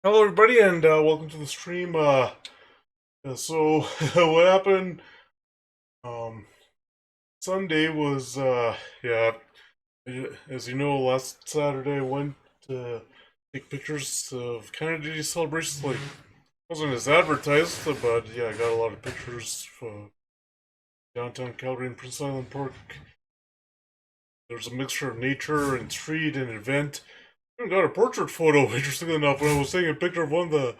Hello, everybody, and welcome to the stream. So, what happened? Um, Sunday was, yeah, as you know, last Saturday I went to take pictures of Canada Day celebrations. Like, wasn't as advertised, but yeah, I got a lot of pictures for downtown Calgary and Prince Island Park. There's a mixture of nature and street and event. I even got a portrait photo, interestingly enough, when I was taking a picture of one of the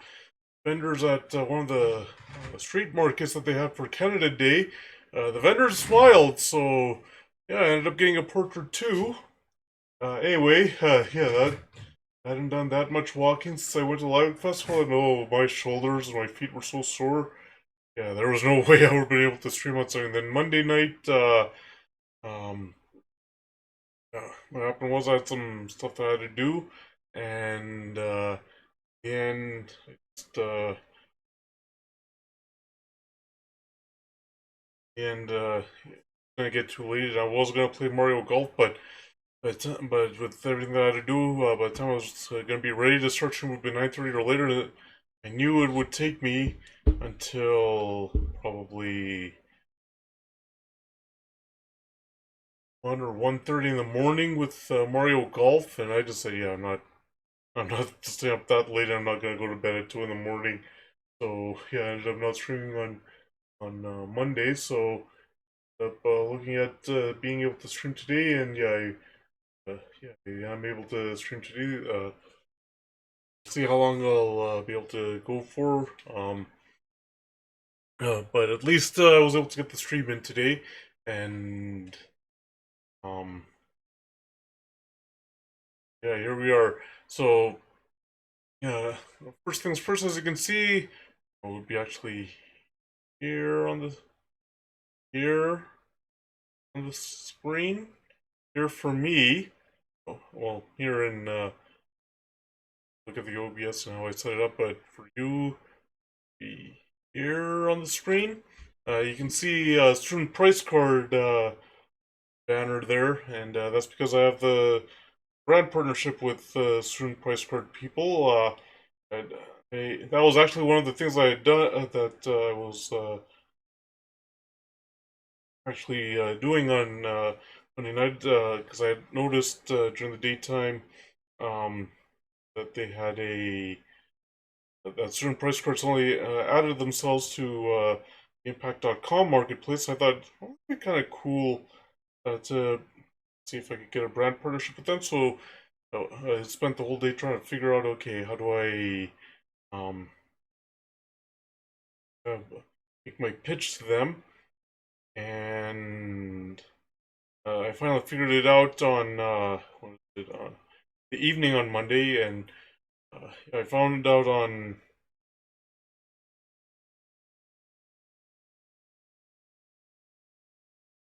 vendors at one of the street markets that they had for Canada Day. The vendors smiled, so yeah, I ended up getting a portrait too. Anyway, yeah, that I hadn't done that much walking since I went to the Live Festival, and oh, my shoulders and my feet were so sore. Yeah, there was no way I would have been able to stream outside. And then Monday night, um, what happened was I had some stuff that I had to do, and and I just and gonna get too late. I was gonna play Mario Golf, but with everything that I had to do, by the time I was gonna be ready to start stream would be 9:30 or later. I knew it would take me until probably 1 or 1:30 in the morning with Mario Golf, and I just said, yeah, I'm not staying up that late. I'm not gonna go to bed at 2 in the morning. So yeah, I ended up not streaming on Monday. So up looking at being able to stream today, and yeah, yeah, I'm able to stream today. See how long I'll be able to go for. But at least I was able to get the stream in today, and um, yeah, here we are. So yeah, first things first, as you can see, I would be actually here on the here on the screen here for me. Oh, well, here in look at the OBS and how I set it up, but for you, be here on the screen. You can see student price card banner there, and that's because I have the brand partnership with student price card people. And, that was actually one of the things I had done that I was actually doing on Monday night because I had noticed during the daytime um, that they had a that certain price cards only added themselves to Impact.com marketplace. I thought, well, that'd be kind of cool to see if I could get a brand partnership with them. So I spent the whole day trying to figure out, okay, how do I um, uh, make my pitch to them? And I finally figured it out on what is it, the evening on Monday, and I found out on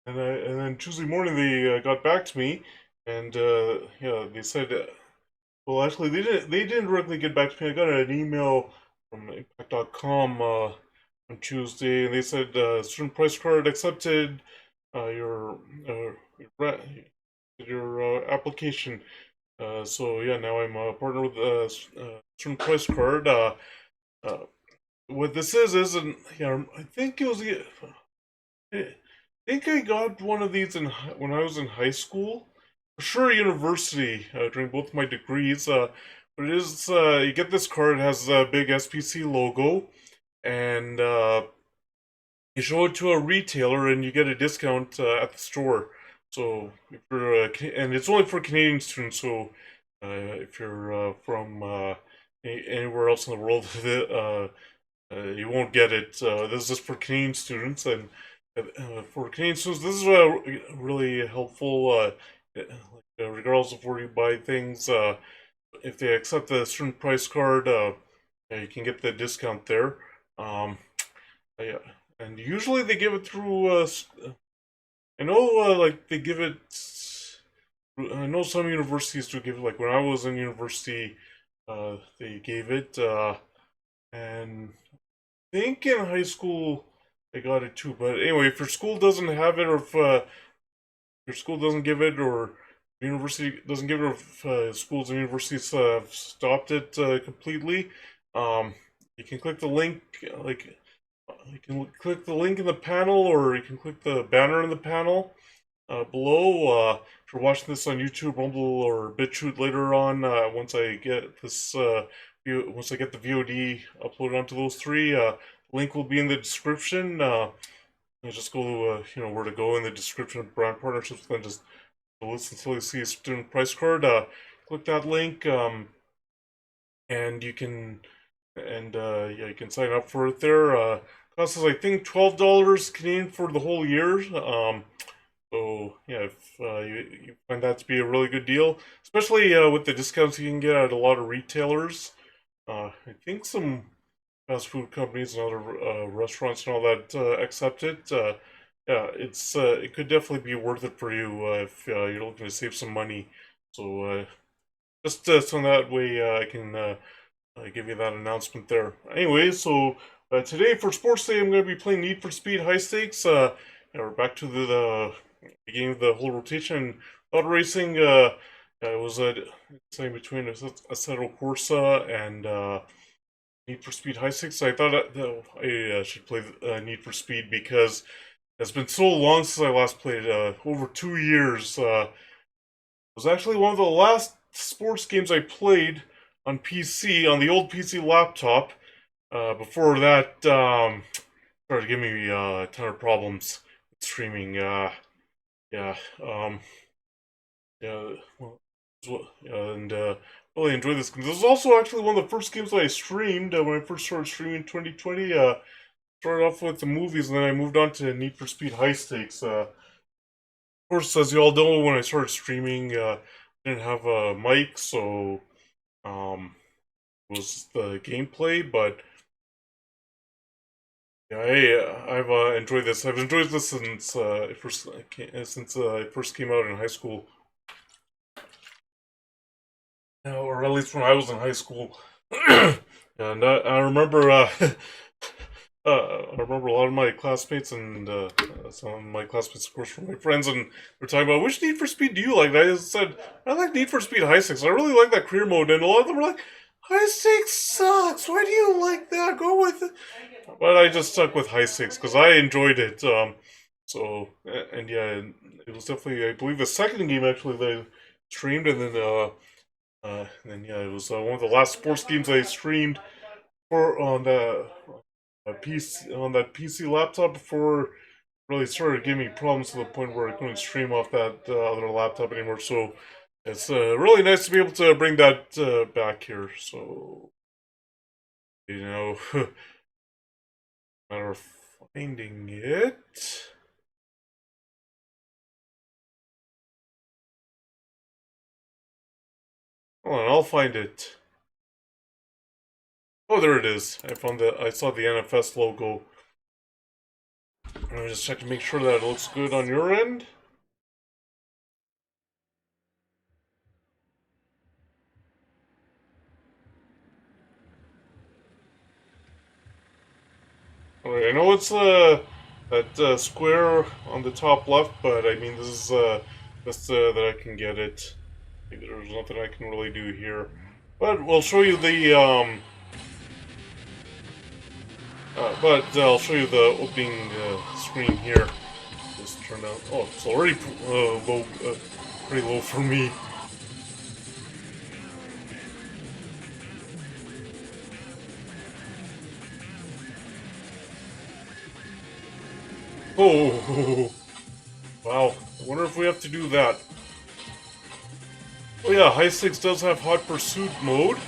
and then Tuesday morning they got back to me, and yeah, they said, well, actually they didn't directly get back to me. I got an email from Impact.com on Tuesday, and they said student price card accepted your your application. So yeah, now I'm a partner with student price card. Uh, what this is, and yeah, I think it was I think I got one of these when I was in high school. For sure, university during both my degrees. But it is you get this card. It has a big SPC logo, and you show it to a retailer, and you get a discount at the store. So if you're and it's only for Canadian students. So if you're from anywhere else in the world, you won't get it. This is just for Canadian students, and for Canadian students, this is really helpful. Regardless of where you buy things, if they accept the student price card, you can get the discount there. Um, yeah, and usually they give it through. I know, like they give it. I know some universities do give it. Like when I was in university, they gave it, and think in high school I got it too. But anyway, if your school doesn't have it, or if your school doesn't give it, or university doesn't give it, if schools and universities have stopped it completely. Um, you can click the link, you can click the link in the panel, or you can click the banner in the panel below. If you're watching this on YouTube, Rumble, or BitChute later on, once I get the VOD uploaded onto those three, link will be in the description. You just go, where to go in the description of brand partnerships. Then just listen until you see a student price card. Click that link, and you can sign up for it there. Costs us, I think, $12 Canadian for the whole year. So yeah, if you find that to be a really good deal, especially with the discounts you can get at a lot of retailers. I think some fast food companies and other restaurants and all that accept it. Yeah, it could definitely be worth it for you if you're looking to save some money. So just so that way I can give you that announcement there. Anyway, so today for Sports Day, I'm going to be playing Need for Speed High Stakes. We're back to the beginning of the whole rotation. Auto racing. It was saying between Assetto Corsa and Need for Speed High Stakes. I thought I should play Need for Speed because it's been so long since I last played. Over 2 years. It was actually one of the last sports games I played on PC, on the old PC laptop. Before that, started giving me a ton of problems with streaming. Yeah, yeah, well, and really enjoyed this. This was also actually one of the first games that I streamed when I first started streaming in 2020. Started off with the movies, and then I moved on to Need for Speed High Stakes. Of course, as you all know, when I started streaming, I didn't have a mic, so was the gameplay, but yeah, I've enjoyed this. I've enjoyed this since it first came out in high school, or at least when I was in high school. And I remember, I remember a lot of my classmates and some of my classmates, of course, from my friends, and we're talking about which Need for Speed do you like? And I just said I like Need for Speed High Stakes. I really like that career mode, and a lot of them were like, High Stakes sucks. Why do you like that? Go with it. But I just stuck with High Stakes because I enjoyed it. And yeah, it was definitely, I believe, the second game actually that I streamed, and then yeah, it was one of the last sports games I streamed for on the PC on that PC laptop before it really started giving me problems to the point where I couldn't stream off that other laptop anymore. So it's really nice to be able to bring that back here. So you know, matter of finding it. Hold on, I'll find it. Oh, there it is. I saw the NFS logo. Let me just check to make sure that it looks good on your end. Alright, I know it's that square on the top left, but I mean this is just that I can get it. There's nothing I can really do here, but we'll show you the but I'll show you the opening screen here. Just turn out. Oh, it's already low, pretty low for me. Oh, wow. I wonder if we have to do that. Oh yeah, High Stakes does have Hot Pursuit mode.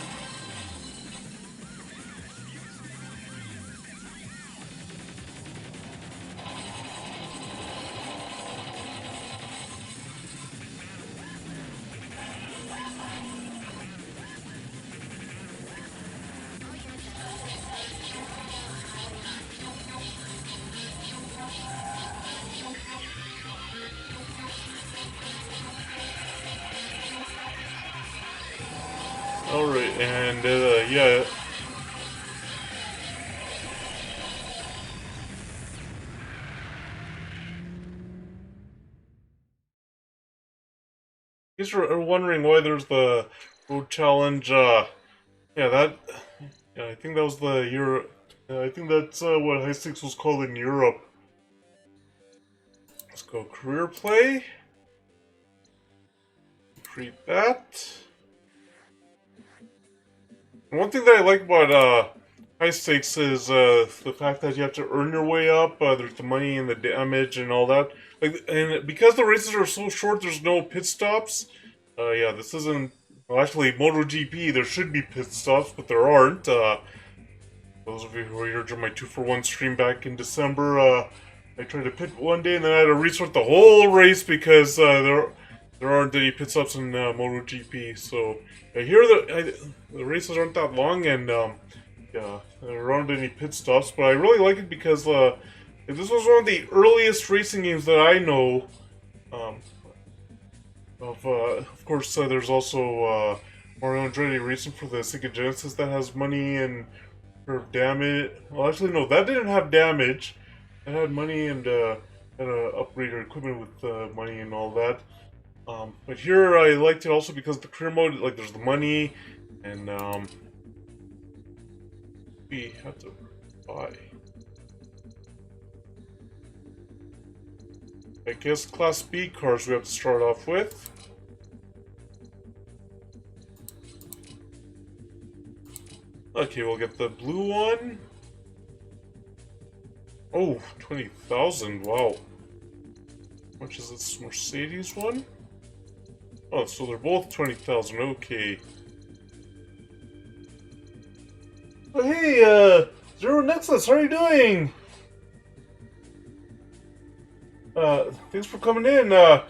Alright, and yeah. case you're wondering why there's the road challenge, yeah, that, yeah, I think that was the Euro. I think that's what High Stakes was called in Europe. Let's go career play. Create that. And one thing that I like about High Stakes is the fact that you have to earn your way up. There's the money and the damage and all that. Like, and because the races are so short, there's no pit stops. Yeah, this isn't. Well, actually, MotoGP, there should be pit stops, but there aren't. Those of you who were here during my 2-for-1 stream back in December, I tried to pit one day and then I had to restart the whole race because there aren't any pit stops in MotoGP. So here the races aren't that long and yeah, there aren't any pit stops. But I really like it because this was one of the earliest racing games that I know. Of course, there's also Mario Andretti Racing for the Sega Genesis that has money and damage. Well, actually, no, that didn't have damage. It had money and had to upgrade your equipment with money and all that. But here I liked it also because the career mode, like, there's the money and we have to buy. I guess Class B cars we have to start off with. Okay, we'll get the blue one. Oh, 20,000, wow. How much is this Mercedes one? Oh, so they're both 20,000, okay. Oh, hey, Zero Nexus, how are you doing? Thanks for coming in, yeah,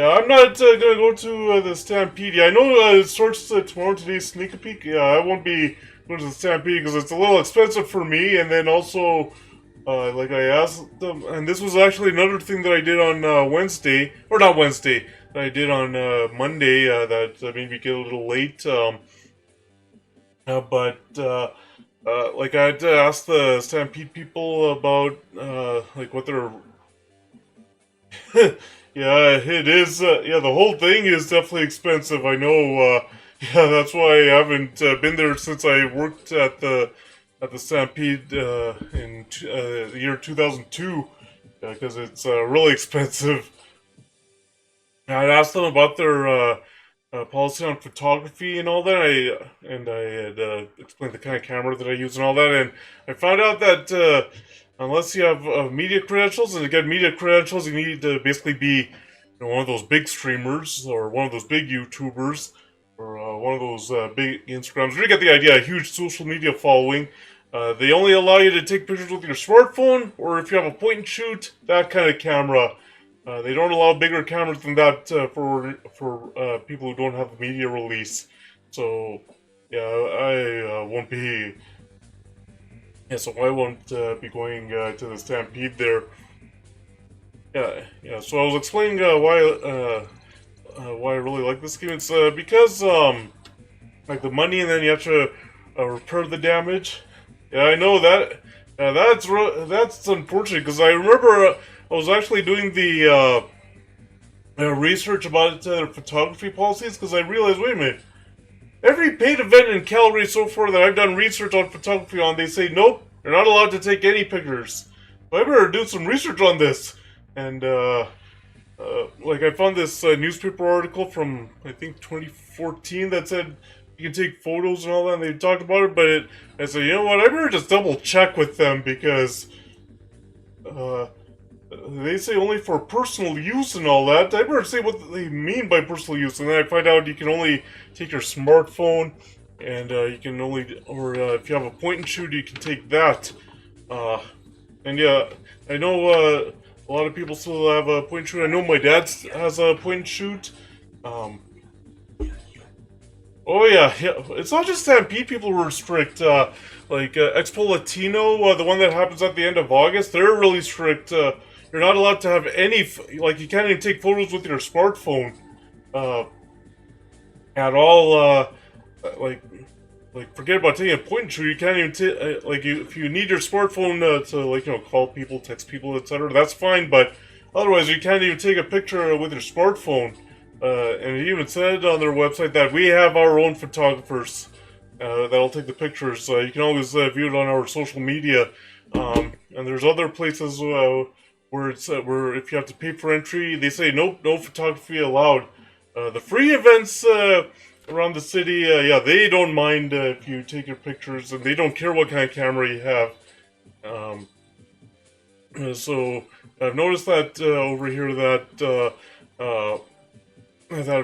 I'm not gonna go to the Stampede. Yeah, I know it starts tomorrow, today's sneak a peek. Yeah, I won't be going to the Stampede because it's a little expensive for me, and then also, like I asked them, and this was actually another thing that I did on Wednesday, or not Wednesday, that I did on Monday that made me get a little late. But like I had to ask the Stampede people about like what their yeah, it is. Yeah, the whole thing is definitely expensive. I know. Yeah, that's why I haven't been there since I worked at the Stampede in the year 2002, because it's really expensive. And I'd asked them about their policy on photography and all that. I had explained the kind of camera that I use and all that, and I found out that unless you have media credentials, and to get media credentials, you need to basically be one of those big streamers or one of those big YouTubers or one of those big Instagrams. You get the idea, a huge social media following. They only allow you to take pictures with your smartphone, or if you have a point and shoot, that kind of camera. They don't allow bigger cameras than that for people who don't have a media release. So, yeah, I won't be. Yeah, so I won't be going to the Stampede there. Yeah. So I was explaining why I really like this game. It's because like the money, and then you have to repair the damage. Yeah, I know that. That's unfortunate because I remember I was actually doing the research about their photography policies because I realized, wait a minute, every paid event in Calgary so far that I've done research on photography on, they say nope, you're not allowed to take any pictures. So I better do some research on this. And like I found this newspaper article from I think 2014 that said you can take photos and all that, and they talked about it. But I said, you know what, I better just double check with them because they say only for personal use and all that. I better say what they mean by personal use, and then I find out you can only take your smartphone, and you can only, or if you have a point and shoot, you can take that. And yeah, I know a lot of people still have a point and shoot. I know my dad has a point and shoot. Oh yeah, it's not just Stampede people who are strict. Like Expo Latino, the one that happens at the end of August, they're really strict. You're not allowed to have any, like, you can't even take photos with your smartphone at all. Like, forget about taking a point and shoot. You can't even if you need your smartphone to, like, call people, text people, etc. That's fine. But Otherwise, you can't even take a picture with your smartphone. And it even said on their website that we have our own photographers that'll take the pictures. You can always view it on our social media. And there's other places where it's where if you have to pay for entry, they say nope, no photography allowed. The free events around the city, yeah, they don't mind if you take your pictures, and they don't care what kind of camera you have. Um, so I've noticed that over here that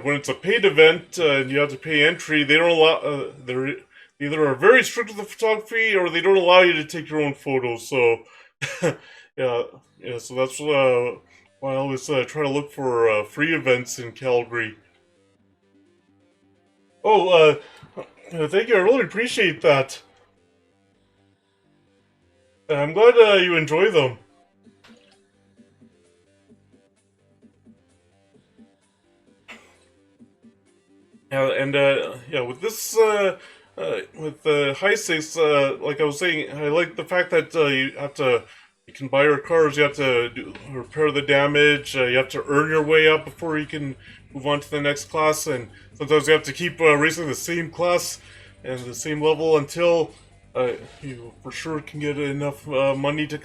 when it's a paid event and you have to pay entry, they don't allow. They're either are very strict with the photography or they don't allow you to take your own photos. So yeah, yeah. So that's why I always try to look for free events in Calgary. Oh, thank you. I really appreciate that. I'm glad you enjoy them. And yeah, with this, with the high stakes, like I was saying, I like the fact that you can buy your cars, you have to repair the damage, you have to earn your way up before you can move on to the next class, and sometimes you have to keep racing the same class and the same level until you for sure can get enough money to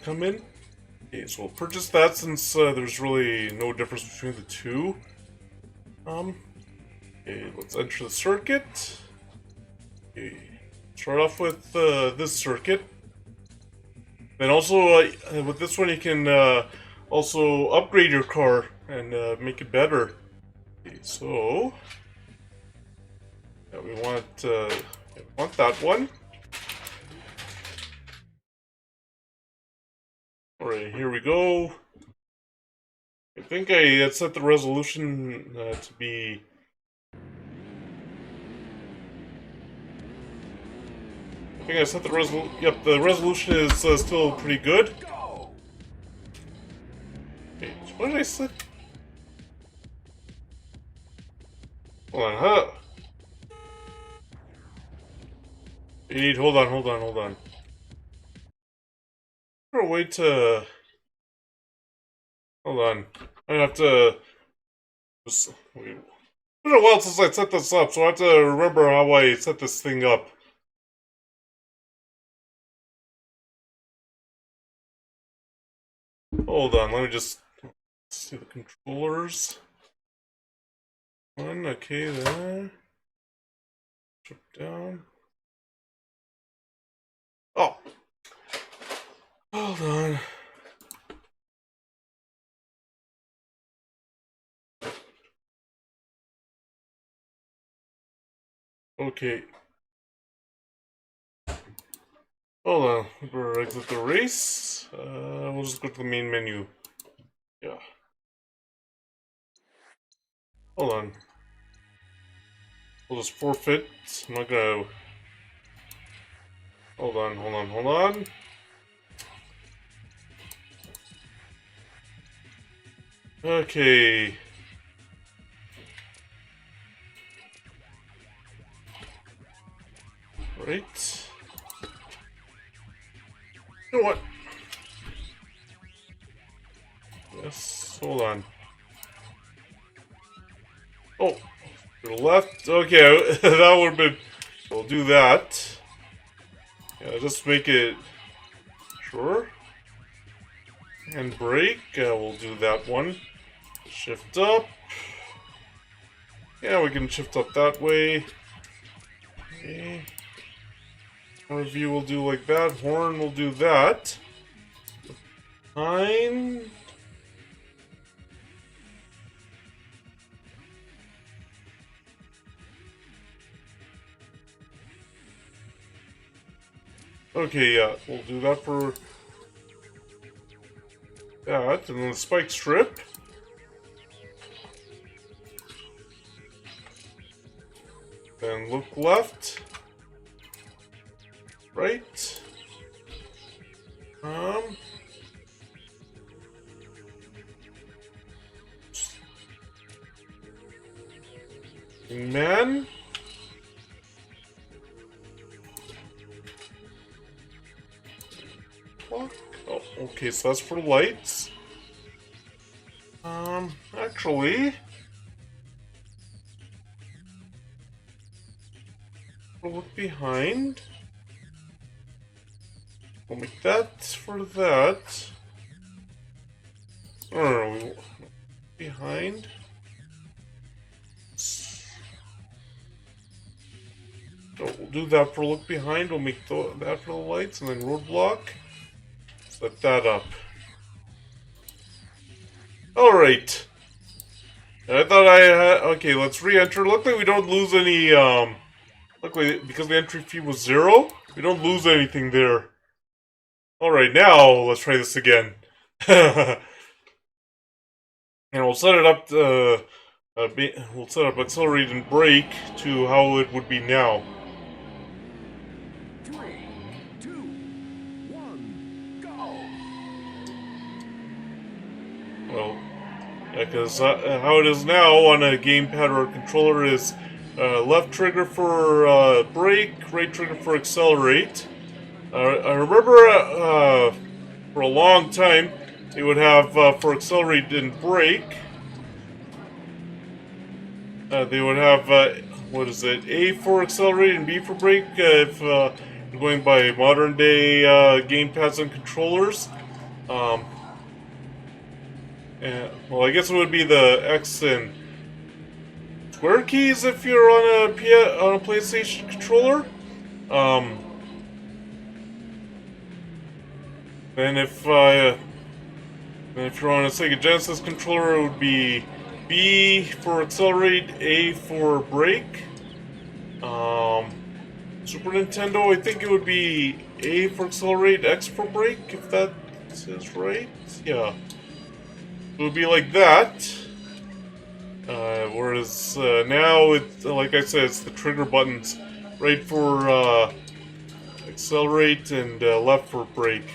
come in. Okay, so we'll purchase that since there's really no difference between the two. Okay, let's enter the circuit. Okay, start off with this circuit. Then also, with this one you can also upgrade your car and make it better. Okay, so yeah, we want that one. Alright, here we go. I think I had set the resolution to be... I think I set the resolution... Yep, the resolution is still pretty good. Okay, what did I set? Hold on, huh? You need... Hold on. Is there a way to... Hold on. I have to... Wait. It's been a while since I set this up, so I have to remember how I set this thing up. Hold on, let me just see the controllers. One, okay, there. Drop down. Oh! Hold on. Okay. Hold on, we better exit the race. We'll just go to the main menu. Yeah. Hold on. We'll just forfeit. I'm not gonna... Hold on. Okay. Right. You know what? Yes, hold on. Oh, to the left? Okay, that would have been... We'll do that. Yeah, just make it... Sure. And brake, we'll do that one. Shift up. Yeah, we can shift up that way. Okay. Review will do like that. Horn will do that. Fine. Okay, yeah, we'll do that for that. And then the spike strip. Then look left. Right. Man. Fuck. Oh, okay, so that's for lights. Actually, we'll look behind. We'll make that for that. No, we behind. So we'll do that for look behind. We'll make that for the lights, and then roadblock. Set that up. All right. I thought I had. Okay, let's re-enter. Luckily, we don't lose any. Luckily, because the entry fee was 0, we don't lose anything there. All right, now let's try this again. And we'll set it up to. We'll set up accelerate and brake to how it would be now. 3, 2, 1, go! Well, yeah, because how it is now on a gamepad or a controller is left trigger for brake, right trigger for accelerate. I remember for a long time it would have for accelerate and brake. They would have what is it? A for accelerate and B for brake. If you're going by modern day gamepads and controllers. Well, I guess it would be the X and square keys if you're on a PlayStation controller. Then if you're on a Sega Genesis controller, it would be B for accelerate, A for brake. Super Nintendo, I think it would be A for accelerate, X for brake, if that is right. Yeah. It would be like that. Whereas now, it's like I said, it's the trigger buttons, right for accelerate and left for brake.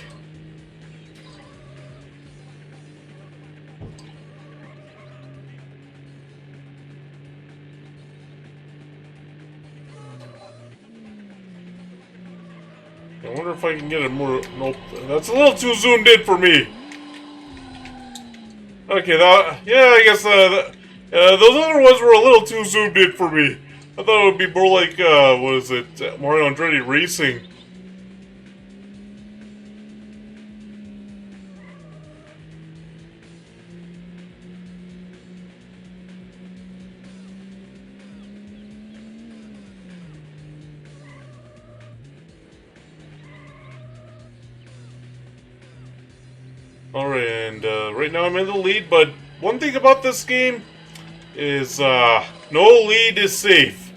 I wonder if I can get it more. Nope, that's a little too zoomed in for me. Okay, yeah, I guess those other ones were a little too zoomed in for me. I thought it would be more like what is it, Mario Andretti Racing. Alright, and right now I'm in the lead, but one thing about this game is no lead is safe.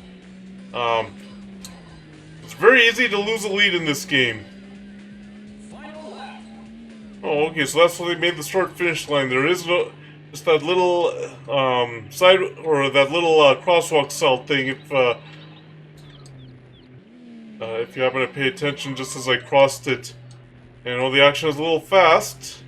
It's very easy to lose a lead in this game. Oh, okay, so that's why they made the start-finish line. There is no, just that little side, or that little crosswalk cell thing if you happen to pay attention just as I crossed it. And I know the action is a little fast.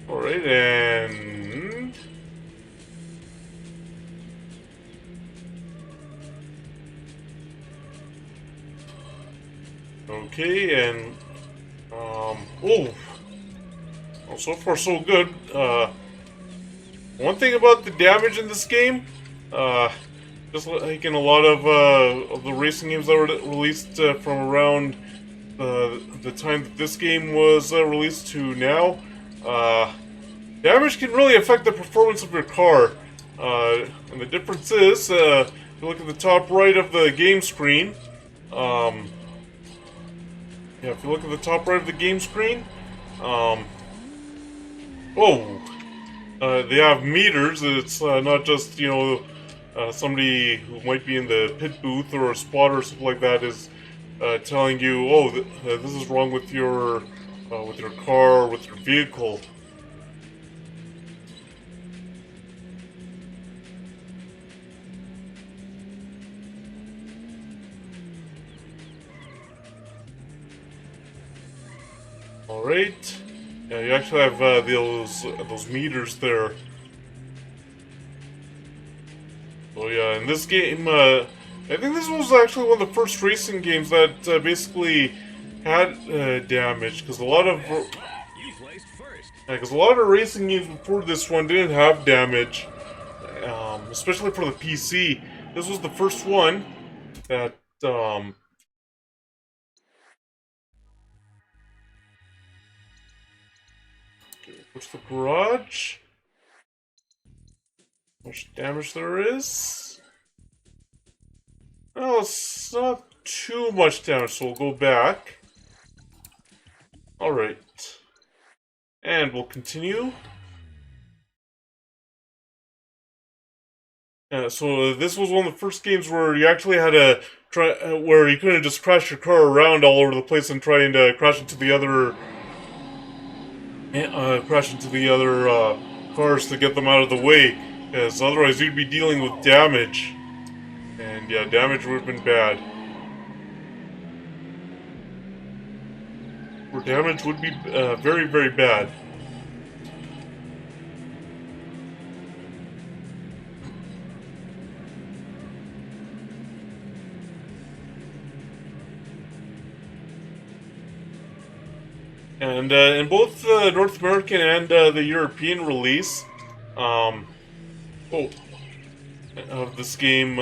Alright, and... Okay, and... Oh! Well, so far so good. One thing about the damage in this game, just like in a lot of the racing games that were released from around the time that this game was released to now, damage can really affect the performance of your car. And the difference is, if you look at the top right of the game screen, yeah, if you look at the top right of the game screen, they have meters. It's not just, you know, somebody who might be in the pit booth or a spotter or something like that is telling you, oh, this is wrong with your car or with your vehicle. Alright. Yeah, you actually have those meters there. Oh yeah, in this game, I think this was actually one of the first racing games that basically had damage, because a lot of racing games before this one didn't have damage, especially for the PC. This was the first one that what's the garage? How much damage there is? Well, it's not too much damage, so we'll go back. Alright. And we'll continue. So this was one of the first games where you actually had to try, where you couldn't just crash your car around all over the place and trying to crash into the other, cars to get them out of the way, because otherwise you'd be dealing with damage, and yeah, damage would have been bad. Or damage would be very, very bad. And in both the North American and the European release of this game,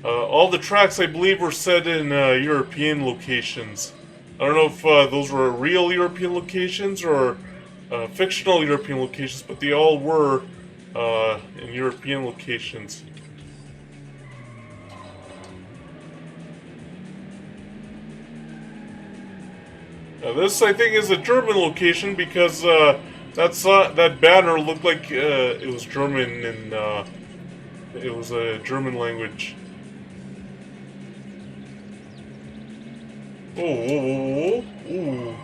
all the tracks, I believe, were set in European locations. I don't know if those were real European locations or fictional European locations, but they all were in European locations. This, I think, is a German location because that banner looked like it was German and it was a German language. Oh, whoa, whoa, whoa. Ooh.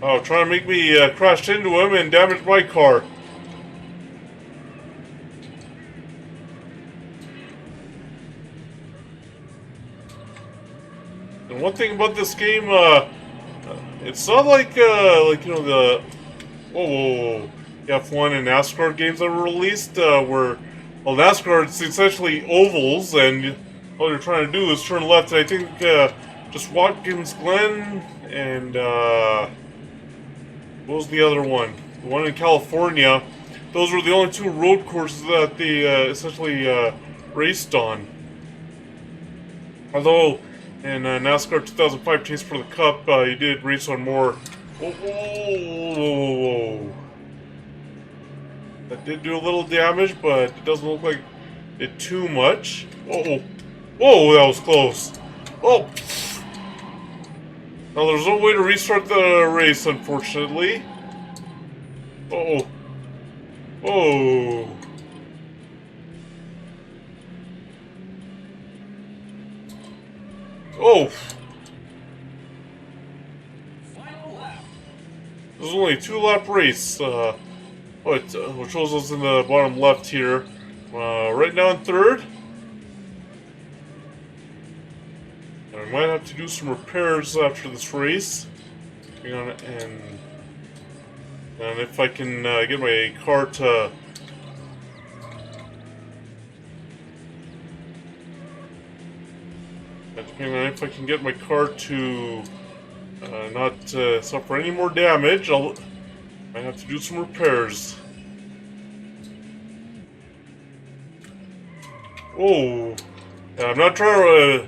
Oh, trying to make me crash into him and damage my car. And one thing about this game, it's not like you know the whoa, F1 and NASCAR games that were released, where well NASCAR it's essentially ovals and all you're trying to do is turn left. And I think just Watkins Glen and what was the other one? The one in California. Those were the only two road courses that they essentially raced on. Although in NASCAR 2005 Chase for the Cup, you did race on more. Whoa, whoa, whoa, whoa. That did do a little damage, but it doesn't look like it did too much. Whoa, whoa, that was close. Oh, now there's no way to restart the race, unfortunately. Oh, whoa. Oh! This is only a 2-lap race. What shows us in the bottom left here? Right now in third. And I might have to do some repairs after this race. And if I can get my car to... Depending on if I can get my car to not suffer any more damage, I might have to do some repairs. Oh, yeah, I'm not trying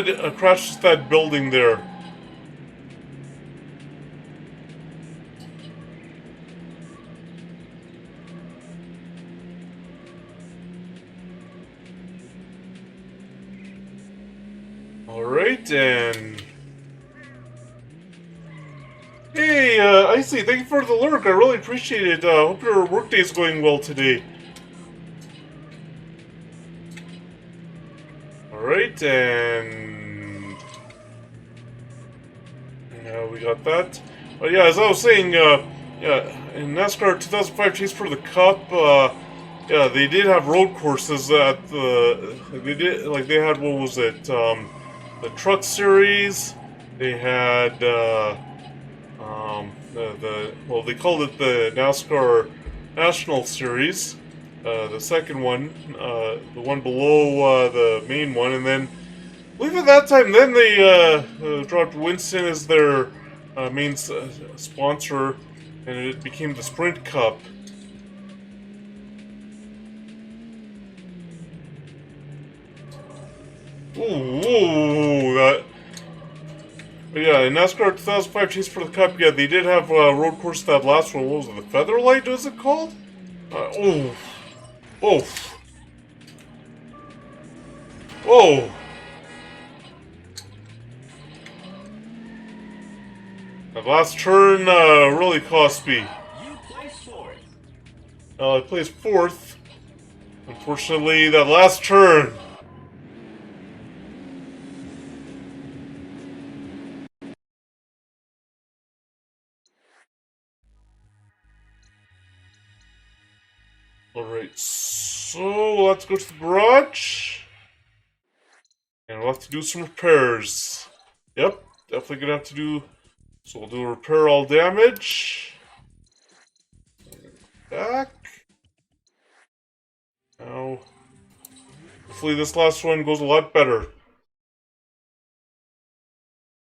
to crash that building there. Alright, and... Hey, Icy, thank you for the lurk. I really appreciate it. Hope your workday's going well today. Alright, and... Yeah, we got that. But yeah, as I was saying, yeah, in NASCAR 2005 Chase for the Cup, yeah, they did have road courses at the... They had, what was it, the truck series. They had well, they called it the NASCAR National Series. The second one, the one below the main one, and then I believe at that time, then they dropped Winston as their main sponsor, and it became the Sprint Cup. Ooh, that. But yeah, in NASCAR 2005 Chase for the Cup, yeah, they did have road course that last one. What was it? The Featherlight, was it called? Oh. Oh. Oh. That last turn really cost me. You place fourth. I placed fourth. Unfortunately, that last turn. Alright, so let's go to the garage. And we'll have to do some repairs. Yep, definitely gonna have to do. So we'll do repair all damage. Back. Now, hopefully this last one goes a lot better.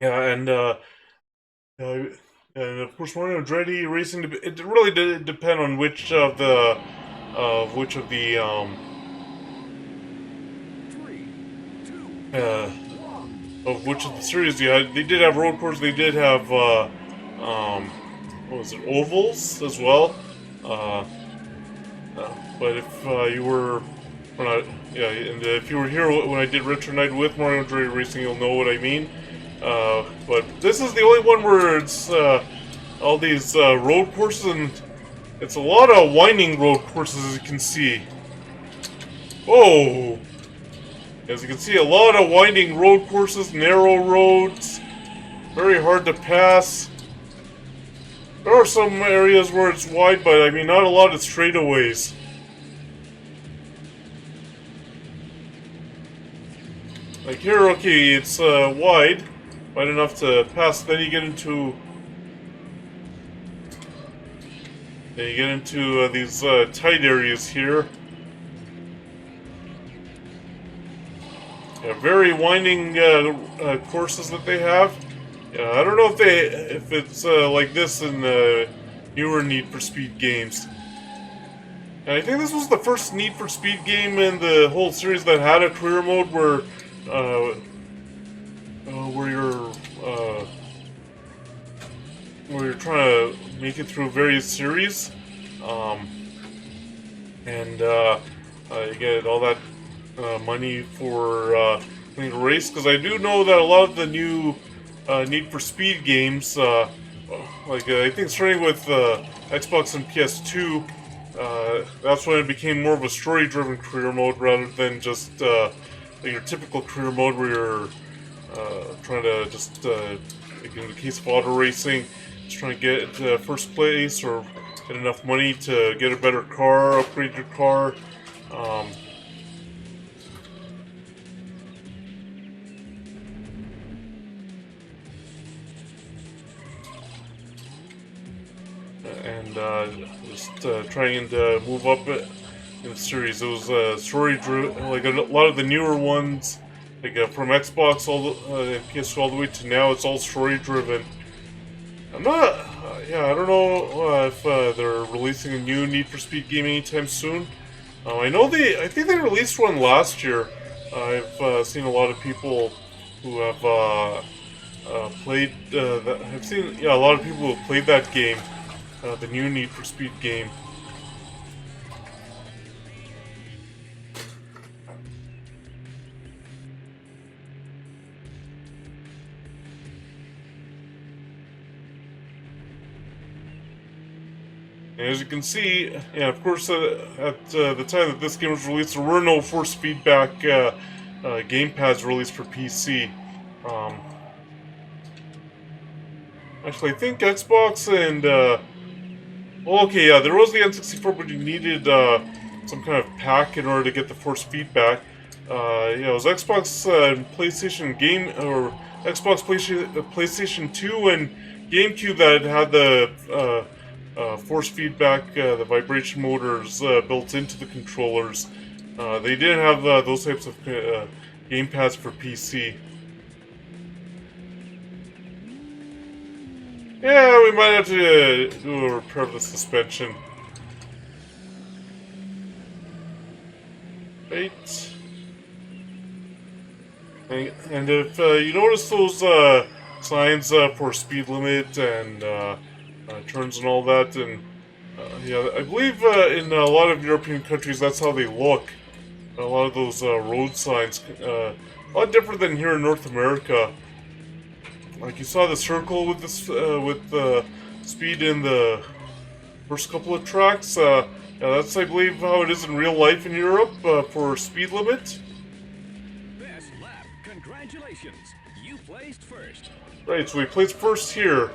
Yeah, and of course Mario Andretti Racing. It really did depend on which of the Three, two, uh, one. of which of the series you had. They did have road course. They did have what was it, ovals as well. Uh, but if you were when I yeah, and if you were here when I did Retro Night with Mario Andretti Racing, you'll know what I mean. But this is the only one where it's all these road courses, and it's a lot of winding road courses, as you can see. Whoa! As you can see, a lot of winding road courses, narrow roads, very hard to pass. There are some areas where it's wide, but I mean, not a lot of straightaways. Like here, okay, it's wide enough to pass. Then you get into these tight areas here. Yeah, very winding courses that they have. Yeah, I don't know if it's like this in newer Need for Speed games. And I think this was the first Need for Speed game in the whole series that had a career mode where you're trying to make it through various series, and you get all that money for playing a race. Because I do know that a lot of the new Need for Speed games, I think starting with Xbox and PS2, that's when it became more of a story-driven career mode rather than just your typical career mode where you're trying to just, like in the case of auto racing, just trying to get first place or get enough money to get a better car, upgrade your car. And just trying to move up in the series. It was story-driven, like a lot of the newer ones, like from Xbox all the PS2 all the way to now. It's all story-driven. I'm not. Yeah, I don't know if they're releasing a new Need for Speed game anytime soon. I know I think they released one last year. I've seen a lot of people who have played. I've seen a lot of people who have played that game, the new Need for Speed game. And as you can see, yeah, of course, at the time that this game was released, there were no force feedback gamepads released for PC. Actually, I think Xbox and well, okay, yeah, there was the N64, but you needed some kind of pack in order to get the force feedback. it was Xbox and PlayStation game or Xbox PlayStation 2 and GameCube that had the force feedback, the vibration motors built into the controllers. They didn't have those types of game pads for PC. Yeah, we might have to do a repair of the suspension. Right. And if you notice those signs for speed limit and turns and all that, and yeah, I believe in a lot of European countries that's how they look. A lot of those road signs, a lot different than here in North America. Like you saw the circle with this with the speed in the first couple of tracks. Yeah, that's I believe how it is in real life in Europe for speed limit. Best lap. Congratulations. You placed first. Right, so we placed first here.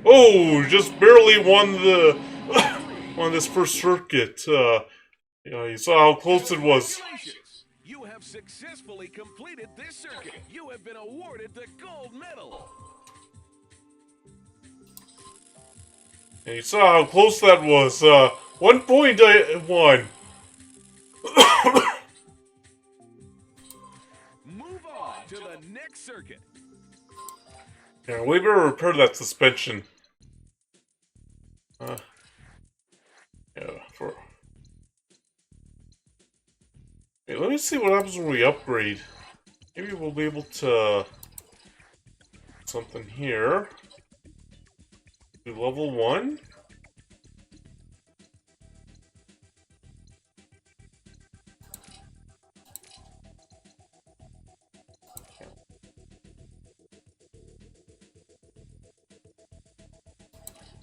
Oh, just barely won the on this first circuit. Yeah, you saw how close it was. Congratulations. You have successfully completed this circuit. You have been awarded the gold medal. And you saw how close that was. 1 point I won. Move on to the next circuit. Yeah, we better repair that suspension. Yeah, for. Hey, let me see what happens when we upgrade. Maybe we'll be able to something here. Do level 1.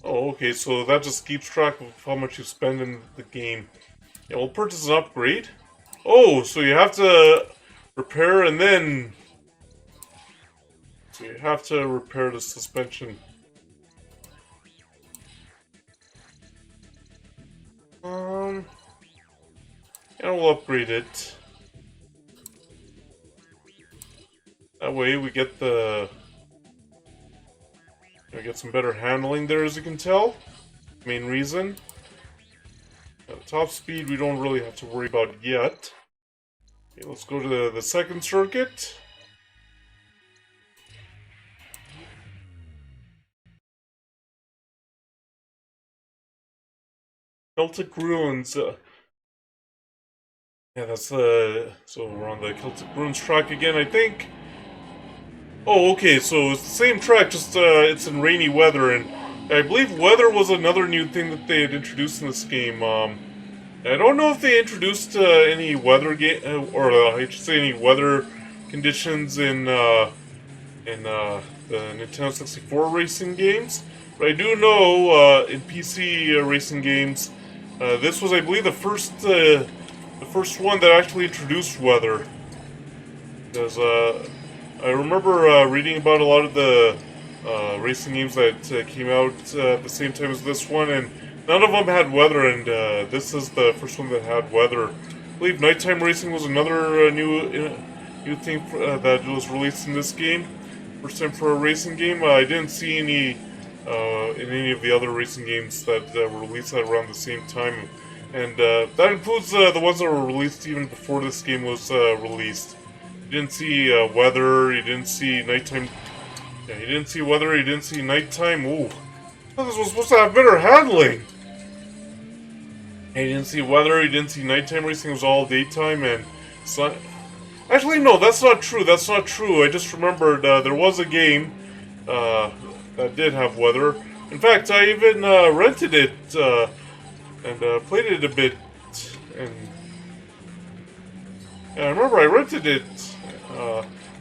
Oh, okay, so that just keeps track of how much you spend in the game. Yeah, we'll purchase an upgrade. Oh, so you have to repair and then... So you have to repair the suspension. Yeah, we'll upgrade it. That way we get the... We get some better handling there, as you can tell. Main reason. Top speed we don't really have to worry about yet. Okay, let's go to the second circuit. Celtic Ruins. Yeah, that's the... So we're on the Celtic Ruins track again, I think. Oh, okay, so it's the same track, just it's in rainy weather, and I believe weather was another new thing that they had introduced in this game. I don't know if they introduced any weather game, or I should say any weather conditions in the Nintendo 64 racing games, but I do know in PC racing games, this was, I believe, the first one that actually introduced weather. Because I remember reading about a lot of the racing games that came out at the same time as this one, and none of them had weather, and this is the first one that had weather. I believe nighttime racing was another new thing that was released in this game. First time for a racing game. I didn't see any in any of the other racing games that were released at around the same time, and that includes the ones that were released even before this game was released. You didn't see weather, you didn't see nighttime. Yeah, you didn't see weather, you didn't see nighttime. Ooh. I thought this was supposed to have better handling. And you didn't see weather, you didn't see nighttime racing, it was all daytime and sun. Actually, no, that's not true, that's not true. I just remembered there was a game that did have weather. In fact, I even rented it and played it a bit. And I remember I rented it.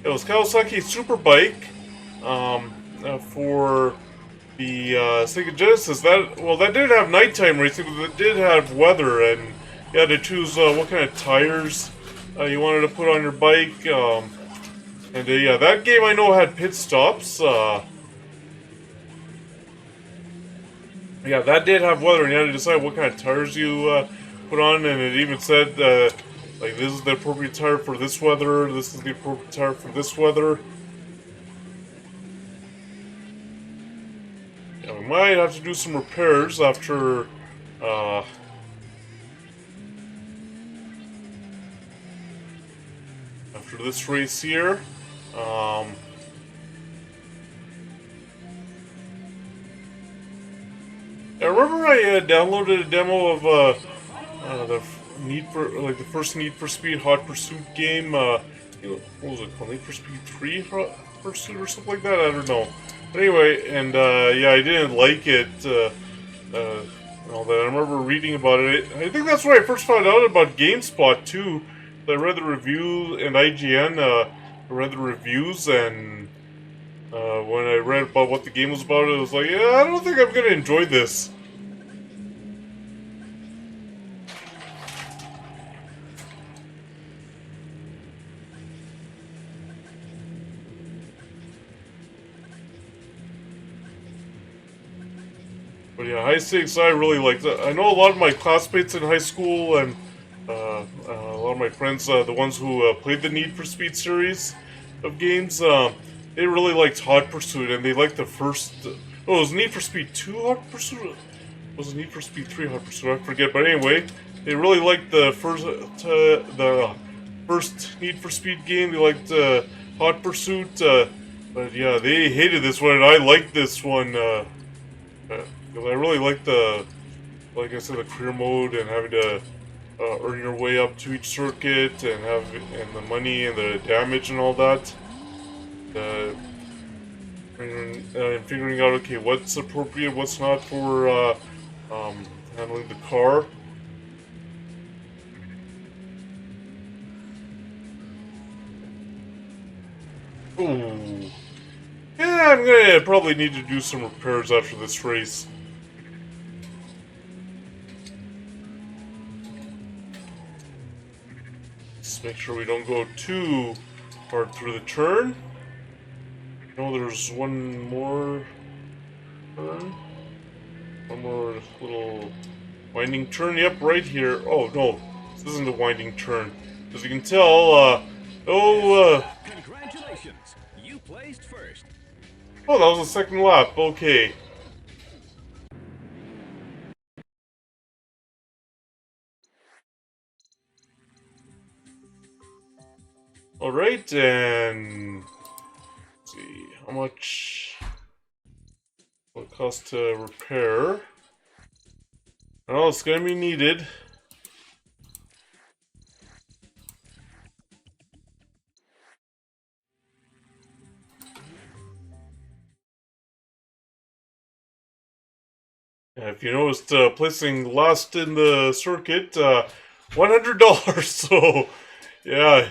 It was Kawasaki Superbike for the Sega Genesis. That did have nighttime racing, but it did have weather, and you had to choose what kind of tires you wanted to put on your bike. And yeah, that game I know had pit stops. Yeah, that did have weather, and you had to decide what kind of tires you put on, and it even said like this is the appropriate tire for this weather. This is the appropriate tire for this weather. Yeah, we might have to do some repairs after. Uh, After this race here. I remember I downloaded a demo of the the first Need for Speed Hot Pursuit game. What was it called? Need for Speed 3 Hot Pursuit or something like that. I don't know. But anyway, and yeah, I didn't like it. All that I remember reading about it. I think that's where I first found out about GameSpot too. I read the review and IGN. I read the reviews, and when I read about what the game was about, it was like, yeah, I don't think I'm gonna enjoy this. But yeah, High Stakes I really liked. I know a lot of my classmates in high school and a lot of my friends, the ones who played the Need for Speed series of games, they really liked Hot Pursuit, and they liked the first. Oh, it was Need for Speed 2 Hot Pursuit? Was it Need for Speed 3 Hot Pursuit? I forget. But anyway, they really liked the first Need for Speed game. They liked Hot Pursuit, but yeah, they hated this one, and I liked this one. I really like like I said, the career mode and having to earn your way up to each circuit and the money and the damage and all that. Figuring out okay what's appropriate, what's not for handling the car. Ooh. Yeah, I'm gonna probably need to do some repairs after this race. Just make sure we don't go too hard through the turn. No, there's one more turn. One more little winding turn. Yep, right here. Oh, no. This isn't a winding turn. As you can tell, Congratulations! You placed first. oh, that was the second lap. Okay. Alright, and let's see how much will it cost to repair. Oh, it's gonna be needed. If you noticed, placing last in the circuit, $100. So, yeah.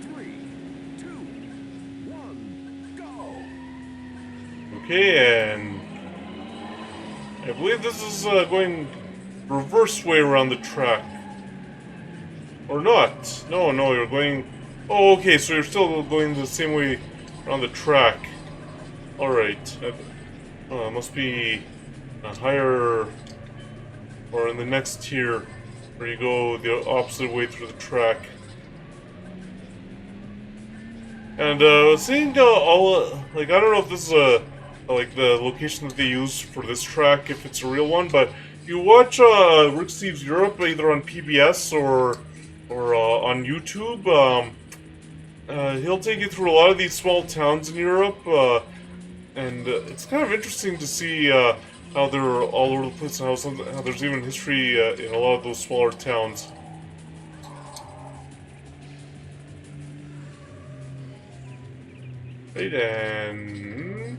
3, 2, 1, go! Okay, and I believe this is going reverse way around the track. Or not. No, no, you're going... Oh, okay, so you're still going the same way around the track. Alright. It must be a higher... Or in the next tier, where you go the opposite way through the track. And, seeing like, I don't know if this is like, the location that they use for this track, if it's a real one, but if you watch, Rick Steves Europe, either on PBS or on YouTube, he'll take you through a lot of these small towns in Europe, and it's kind of interesting to see, how they're all over the place and how there's even history, in a lot of those smaller towns. Right, and...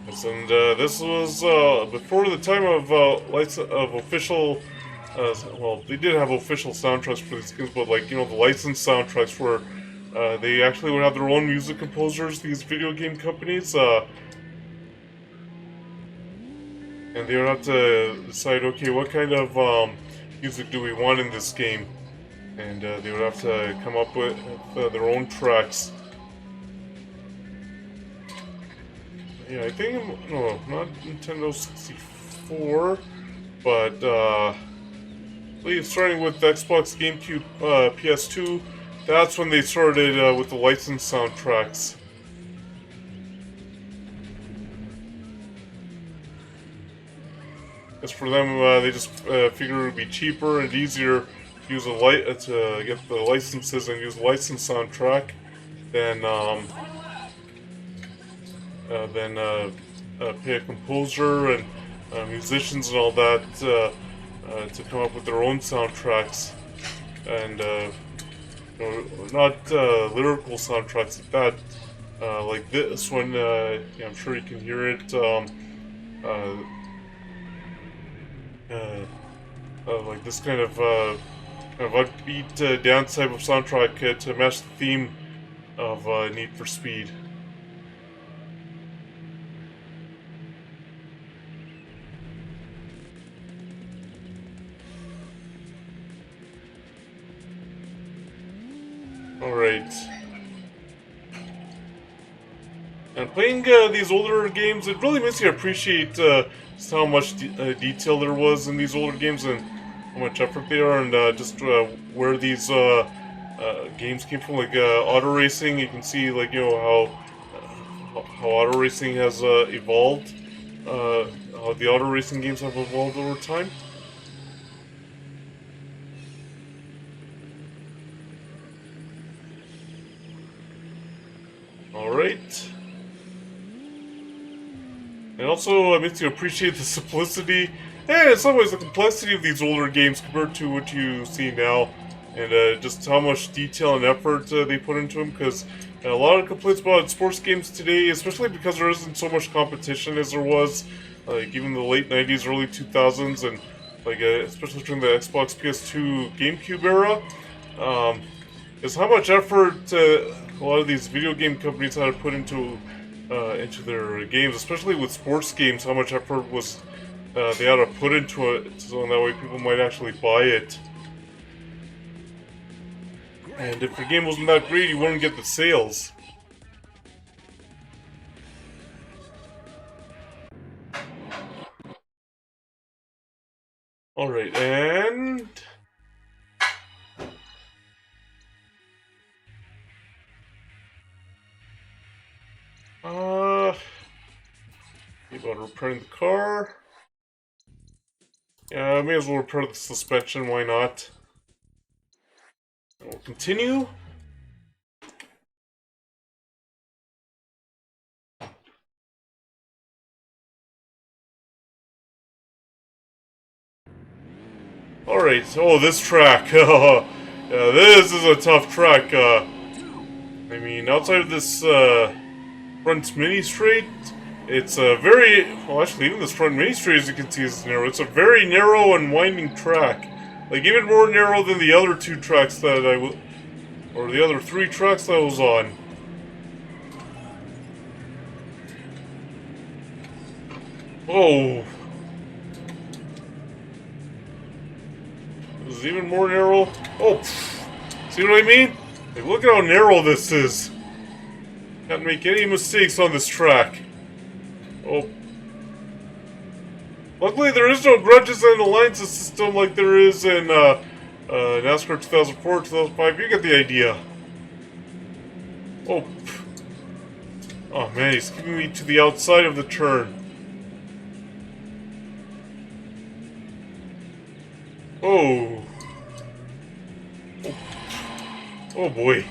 Yes, and this was before the time of official. Well, they did have official soundtracks for these games, but like the licensed soundtracks where they actually would have their own music composers. These video game companies, and they would have to decide, okay, what kind of music do we want in this game? and they would have to come up with their own tracks. Yeah, I think no, not Nintendo 64, but I believe starting with Xbox, GameCube, PS2. That's when they started with the licensed soundtracks. As for them, they just figured it would be cheaper and easier to use to get the licenses and use licensed soundtrack than pay a composer and musicians and all that to come up with their own soundtracks and not lyrical soundtracks like that. Like this one, yeah, I'm sure you can hear it. Uh, like this kind of upbeat dance type of soundtrack to match the theme of Need for Speed. Alright. And playing these older games, it really makes you appreciate just how much detail there was in these older games and how much effort they are, and just where these games came from. Like auto racing, you can see like how auto racing has evolved, how the auto racing games have evolved over time. All right. And also, it makes you appreciate the simplicity and, in some ways, the complexity of these older games compared to what you see now, and just how much detail and effort they put into them. Because a lot of complaints about sports games today, especially because there isn't so much competition as there was, like even the late '90s, early 2000s, and like especially during the Xbox, PS2, GameCube era, um, is how much effort a lot of these video game companies had to put into their games, especially with sports games. How much effort was they had to put into it, so that way people might actually buy it. And if the game wasn't that great, you wouldn't get the sales. All right, and about repairing the car. Yeah, I may as well repair the suspension. Why not? And we'll continue. Alright, oh, this track. Yeah, this is a tough track. I mean, outside of this front mini straight, it's a very... Well, actually, even this front mini straight, as you can see, is narrow. It's a very narrow and winding track. Like, even more narrow than the other two tracks that or the other three tracks that I was on. Oh. This is even more narrow. Oh, pfft. See what I mean? Like, look at how narrow this is. Can't make any mistakes on this track. Oh. Luckily, there is no grudges and alliances system like there is in NASCAR 2004, 2005. You get the idea. Oh. Oh man, he's keeping me to the outside of the turn. Oh. Oh boy.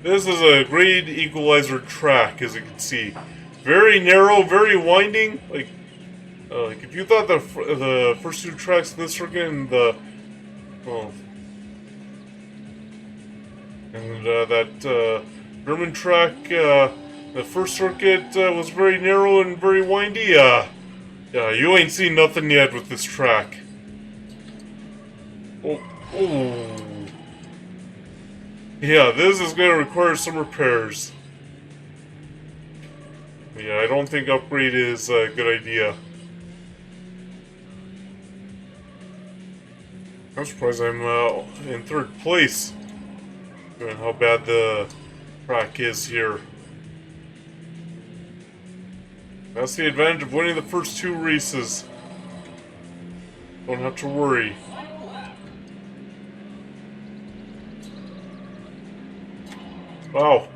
This is a great equalizer track, as you can see. Very narrow, very winding. Like if you thought the first two tracks in this circuit and that German track, the first circuit was very narrow and very windy. Yeah, you ain't seen nothing yet with this track. Oh. Yeah, this is going to require some repairs. Yeah, I don't think upgrade is a good idea. I'm surprised I'm in third place, given how bad the track is here. That's the advantage of winning the first two races. Don't have to worry. Wow.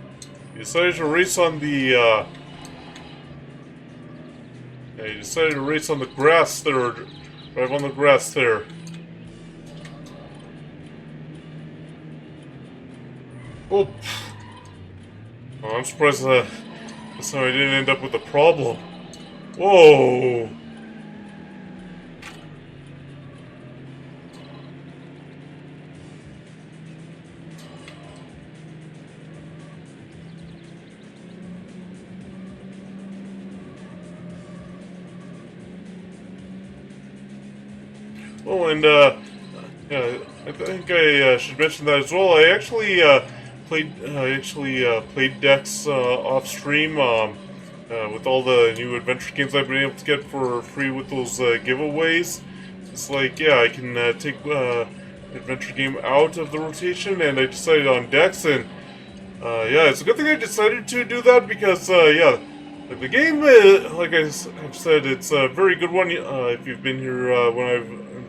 You decided to race on the, yeah, you decided to race on the grass there. Drive on the grass there. Oh. Oh, I'm surprised this time I didn't end up with a problem. Whoa. Oh, and, yeah, I think I should mention that as well. I actually played decks off stream with all the new adventure games I've been able to get for free with those giveaways. It's like, yeah, I can take adventure game out of the rotation, and I decided on decks, and yeah, it's a good thing I decided to do that because yeah. Like the game, like I've said, it's a very good one. If you've been here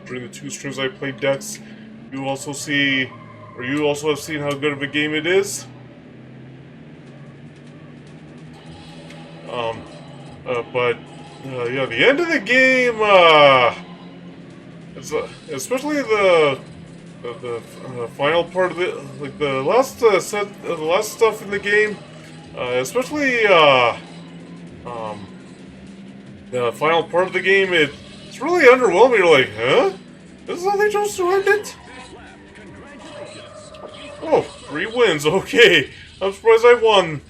during the two streams I played decks, you also see, or you also have seen how good of a game it is. Um, but yeah, the end of the game, it's, especially the final part of it, like the last the last stuff in the game, especially um, the final part of the game, it's really underwhelming. You're like, huh? This is how they chose to end it? Oh, 3 wins. Okay, I'm surprised I won.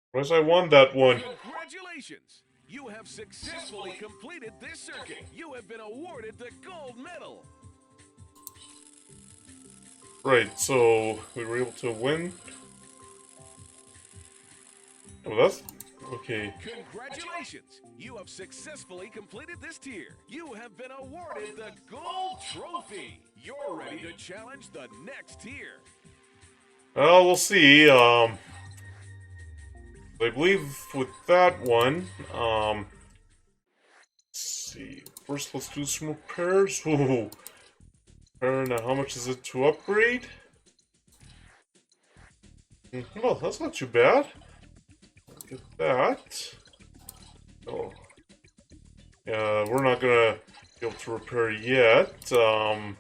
Surprised I won that one. Congratulations! You have successfully completed this circuit. You have been awarded the gold medal. Right, so we were able to win. Oh, that's okay. Congratulations! You have successfully completed this tier. You have been awarded the gold trophy. You're ready to challenge the next tier. Well, we'll see. I believe with that one, let's see. First, let's do some repairs. Ooh. And how much is it to upgrade? Well, that's not too bad. Get that. Oh. Yeah, we're not gonna be able to repair yet. I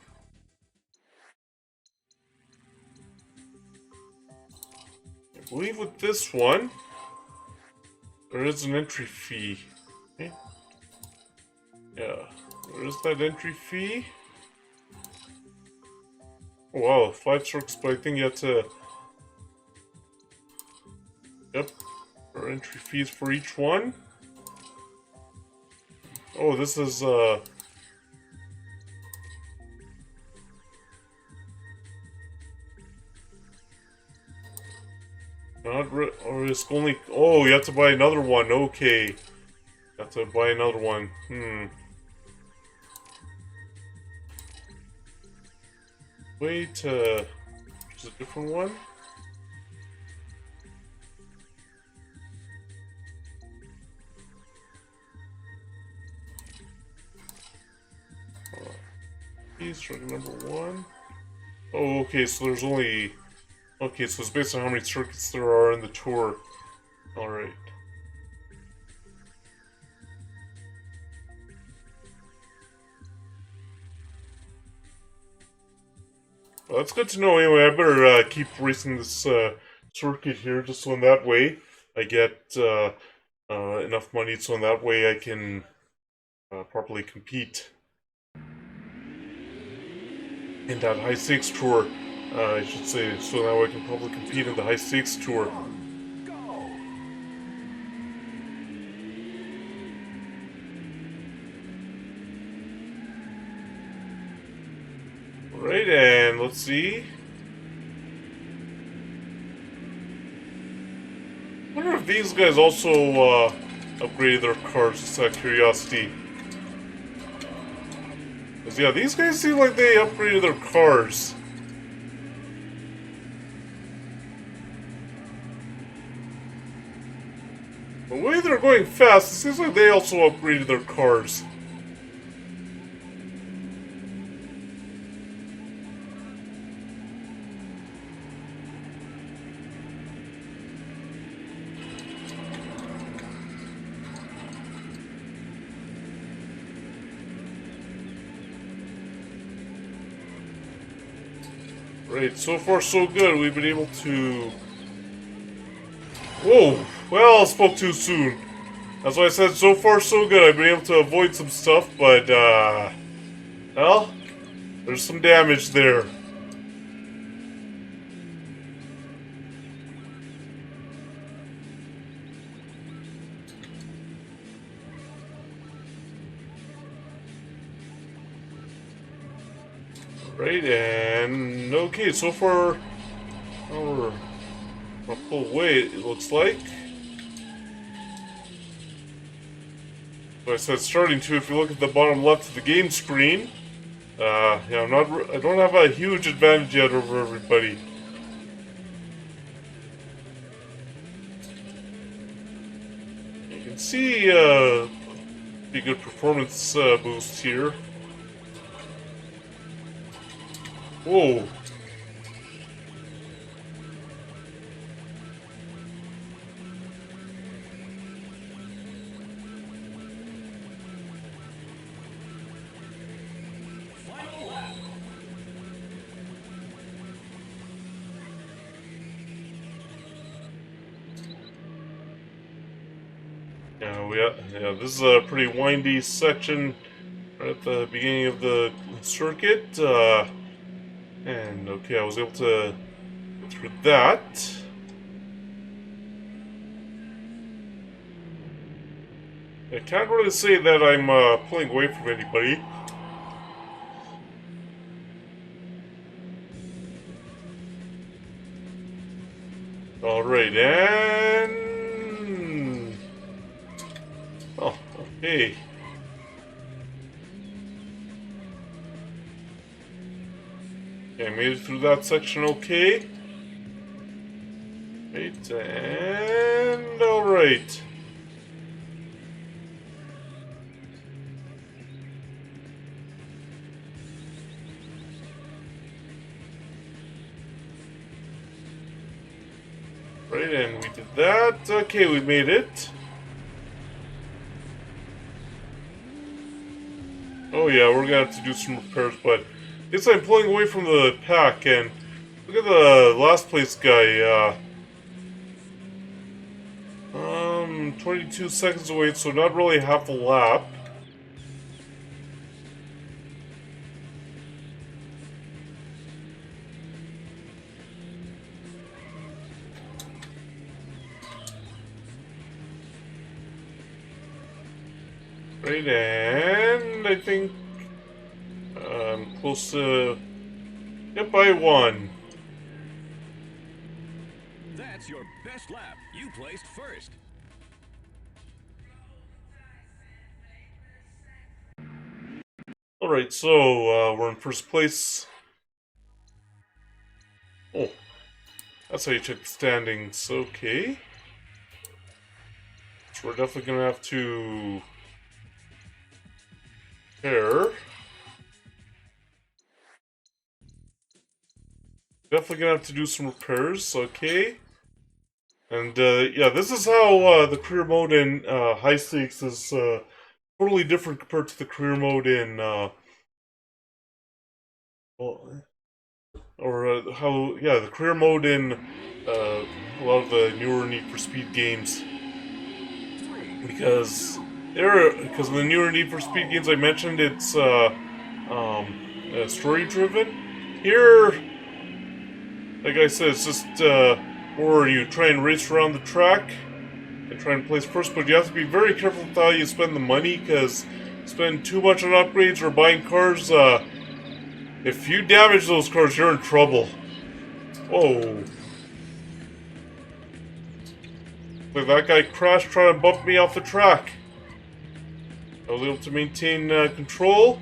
believe with this one, there is an entry fee. Okay. Yeah, there is that entry fee. Oh, wow, 5 strokes, but I think you have to... Yep, there are entry fees for each one. Oh, this is, or it's only... Oh, you have to buy another one, okay. You have to buy another one, Wait, choose a different one? Circuit number 1. Oh, okay, so there's only... Okay, so it's based on how many circuits there are in the tour. Alright. Well, that's good to know anyway. I better keep racing this circuit here, just so in that way I get enough money, so in that way I can properly compete in that high stakes tour. I should say, so that way I can probably compete in the high stakes tour. Alright, and let's see. I wonder if these guys also upgraded their cars, just out of curiosity. Yeah, these guys seem like they upgraded their cars. The way they're going fast, it seems like they also upgraded their cars. Right, so far so good. We've been able to... Whoa! Well, I spoke too soon. That's why I said so far so good. I've been able to avoid some stuff, but, well, there's some damage there. Right, and okay, so far, oh, we're a full way, it looks like. So I said starting to, if you look at the bottom left of the game screen, yeah, I don't have a huge advantage yet over everybody. You can see, pretty good performance boost here. Whoa. Yeah, this is a pretty windy section right at the beginning of the circuit. And okay, I was able to get through that. I can't really say that I'm pulling away from anybody. Alright, and... Oh, okay. Okay, I made it through that section okay. Right, and... Alright. Right, and we did that. Okay, we made it. Oh yeah, we're gonna have to do some repairs, but I guess I'm pulling away from the pack, and look at the last place guy, 22 seconds away, so not really half a lap. Right, and I think I'm close to... Yep, I won. That's your best lap. You placed first. Alright, so we're in first place. Oh, that's how you check the standings. Okay. So we're definitely gonna have to pair. Definitely gonna have to do some repairs, okay. And yeah, this is how the career mode in high stakes is totally different compared to the career mode in well, or how yeah, the career mode in a lot of the newer Need for Speed games, because because in the newer Need for Speed games I mentioned it's story driven. Here, like I said, it's just where you try and race around the track and try and place first, but you have to be very careful with how you spend the money, because spend too much on upgrades or buying cars, if you damage those cars, you're in trouble. Whoa. Like that guy crashed trying to bump me off the track. I was able to maintain control.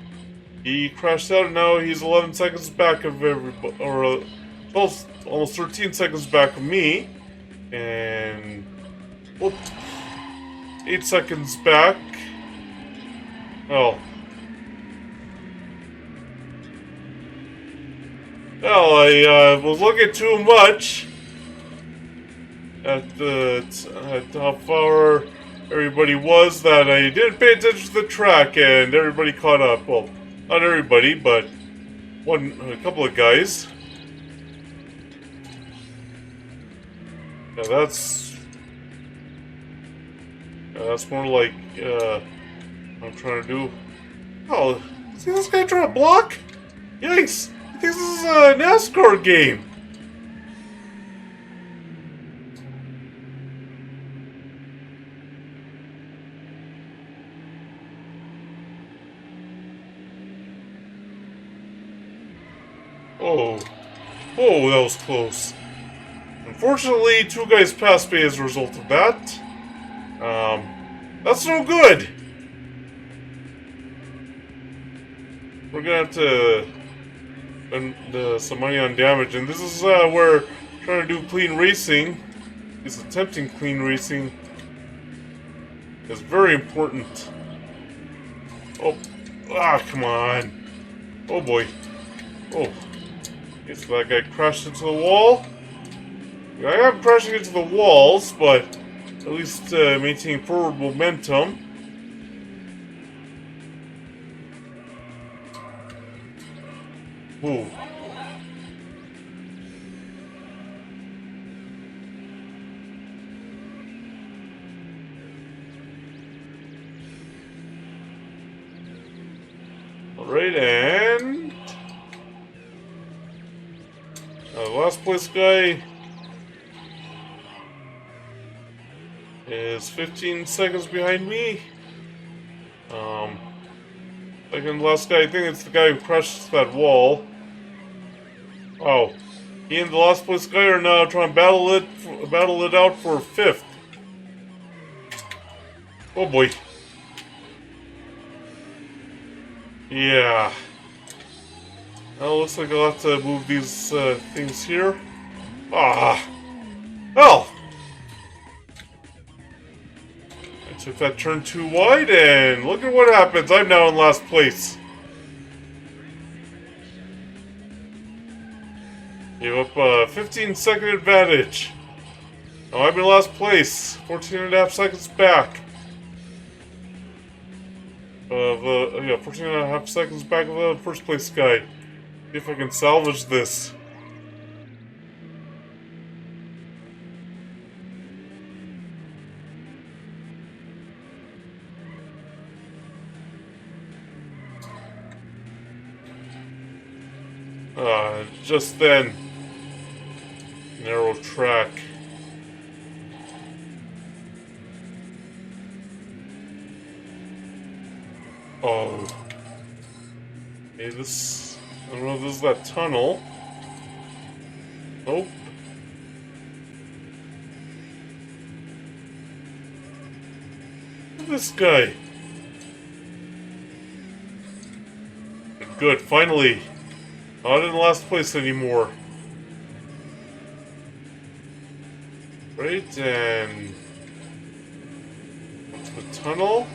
He crashed out, and now he's 11 seconds back of everybody, or 12, almost 13 seconds back of me, and well, 8 seconds back. Oh. Well, I was looking too much at how far everybody was that I didn't pay attention to the track, and everybody caught up. Well, not everybody, but a couple of guys. Yeah, that's more like what I'm trying to do. Oh, see this guy trying to block? Yikes! I think this is a NASCAR game. Oh, oh, that was close. Unfortunately, 2 guys passed me as a result of that. That's no good. We're gonna have to spend some money on damage, and this is where we're trying to do clean racing. Is attempting clean racing is very important. Oh, come on. Oh boy. Oh, okay, so that guy crashed into the wall. Yeah, I am crashing into the walls, but at least maintaining forward momentum. Ooh. Alright, and last place guy is 15 seconds behind me. Second last guy, I think it's the guy who crashed that wall. Oh, he and the last place guy are now trying to battle it out for 5th. Oh boy. Yeah. Well, looks like I'll have to move these things here. Ah. Well. I took that turn too wide, and look at what happens. I'm now in last place. Gave up a 15-second advantage. Now I'm in last place. 14.5 seconds back. 14.5 seconds back of the first place guy. See if I can salvage this. Just then. Narrow track. Oh. Hey, this... I don't know if this is that tunnel. Nope. Look at this guy. Good, finally. Not in last place anymore. Right, and... the tunnel.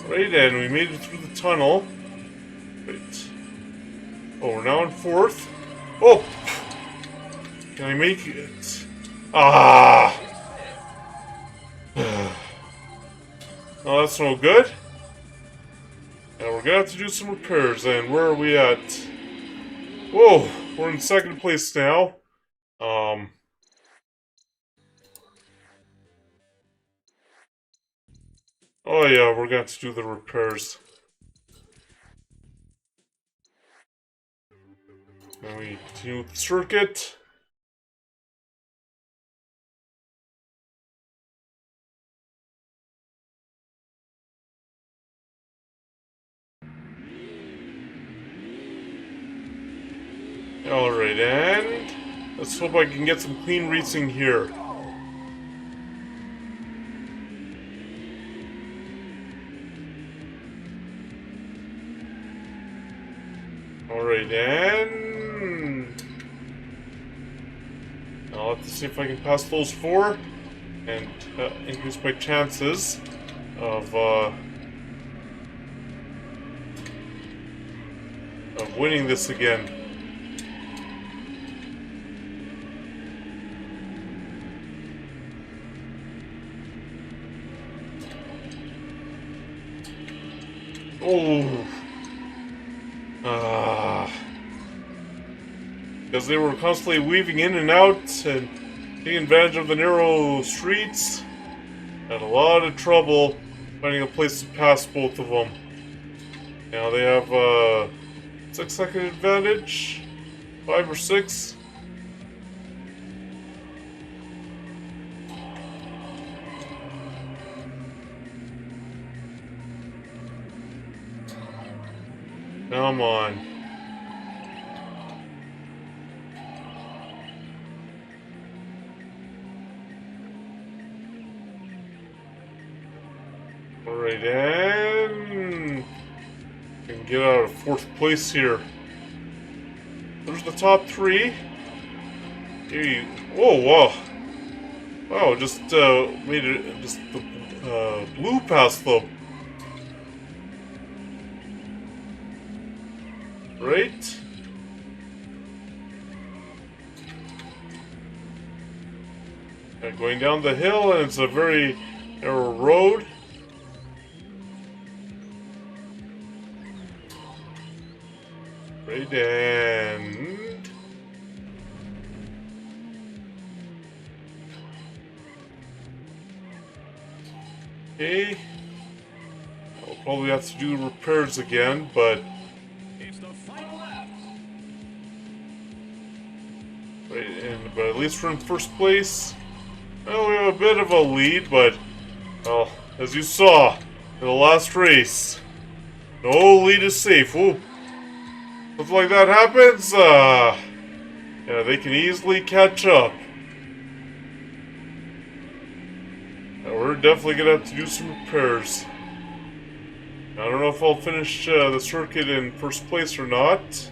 Right, and we made it through the tunnel. Right. Oh, we're now in 4th. Oh! Can I make it? Ah! Oh, that's no good. And we're gonna have to do some repairs, and where are we at? Whoa! We're in 2nd place now. Oh yeah, we're gonna have to do the repairs. Then we continue with the circuit. Alright, and let's hope I can get some clean racing here. Alright, and I'll have to see if I can pass those four and increase my chances of winning this again. Oh, because they were constantly weaving in and out and taking advantage of the narrow streets. Had a lot of trouble finding a place to pass both of them. Now they have 6-second advantage, 5 or 6. Come on. Alright, and can get out of 4th place here. There's the top 3. Hey, oh wow. Wow, just made it, just the blue past them. Right? Going down the hill, and it's a very narrow road. Right, and okay. I'll probably have to do repairs again, but It's the final lap. right, but at least we're in 1st place. Well, we have a bit of a lead, but well, as you saw in the last race, no lead is safe. Ooh. Something like that happens, yeah, they can easily catch up. We're definitely gonna have to do some repairs. I don't know if I'll finish the circuit in 1st place or not.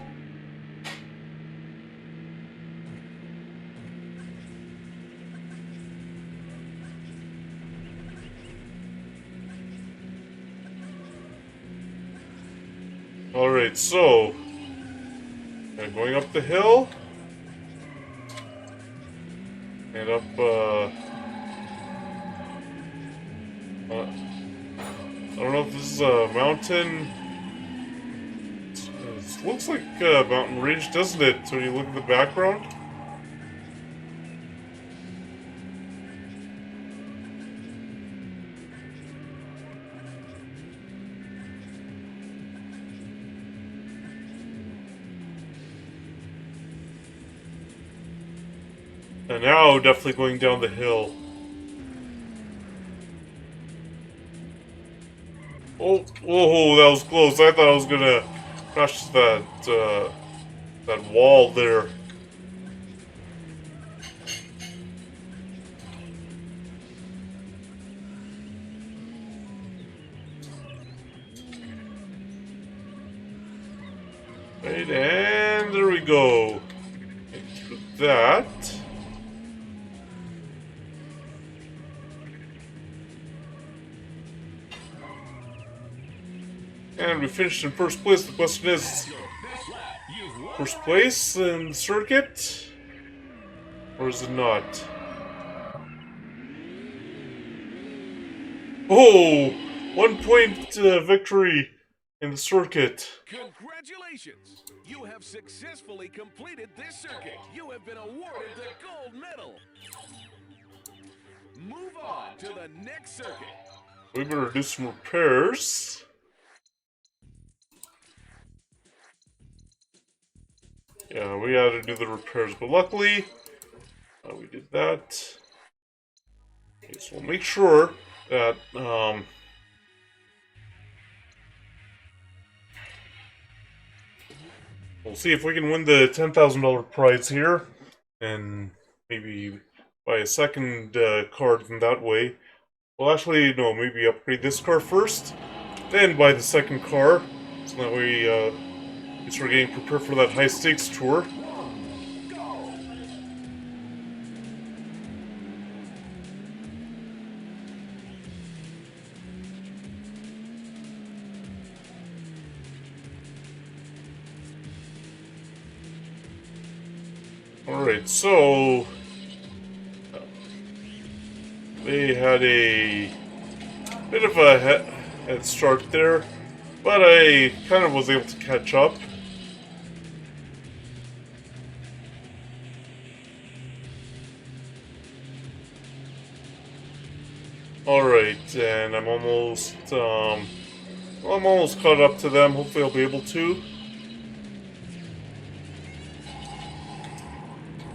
Alright, so going up the hill and up I don't know if this is a mountain. It looks like a mountain ridge, doesn't it? When you look at the background. And now definitely going down the hill. Oh, whoa, that was close. I thought I was gonna crash that wall there. Right, and there we go. With that. And we finished in 1st place. The question is, 1st place in the circuit? Or is it not? Oh! 1-point victory in the circuit. Congratulations! You have successfully completed this circuit. You have been awarded the gold medal. Move on to the next circuit. We better do some repairs. Yeah, we had to do the repairs, but luckily, we did that. Okay, so we'll make sure that, we'll see if we can win the $10,000 prize here, and maybe buy a second card in that way. Well, actually, no, maybe upgrade this car first, then buy the second car, so that way, we start getting prepared for that high stakes tour. Alright, so they had a bit of a head start there, but I kind of was able to catch up. Alright, and I'm almost caught up to them. Hopefully I'll be able to.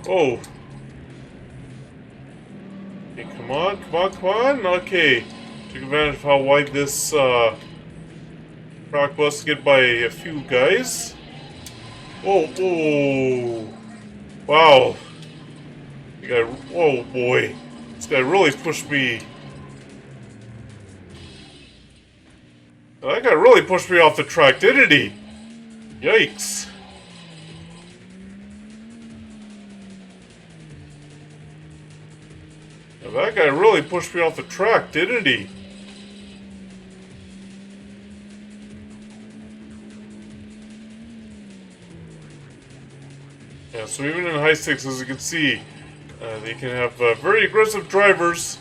Oh. Okay, come on, come on, come on. Okay. Took advantage of how wide this track was to get by a few guys. Whoa, whoa. Wow. The guy, whoa, boy. This guy really pushed me. That guy really pushed me off the track, didn't he? Yikes. Now that guy really pushed me off the track, didn't he? Yeah, so even in high stakes, as you can see, they can have very aggressive drivers.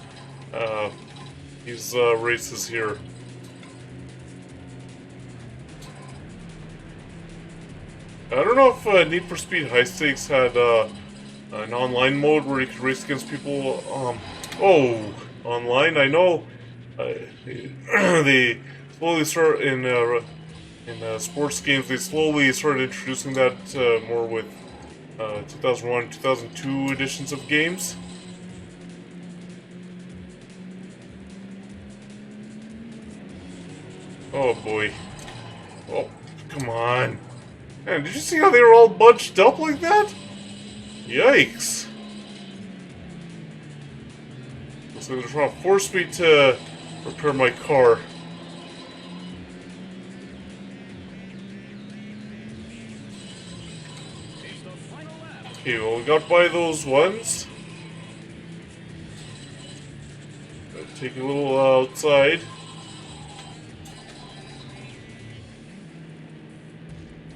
These races here. I don't know if Need for Speed High Stakes had an online mode where you could race against people. Online. I know they slowly start in sports games. They slowly started introducing that more with 2001, 2002 editions of games. Oh boy. Oh, come on. Man, did you see how they were all bunched up like that? Yikes. Looks like they're trying to force me to repair my car. Okay, well, we got by those ones. Take a little outside.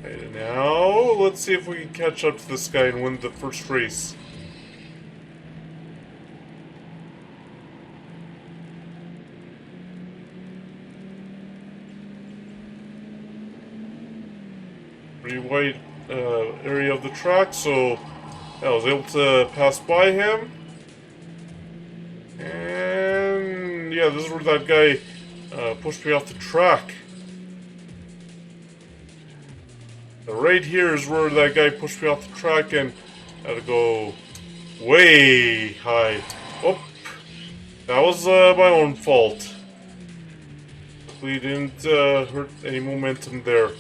And now, let's see if we can catch up to this guy and win the first race. Pretty wide area of the track, so I was able to pass by him. And yeah, this is where that guy pushed me off the track. Right here is where that guy pushed me off the track and I had to go way high. Oh, that was my own fault. We didn't hurt any momentum there.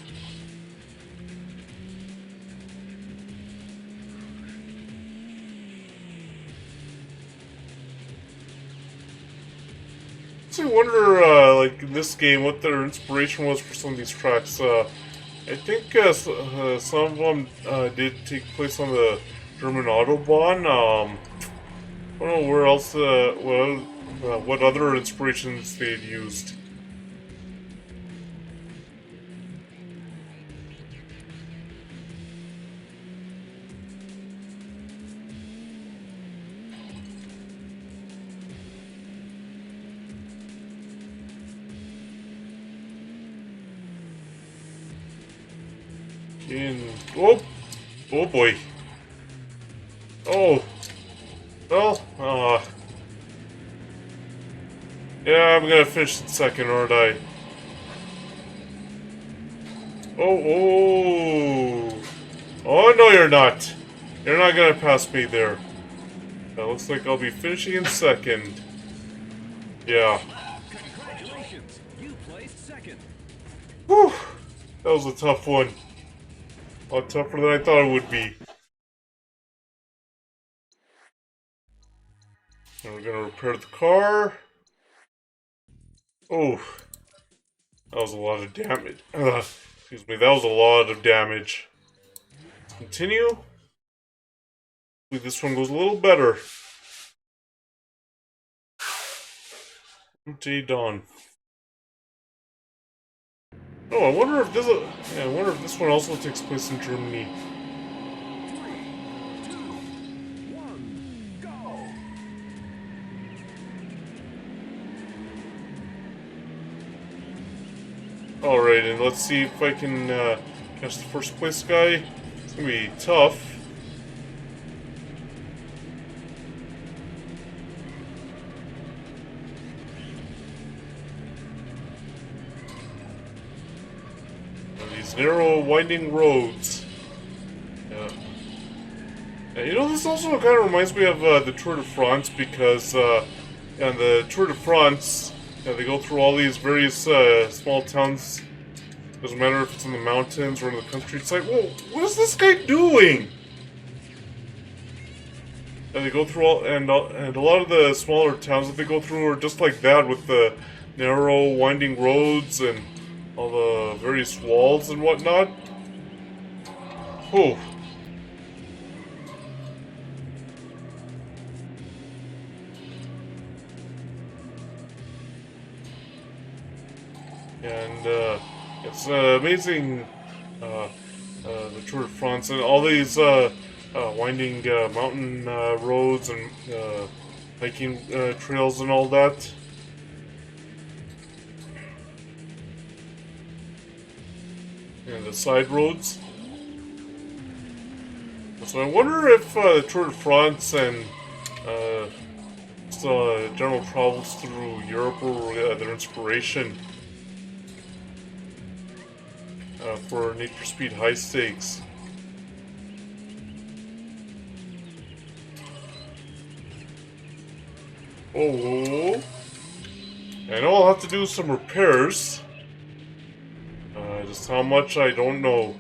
I wonder, like in this game, what their inspiration was for some of these tracks. I think some of them did take place on the German Autobahn. I don't know where else, what other inspirations they'd used. Oh, oh boy. Oh, well, yeah, I'm gonna finish in second, aren't I? Oh, oh no, you're not. You're not gonna pass me there. That looks like I'll be finishing in second. Yeah. Congratulations, you placed second. Whew, that was a tough one. A lot tougher than I thought it would be. And we're gonna repair the car. Oh, that was a lot of damage. Excuse me, that was a lot of damage. Continue. Hopefully this one goes a little better. Empty Dawn. Oh, I wonder if this. Yeah, I wonder if this one also takes place in Germany. 3, 2, 1, go! Alright, and let's see if I can catch the first place guy. It's gonna be tough. These narrow, winding roads. Yeah. You know, this also kind of reminds me of the Tour de France because, in the Tour de France, they go through all these various small towns. Doesn't matter if it's in the mountains or in the country. It's like, whoa, what is this guy doing? And they go through all, and a lot of the smaller towns that they go through are just like that, with the narrow, winding roads and all the various walls and whatnot. Oh. And it's amazing, the Tour de France and all these winding mountain roads and hiking trails and all that. And the side roads. So I wonder if the Tour de France and general travels through Europe or their inspiration for Need for Speed High Stakes. Oh, I know I'll have to do some repairs. Just how much, I don't know.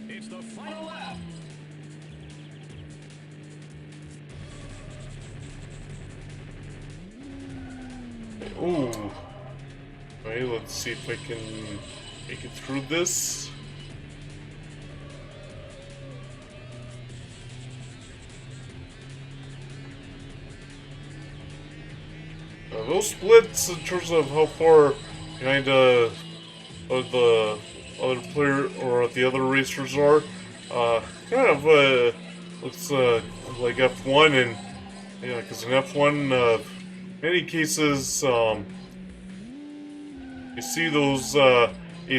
It's the final lap. Ooh. Okay, let's see if I can make it through this. Those splits, in terms of how far behind the other player or the other racers are, kind of looks like F1, and yeah, because in F1, many cases, you see those 8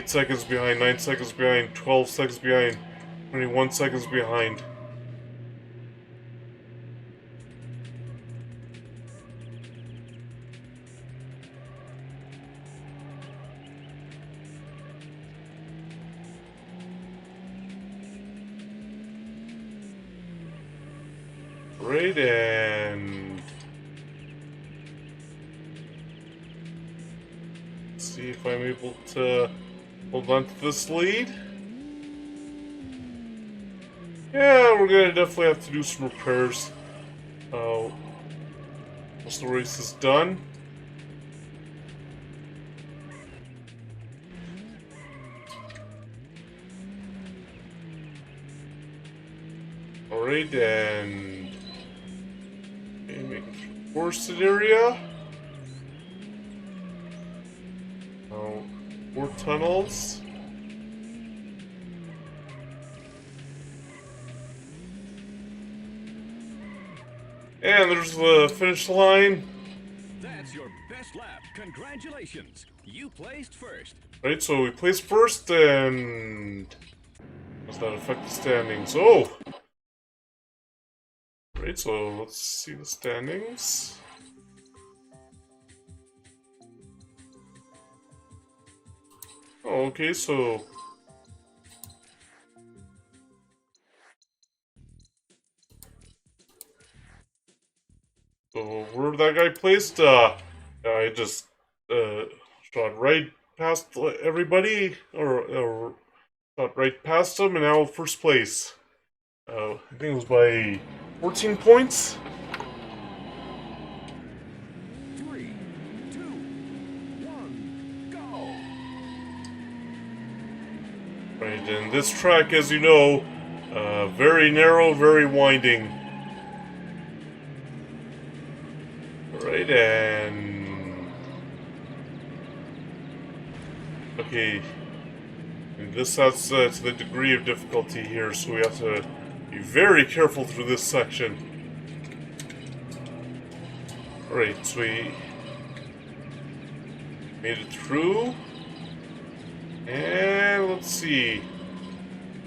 seconds behind, 9 seconds behind, 12 seconds behind, 21 seconds behind. Right, and let's see if I'm able to hold on to this lead. Yeah, we're gonna definitely have to do some repairs. Once the race is done. Alright, and okay, make it through the forested area. Oh, 4 tunnels. And there's the finish line. That's your best lap. Congratulations. You placed first. Right, so we placed first, and does that affect the standings? Oh! Right, so let's see the standings. Oh, okay, so where that guy placed, I just shot right past everybody, or shot right past him, and now first place. I think it was by 14 points. And this track, as you know, very narrow, very winding. Alright, and... Okay. And this adds to the degree of difficulty here, so we have to be very careful through this section. Alright, so we made it through. And let's see.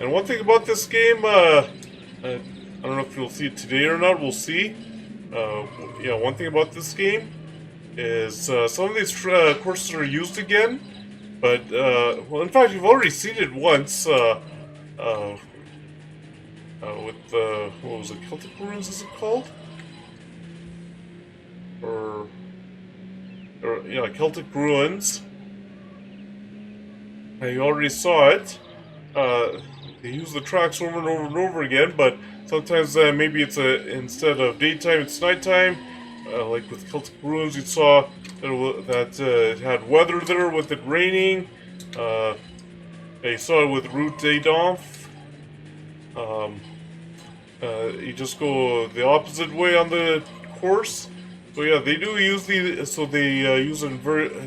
And one thing about this game, I don't know if you'll see it today or not, we'll see. Yeah, one thing about this game is some of these courses are used again, but, well, in fact, you've already seen it once, with, what was it, Celtic Ruins, is it called? Or yeah, Celtic Ruins. You already saw it. They use the tracks over and over and over again, but sometimes maybe it's instead of daytime, it's nighttime. Like with Celtic Ruins, you saw that it had weather there with it raining. You saw it with Route des Dents. You just go the opposite way on the course. So yeah, they do use these. So they use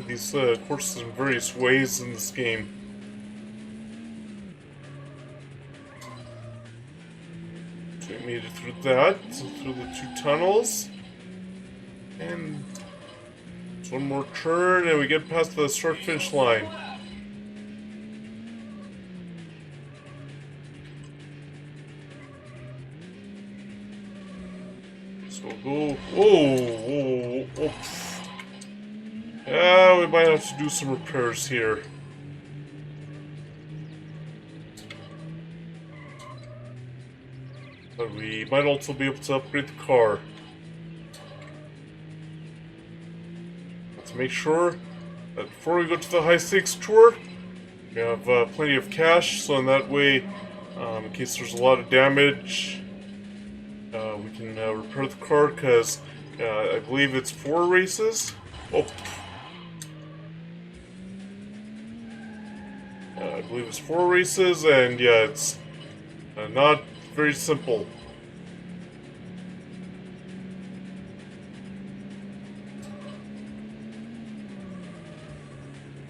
these courses in various ways in this game. So we made it through that, through the two tunnels, and one more turn, and we get past the start-finish line. So we'll go. Whoa, whoa, whoa. Yeah, we might have to do some repairs here. But we might also be able to upgrade the car. Let's make sure that before we go to the high stakes tour, we have plenty of cash, so in that way, in case there's a lot of damage, we can repair the car, because I believe it's 4 races. Oh. I believe it's 4 races, and yeah, it's not very simple.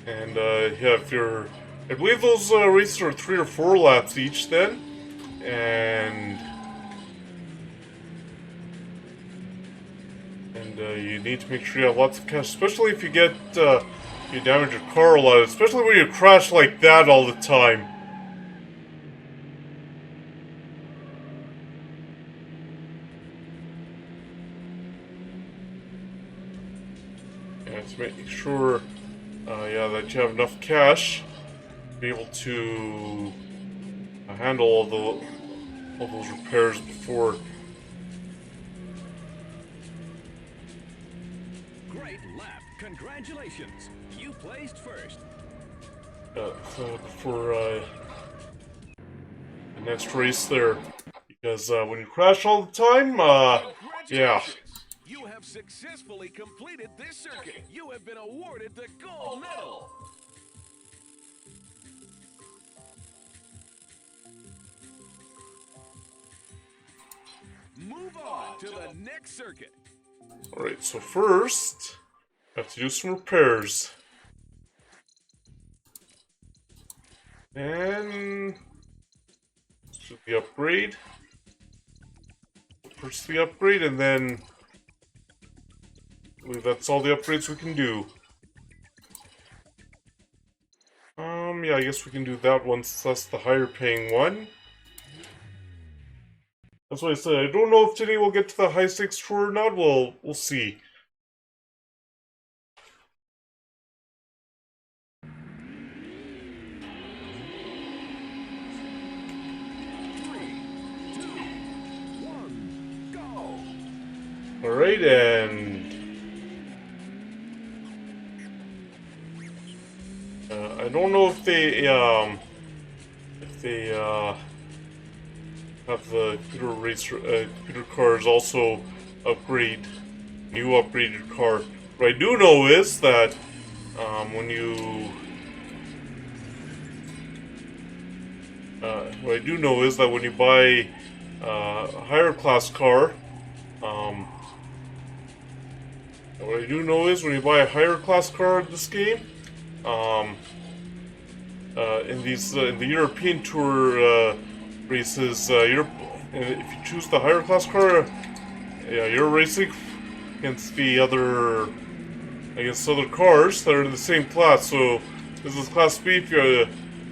And yeah, if you're, I believe those races are 3 or 4 laps each then, and you need to make sure you have lots of cash, especially if you get you damage your car a lot, especially when you crash like that all the time. And to make sure, yeah, that you have enough cash to be able to handle all those repairs before. Great lap. Congratulations. You placed first. Before the next race there, because when you crash all the time, yeah. You have successfully completed this circuit. You have been awarded the gold medal. Move on to the next circuit. Alright, so first, I have to do some repairs. And should the upgrade. Purchase the upgrade, and then I believe that's all the upgrades we can do. Yeah, I guess we can do that one since that's the higher paying one. That's what I said. I don't know if today we'll get to the high stakes tour or not. We'll see. Alright, and I don't know if they have the computer cars also upgrade new upgraded car. What I do know is that when you what I do know is that when you buy a higher class car, um, what I do know is when you buy a higher class car in this game, um, in the European Tour races, if you choose the higher class car, yeah, you're racing against other cars that are in the same class. So this is Class B. If you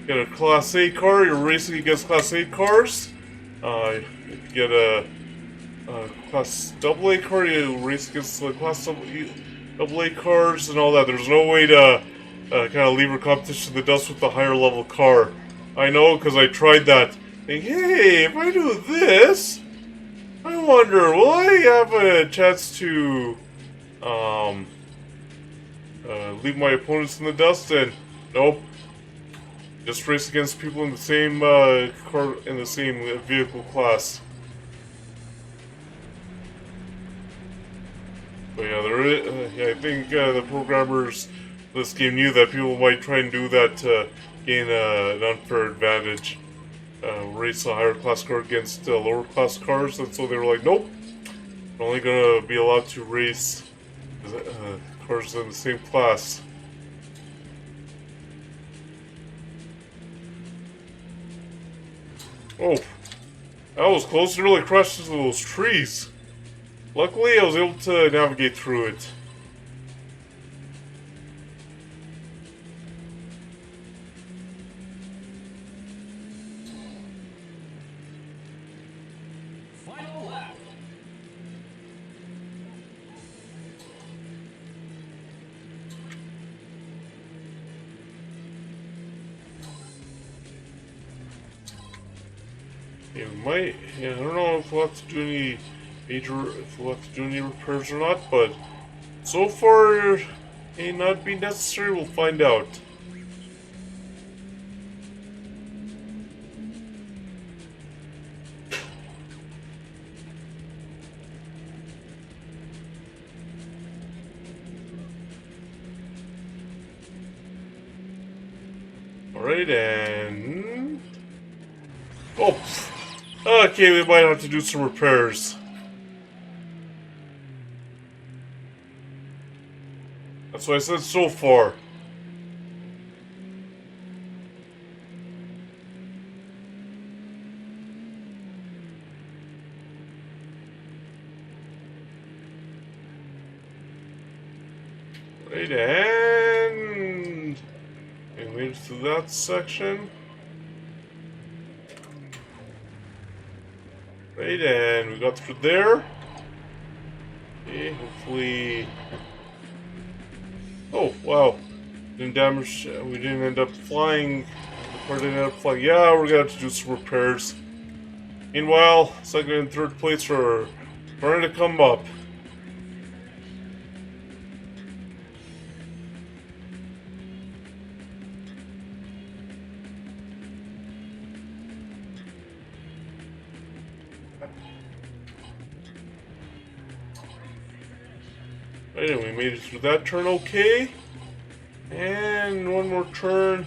get a Class A car, you're racing against Class A cars. If you get a Class AA car, you race against the Class AA cars and all that. There's no way to kind of leave a competition in the dust with the higher level car. I know because I tried that. Think, hey, if I do this, I wonder, will I have a chance to um, leave my opponents in the dust? And nope, just race against people in the same car in the same vehicle class. But yeah, yeah, I think the programmers of this game knew that people might try and do that to gain an unfair advantage. Race a higher class car against lower class cars, and so they were like, nope, we're only gonna be allowed to race cars in the same class. Oh, that was close. It really crashed into those trees. Luckily, I was able to navigate through it. Final lap. Yeah, we might. Yeah, I don't know if we'll have to do any if we'll have to do any repairs or not, but so far, it may not be necessary. We'll find out. Alright, and... oh! Okay, we might have to do some repairs. That's what I said so far. Right, and we made it through that section. Right, and we got through there. Okay, hopefully... oh, wow. Didn't damage... we didn't end up flying. The car didn't end up flying. Yeah, we're gonna have to do some repairs. Meanwhile, second and third place are starting to come up. Right, and we made it through that turn okay. And one more turn.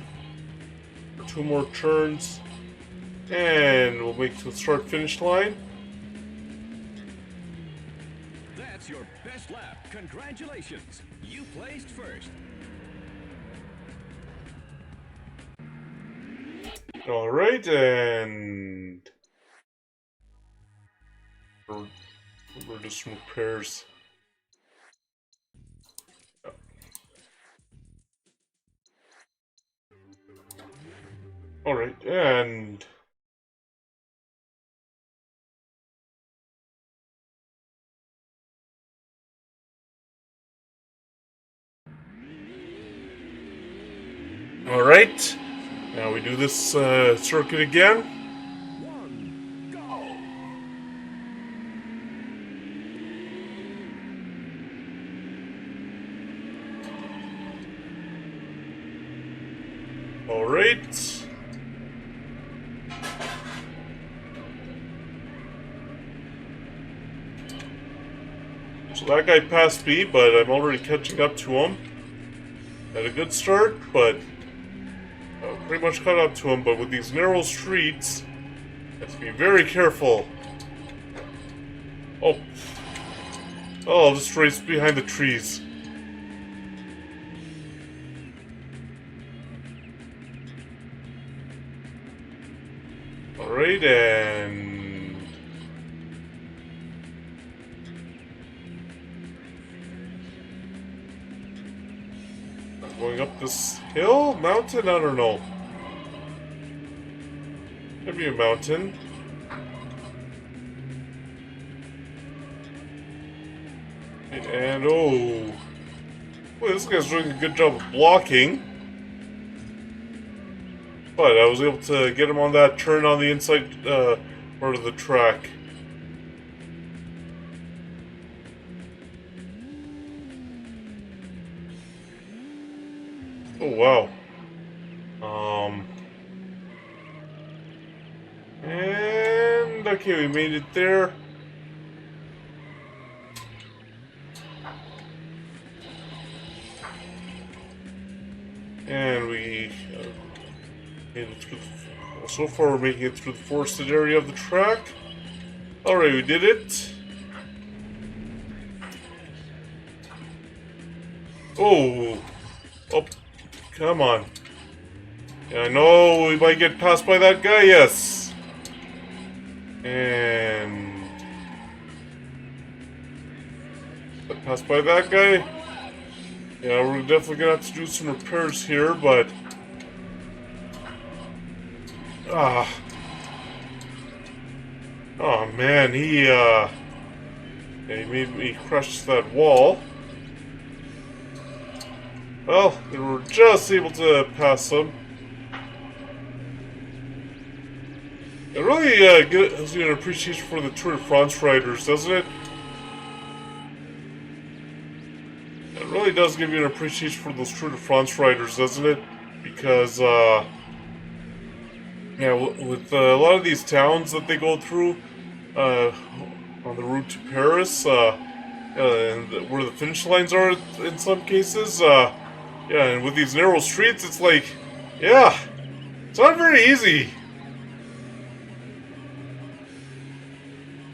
Or two more turns. And we'll make the start-finish line. That's your best lap. Congratulations. You placed first. Alright, and... we're just some repairs. Alright, and... alright, now we do this circuit again. One, go. Alright. So that guy passed me, but I'm already catching up to him. Had a good start, but pretty much caught up to him, but with these narrow streets, I have to be very careful. Oh. Oh, I'll just race behind the trees. Alright, and... going up this hill? Mountain? I don't know. Could be a mountain. And oh... Well, this guy's doing a good job of blocking. But I was able to get him on that turn on the inside part of the track. Oh, wow. And okay, we made it there. And we made it through so far we're making it through the forested area of the track. Alright, we did it. Oh! Oh, come on. Yeah, I know we might get passed by that guy, yes. And... passed by that guy. Yeah, we're definitely gonna have to do some repairs here, but... Oh man, he made me crush that wall. Well, we were just able to pass him. It really gives you an appreciation for the Tour de France riders, doesn't it? It really does give you an appreciation for those Tour de France riders, doesn't it? Because, yeah, with a lot of these towns that they go through on the route to Paris, and where the finish lines are in some cases, yeah, and with these narrow streets, it's like, yeah, it's not very easy.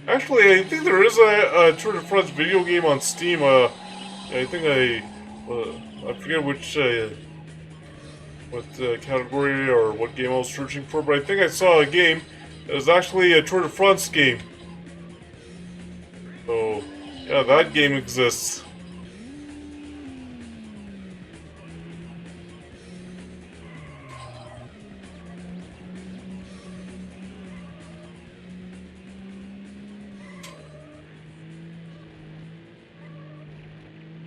Actually, I think there is a Tour de France video game on Steam. I think I forget which, what category or what game I was searching for, but I think I saw a game that was actually a Tour de France game. So, yeah, that game exists.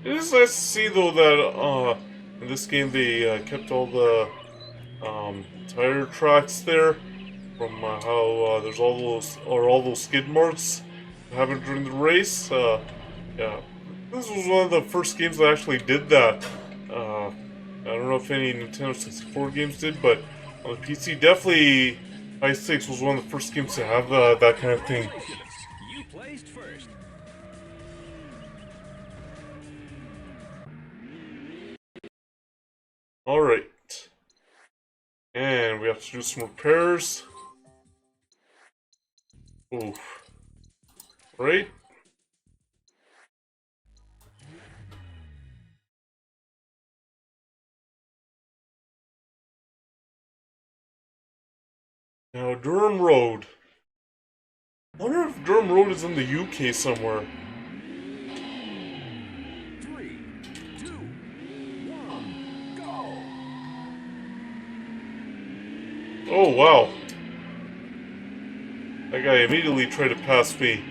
It is nice to see, though, that in this game they kept all the tire tracks there from how there's all those skid marks that happened during the race. Yeah, this was one of the first games that actually did that. I don't know if any Nintendo 64 games did, but on the PC, definitely High Stakes was one of the first games to have that kind of thing. You placed first. Alright. And we have to do some repairs. Oof. Right? Now, Durham Road. I wonder if Durham Road is in the UK somewhere. 3, 2, 1, go! Oh, wow. That guy immediately tried to pass me.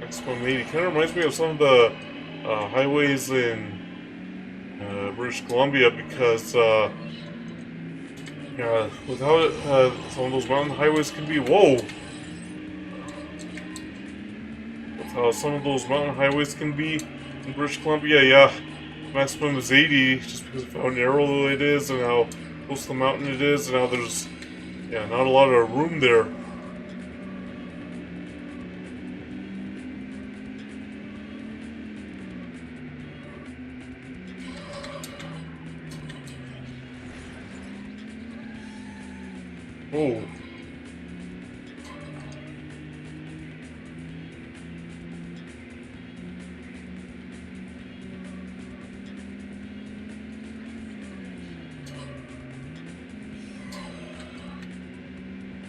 X180 kind of reminds me of some of the highways in British Columbia because with how some of those mountain highways can be. Whoa! With how some of those mountain highways can be in British Columbia, yeah. Maximum is 80 just because of how narrow it is and how close to the mountain it is and how there's, yeah, not a lot of room there.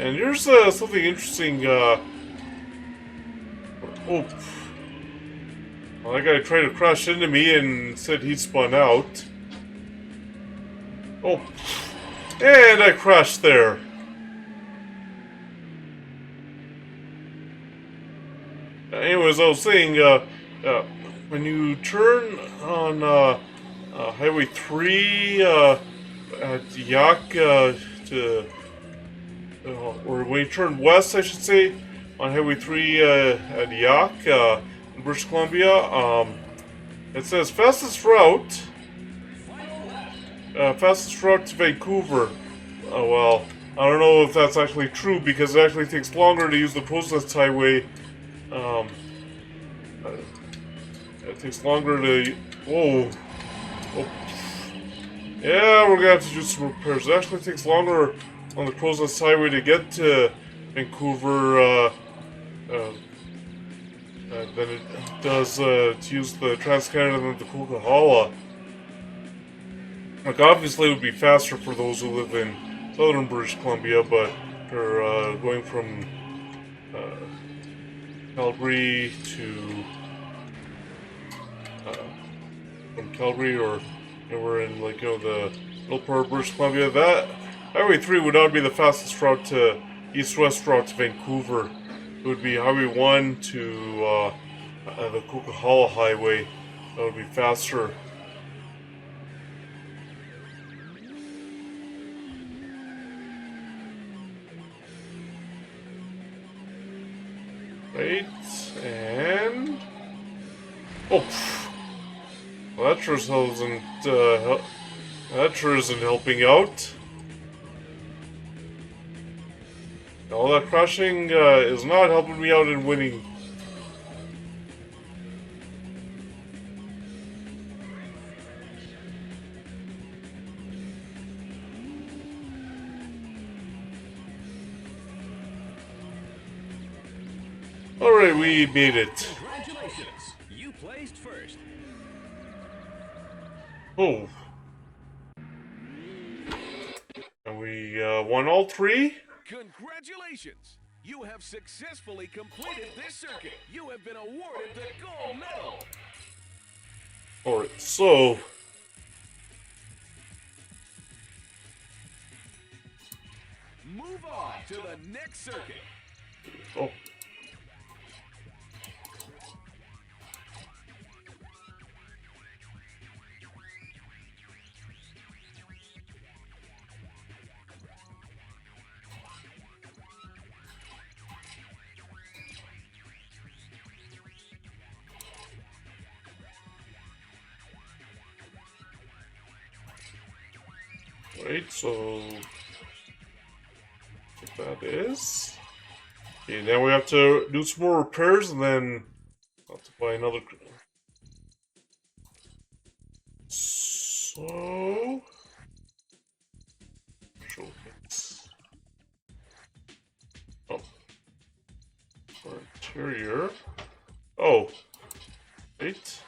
And here's something interesting. Oh, well, that guy tried to crash into me and said he spun out. Oh, and I crashed there. Anyways, I was saying, when you turn on Highway 3 at Yak or when you turn west, I should say, on Highway 3 at Yak in British Columbia, it says fastest route to Vancouver. Well, I don't know if that's actually true because it actually takes longer to use the Process Highway. Um, uh, it takes longer to. Whoa. Oh. Yeah, we're gonna have to do some repairs. It actually takes longer on the Process Highway to get to Vancouver than it does to use the Trans-Canada and the Coquihalla. Like, obviously, it would be faster for those who live in southern British Columbia, but they're going uh, Calgary to uh, from Calgary, or we're in the middle part of British Columbia. That Highway 3 would not be the fastest route to east-west route to Vancouver. It would be Highway 1 to the Coquihalla Highway. That would be faster. Right, and oh, well, that sure isn't helping out. All that crashing is not helping me out in winning. Alright, we made it. Congratulations! You placed first. Oh. And we won all three? Congratulations! You have successfully completed this circuit. You have been awarded the gold medal. Alright, so Move on to the next circuit. oh. Right, so what that is. Okay, now we have to do some more repairs and then I'll have to buy another. So showcase. Oh, for interior. Oh, wait.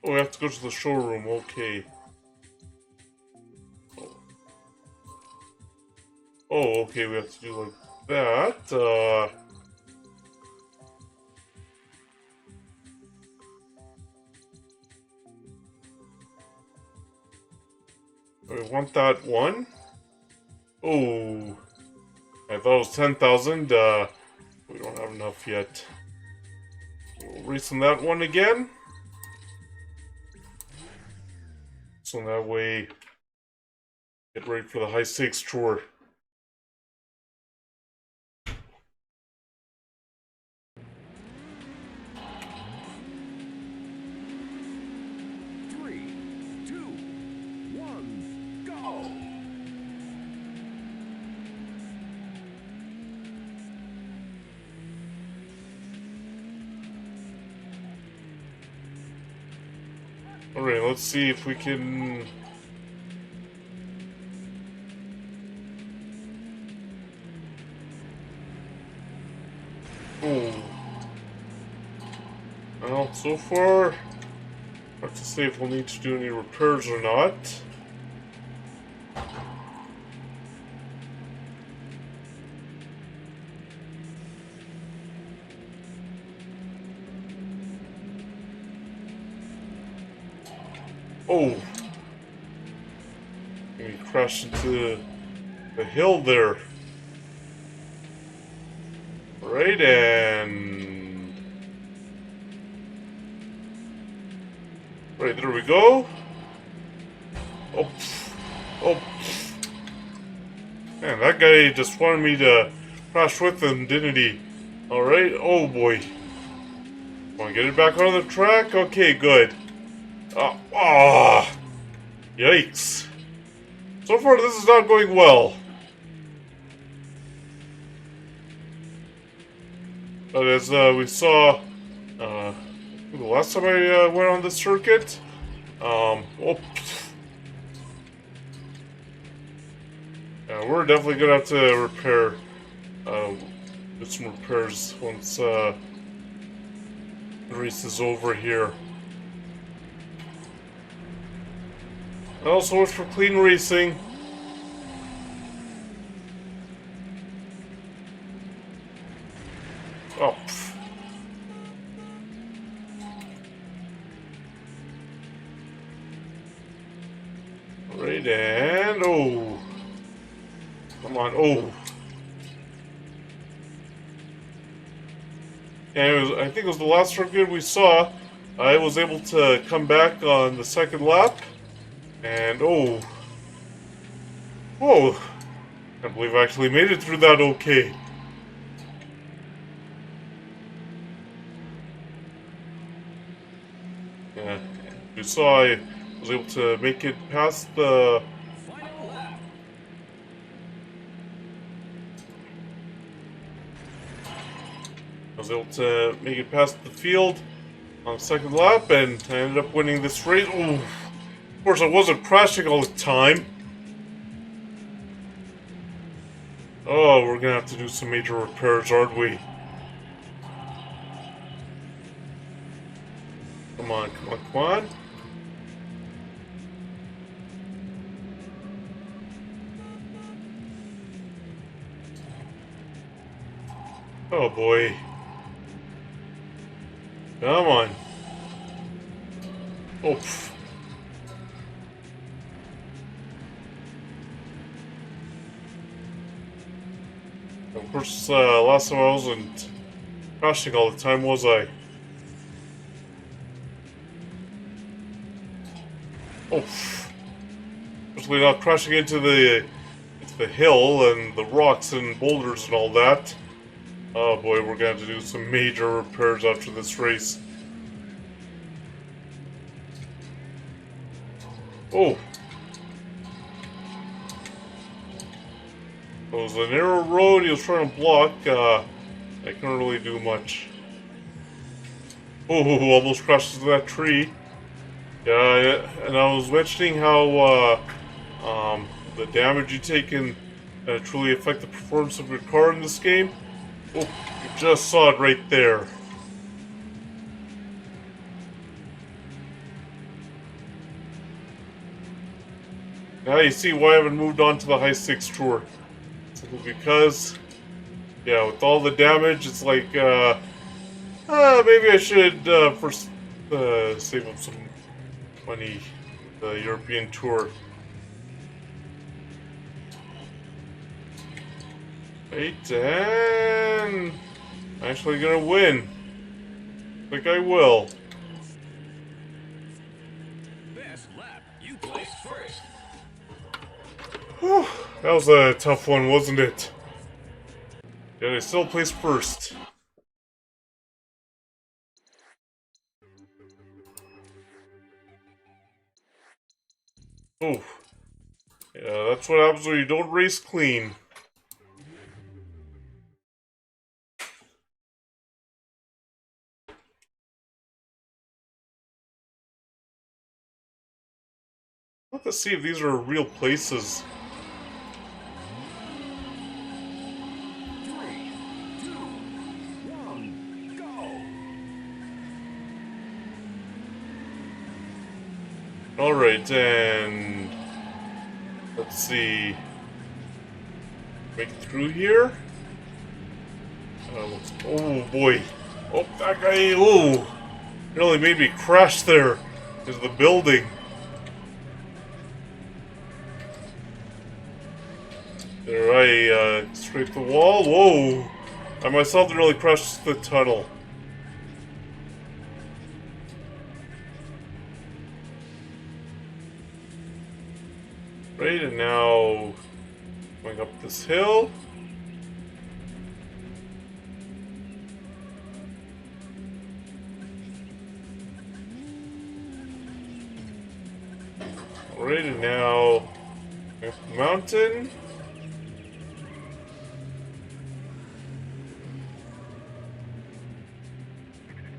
Oh, we have to go to the showroom. Okay. Oh, okay. We have to do like that. We want that one. Oh, I thought it was 10,000. We don't have enough yet. We'll resend that one again. So that way, get ready for the high stakes tour. Three, two, one, go! Alright, let's see if we can. Oh. Well, so far, hard to say if we'll need to do any repairs or not. Oh! We crashed into the hill there. Right, and... Right, there we go. Oh, oh. Man, that guy just wanted me to crash with him, didn't he? Alright, oh boy. Want to get it back on the track? Okay, good. Yikes. So far, this is not going well. But as we saw the last time I went on the circuit, we're definitely gonna have to repair, do some repairs once the race is over here. Well, so much for clean racing. Oh. Right, and oh. Come on, oh. And I think it was the last circuit we saw. I was able to come back on the second lap. And oh. Whoa. I can't believe I actually made it through that okay. Yeah. You saw I was able to make it past the... I was able to make it past the field on the second lap, and I ended up winning this race. Ooh. Of course, I wasn't crashing all the time. Oh, we're gonna have to do some major repairs, aren't we? Come on, come on, come on. Oh boy. Come on. Oh. Pff. Of course, last time I wasn't crashing all the time, was I? Oh. Pff. Especially not crashing into the hill and the rocks and boulders and all that. Oh boy, we're gonna have to do some major repairs after this race. Oh! It was a narrow road he was trying to block. I couldn't really do much. Oh, almost crashed into that tree. Yeah, and I was mentioning how the damage you take can truly affect the performance of your car in this game. Oh, you just saw it right there. Now you see why I haven't moved on to the high stakes tour. Simply because, yeah, with all the damage, it's like, maybe I should first save up some money for the European tour. Right, and I'm actually gonna win. I think I will. Best lap, you placed first. Whew, that was a tough one, wasn't it? Yet I still placed first. Oh, yeah, that's what happens when you don't race clean. Let's see if these are real places. 3, 2, 1, go! Alright, and let's see. Make it through here. Oh boy. Oh, that guy. Oh, nearly made me crash there into the building. There, I scraped the wall. Whoa. I myself nearly crashed the tunnel. Right, and now going up this hill. Right, and now up the mountain.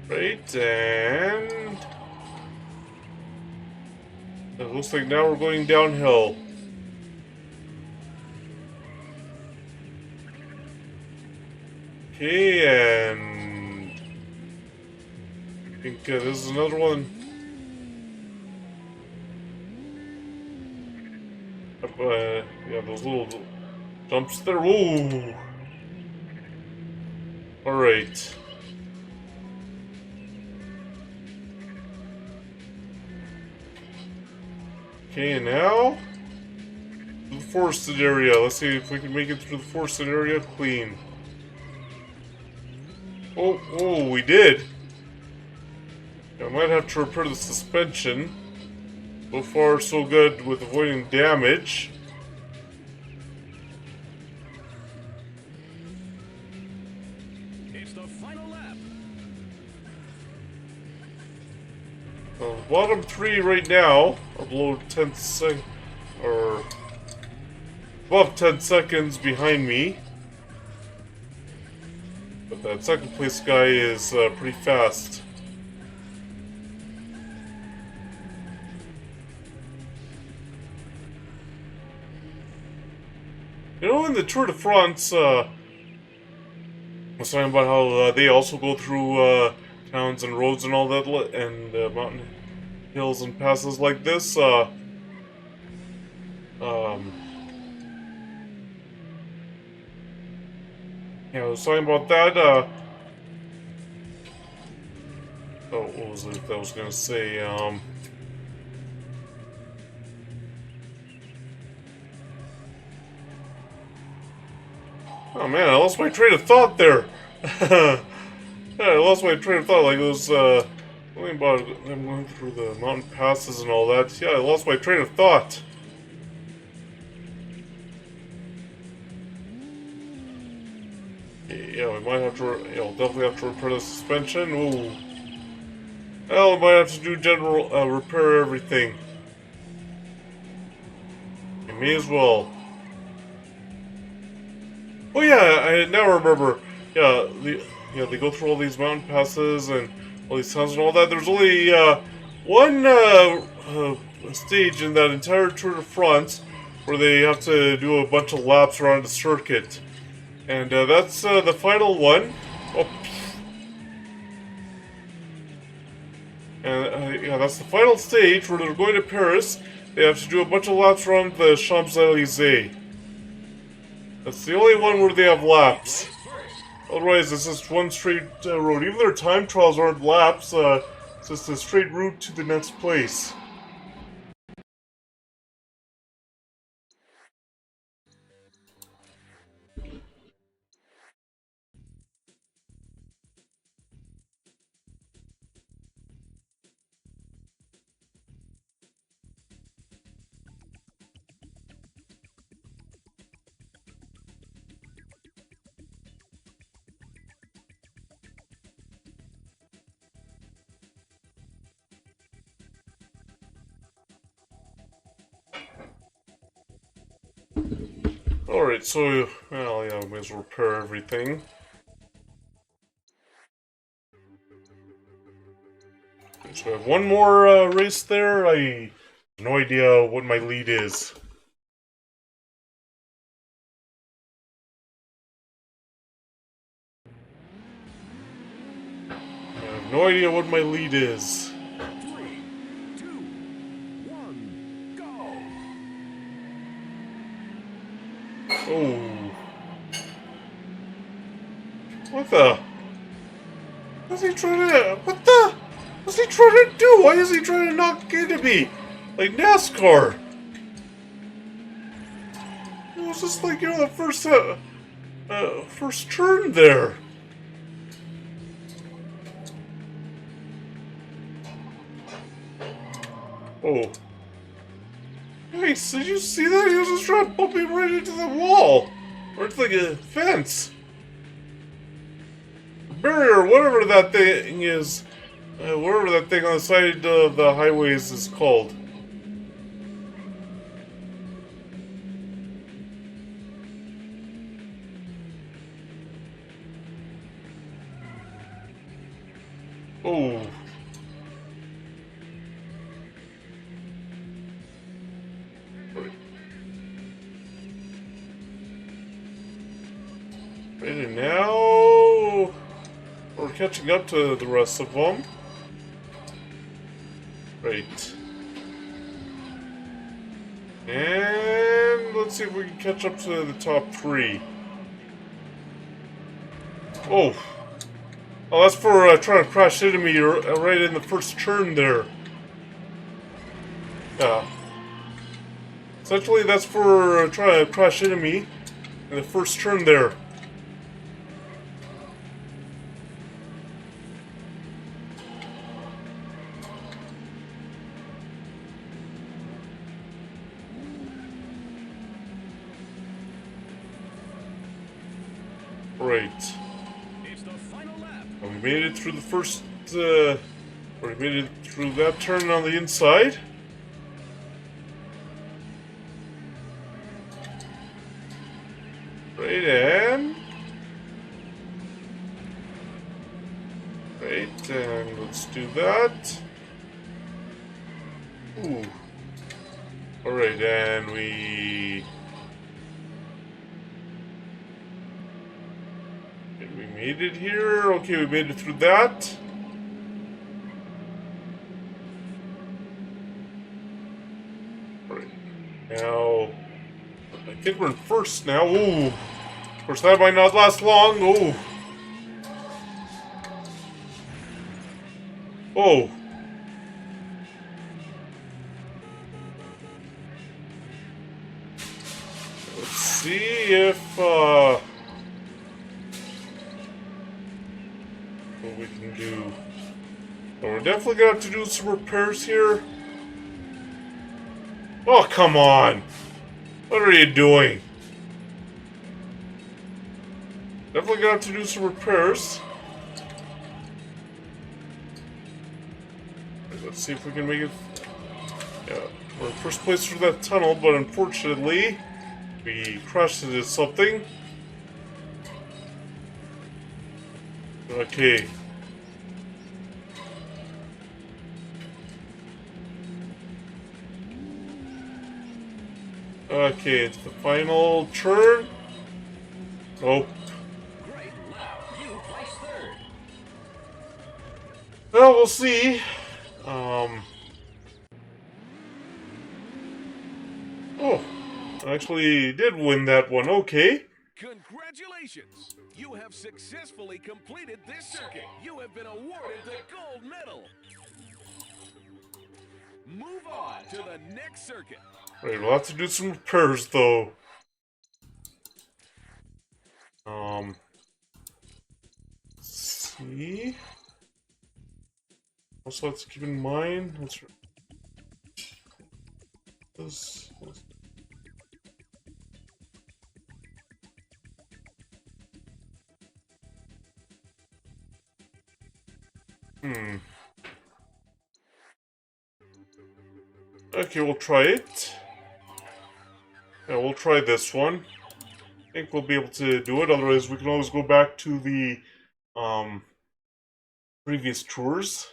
Right, and it looks like now we're going downhill. Okay, and I think this is another one. Yeah, those little jumps there. Whoa! Alright. Okay, and now the forested area. Let's see if we can make it through the forested area clean. Oh, we did. I might have to repair the suspension. So far, so good with avoiding damage. It's the final lap. Bottom three right now are below 10 seconds, or above 10 seconds behind me. But that second place guy is pretty fast. You know, in the Tour de France, I was talking about how they also go through towns and roads and all that, and mountain hills and passes like this. Um, yeah, I was talking about that. Oh, what was it that I was gonna say? Oh man, I lost my train of thought there. Yeah, I lost my train of thought. Like it was something about them going through the mountain passes and all that. Yeah, I lost my train of thought. Yeah, we might have to. We'll definitely have to repair the suspension. Ooh. Well, we might have to do general repair everything. We may as well. Oh yeah, I now remember. Yeah, they go through all these mountain passes and all these towns and all that. There's only one stage in that entire Tour de France where they have to do a bunch of laps around the circuit, and that's the final one. Oh, and yeah, that's the final stage where they're going to Paris. They have to do a bunch of laps around the Champs-Élysées. That's the only one where they have laps. Otherwise, it's just one straight road. Even their time trials aren't laps. It's just a straight route to the next place. Alright, so, well, yeah, we might as well repair everything. So I have one more race there. I have no idea what my lead is. I have no idea what my lead is. 3, 2, 1. the? What's he trying to? What the? What's he trying to do? Why is he trying to knock into me? Like NASCAR. It was just like, the first turn there. Oh. Nice, did you see that? He was just trying to bump me right into the wall. Or it's like a fence. A barrier, whatever that thing is. Whatever that thing on the side of the highways is called. Oh. Right, and now we're catching up to the rest of them. Right. And let's see if we can catch up to the top 3. Oh. Oh, that's for trying to crash into me right in the first turn there. Yeah. Essentially, that's for trying to crash into me in the first turn there. Right. It's the final lap. And we made it through the first, or we made it through that turn on the inside. Right, and... Right, and let's do that. Ooh. Alright, and we made it here. Okay, we made it through that. Right. Now, I think we're in first now. Ooh. Of course, that might not last long. Ooh. Oh. Let's see if, what we can do. Well, we're definitely gonna have to do some repairs here. Oh, come on! What are you doing? Definitely gonna have to do some repairs. Let's see if we can make it. Yeah, we're in first place through that tunnel, but unfortunately, we crashed into something. Okay. Okay, it's the final turn. Oh. Great lap. You placed third. Well, we'll see. Oh, I actually did win that one. Okay. Congratulations! You have successfully completed this circuit. You have been awarded the gold medal. Move on to the next circuit. Right, we'll have to do some repairs though. Let's see. Also, let's keep in mind. This. Okay, we'll try it. Yeah, we'll try this one. I think we'll be able to do it. Otherwise, we can always go back to the um, previous tours.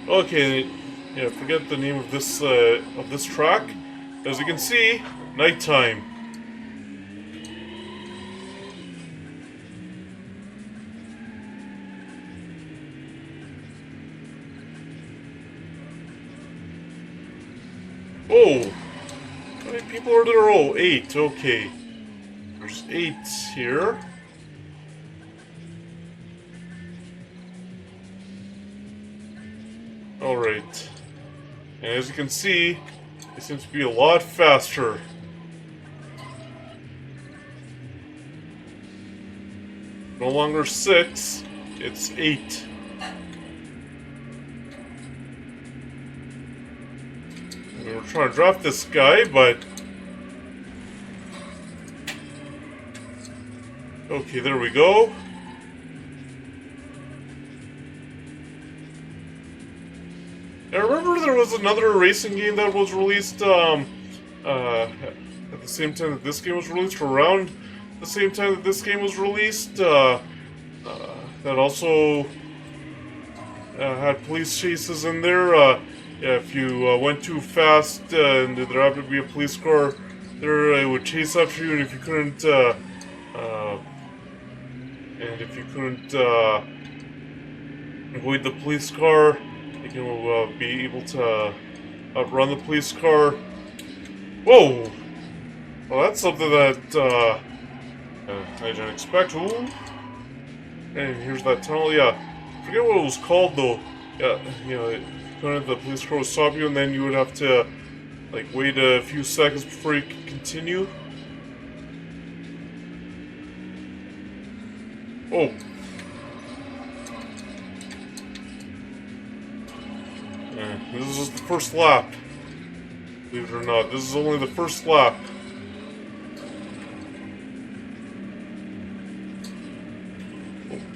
Okay, yeah, forget the name of this track. As you can see, nighttime. people are there? Oh, 8. Okay. There's 8 here. Alright. And as you can see, it seems to be a lot faster. No longer 6, it's 8. We were trying to draft this guy, but... Okay, there we go. I remember there was another racing game that was released at the same time that this game was released, or around the same time that this game was released, that also had police chases in there. Yeah, if you went too fast and there happened to be a police car there, it would chase after you, and if you couldn't, avoid the police car, you will be able to outrun the police car. Whoa! Well, that's something that I didn't expect. Ooh. And here's that tunnel. Yeah, I forget what it was called though. Yeah, you know, the police car would stop you, and then you would have to like wait a few seconds before you could continue. Oh. This is the first lap. Believe it or not, this is only the first lap.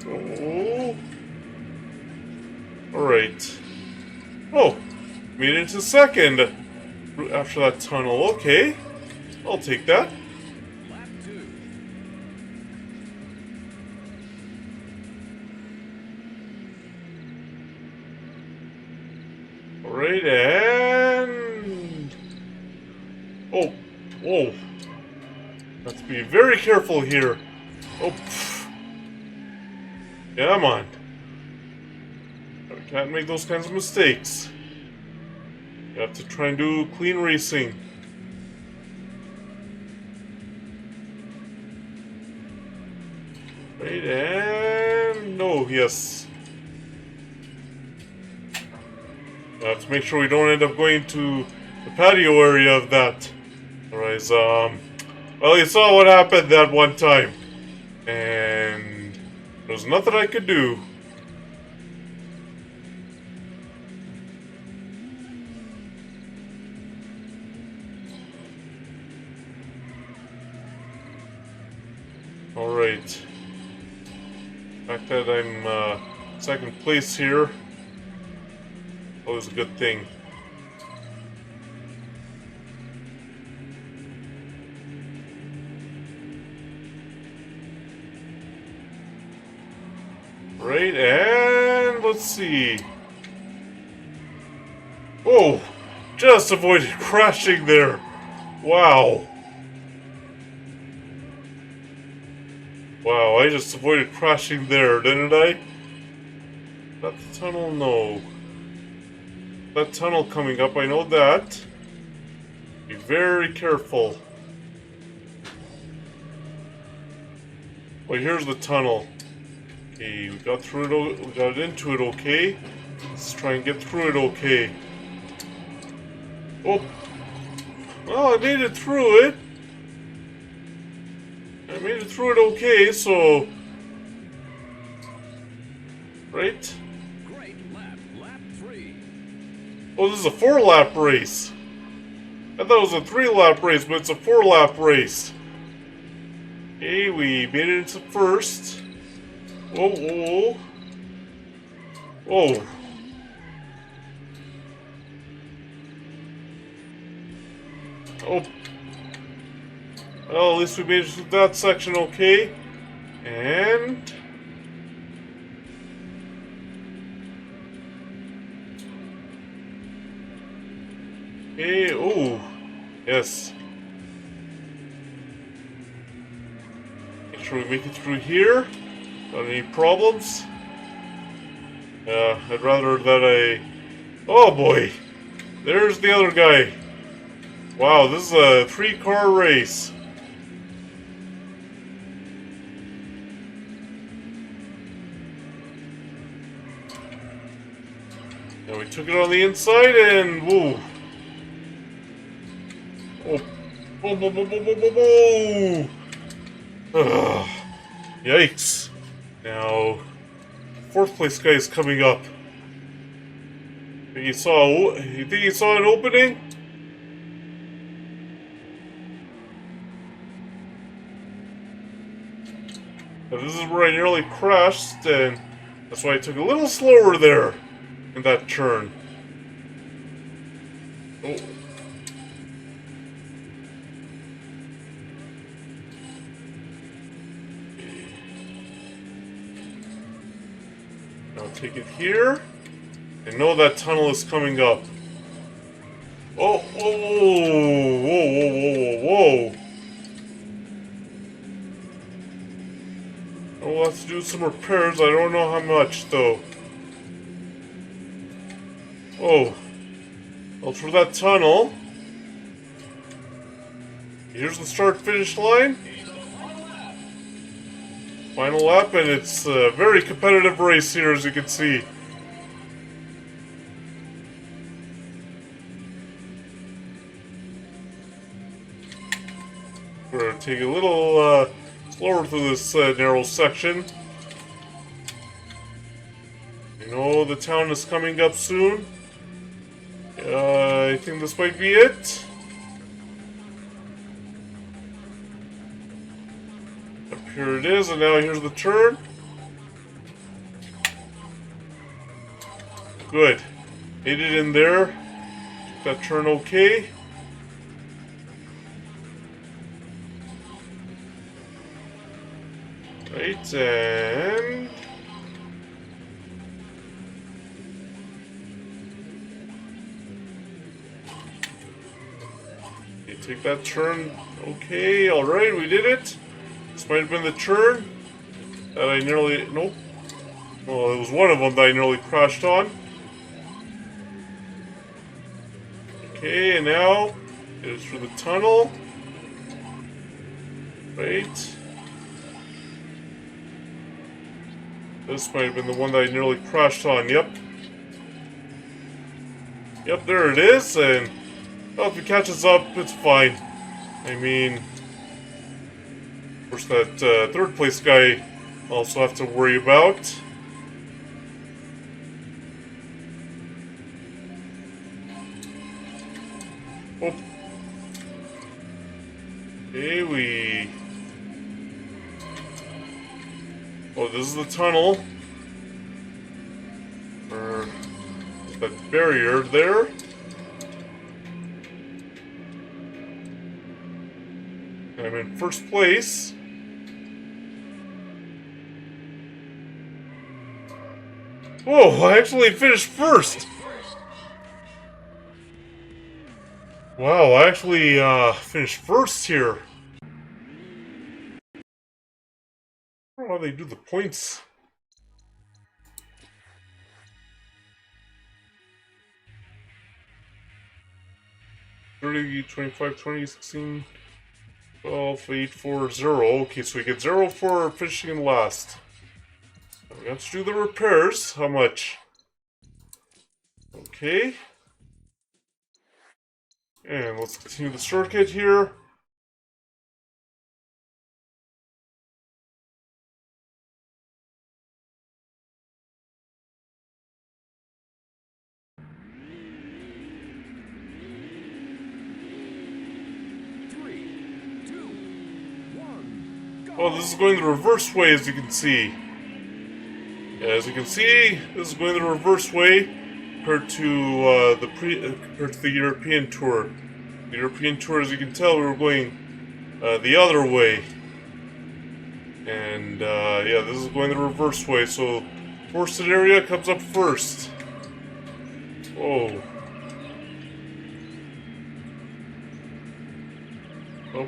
Oh. Alright. Oh, made it into second after that tunnel. Okay, I'll take that. Lap 2. Alright, and... Oh, whoa. Have to be very careful here. Oh, pff. Come on. We can't make those kinds of mistakes. You have to try and do clean racing. Right, and... No, yes. You have to make sure we don't end up going to the patio area of that. Otherwise, well, you saw what happened that one time. And there was nothing I could do. Alright. The fact that I'm second place here, always a good thing. Right, and let's see. Oh, just avoided crashing there. Wow. Wow, I just avoided crashing there, didn't I? That tunnel, no. That tunnel coming up, I know that. Be very careful. Well, here's the tunnel. Okay, we got through it, we got into it okay. Let's try and get through it okay. Oh! Well, I made it through it. I made it through it okay, so... Right? Great lap. Lap 3. Oh, this is a 4-lap race. I thought it was a 3-lap race, but it's a 4-lap race. Okay, we made it into first. Whoa, whoa, whoa. Whoa. Oh. Well, at least we made it through that section okay. And... Okay, oh. Yes. Make sure we make it through here. Got any problems? I'd rather that I... Oh boy! There's the other guy. Wow, this is a 3-car race. And we took it on the inside and whoa. Oh, whoa, whoa, whoa, whoa, whoa, whoa, whoa. Ugh. Yikes. Now, fourth place guy is coming up. You think he saw an opening? Now, this is where I nearly crashed, and that's why I took a little slower there in that turn. Oh. Now take it here. I know that tunnel is coming up. Oh, whoa, whoa, whoa, whoa, whoa, whoa. We'll have to do some repairs. I don't know how much, though. Oh. Well, through that tunnel. Here's the start-finish line. Final lap, and it's a very competitive race here, as you can see. We're going to take a little slower through this narrow section. You know the town is coming up soon. I think this might be it. Up here it is, and now here's the turn. Good. Made it in there. Took that turn okay. Right, and... you take that turn okay. Alright, we did it. This might have been the turn that I nearly... nope. Well, it was one of them that I nearly crashed on. Okay, and now it is through the tunnel. Right. This might have been the one that I nearly crashed on. Yep. Yep, there it is. And well, if it catches up, it's fine. I mean, of course, that third place guy I'll also have to worry about. Oh. Okay, we... oh, this is the tunnel. Or that barrier there. I'm in first place. Whoa, I actually finished first! Wow, I actually finished first here. I don't know how they do the points. 30, 25, 20, 16, 12, 8, 4, 0. Okay, so we get 0 for finishing in last. We have to do the repairs. How much? Okay. And let's continue the circuit here. Oh, this is going the reverse way, as you can see. Yeah, as you can see, this is going the reverse way compared to compared to the European tour. The European tour, as you can tell, we were going the other way, and yeah, this is going the reverse way. So, forested area comes up first. Whoa. Oh.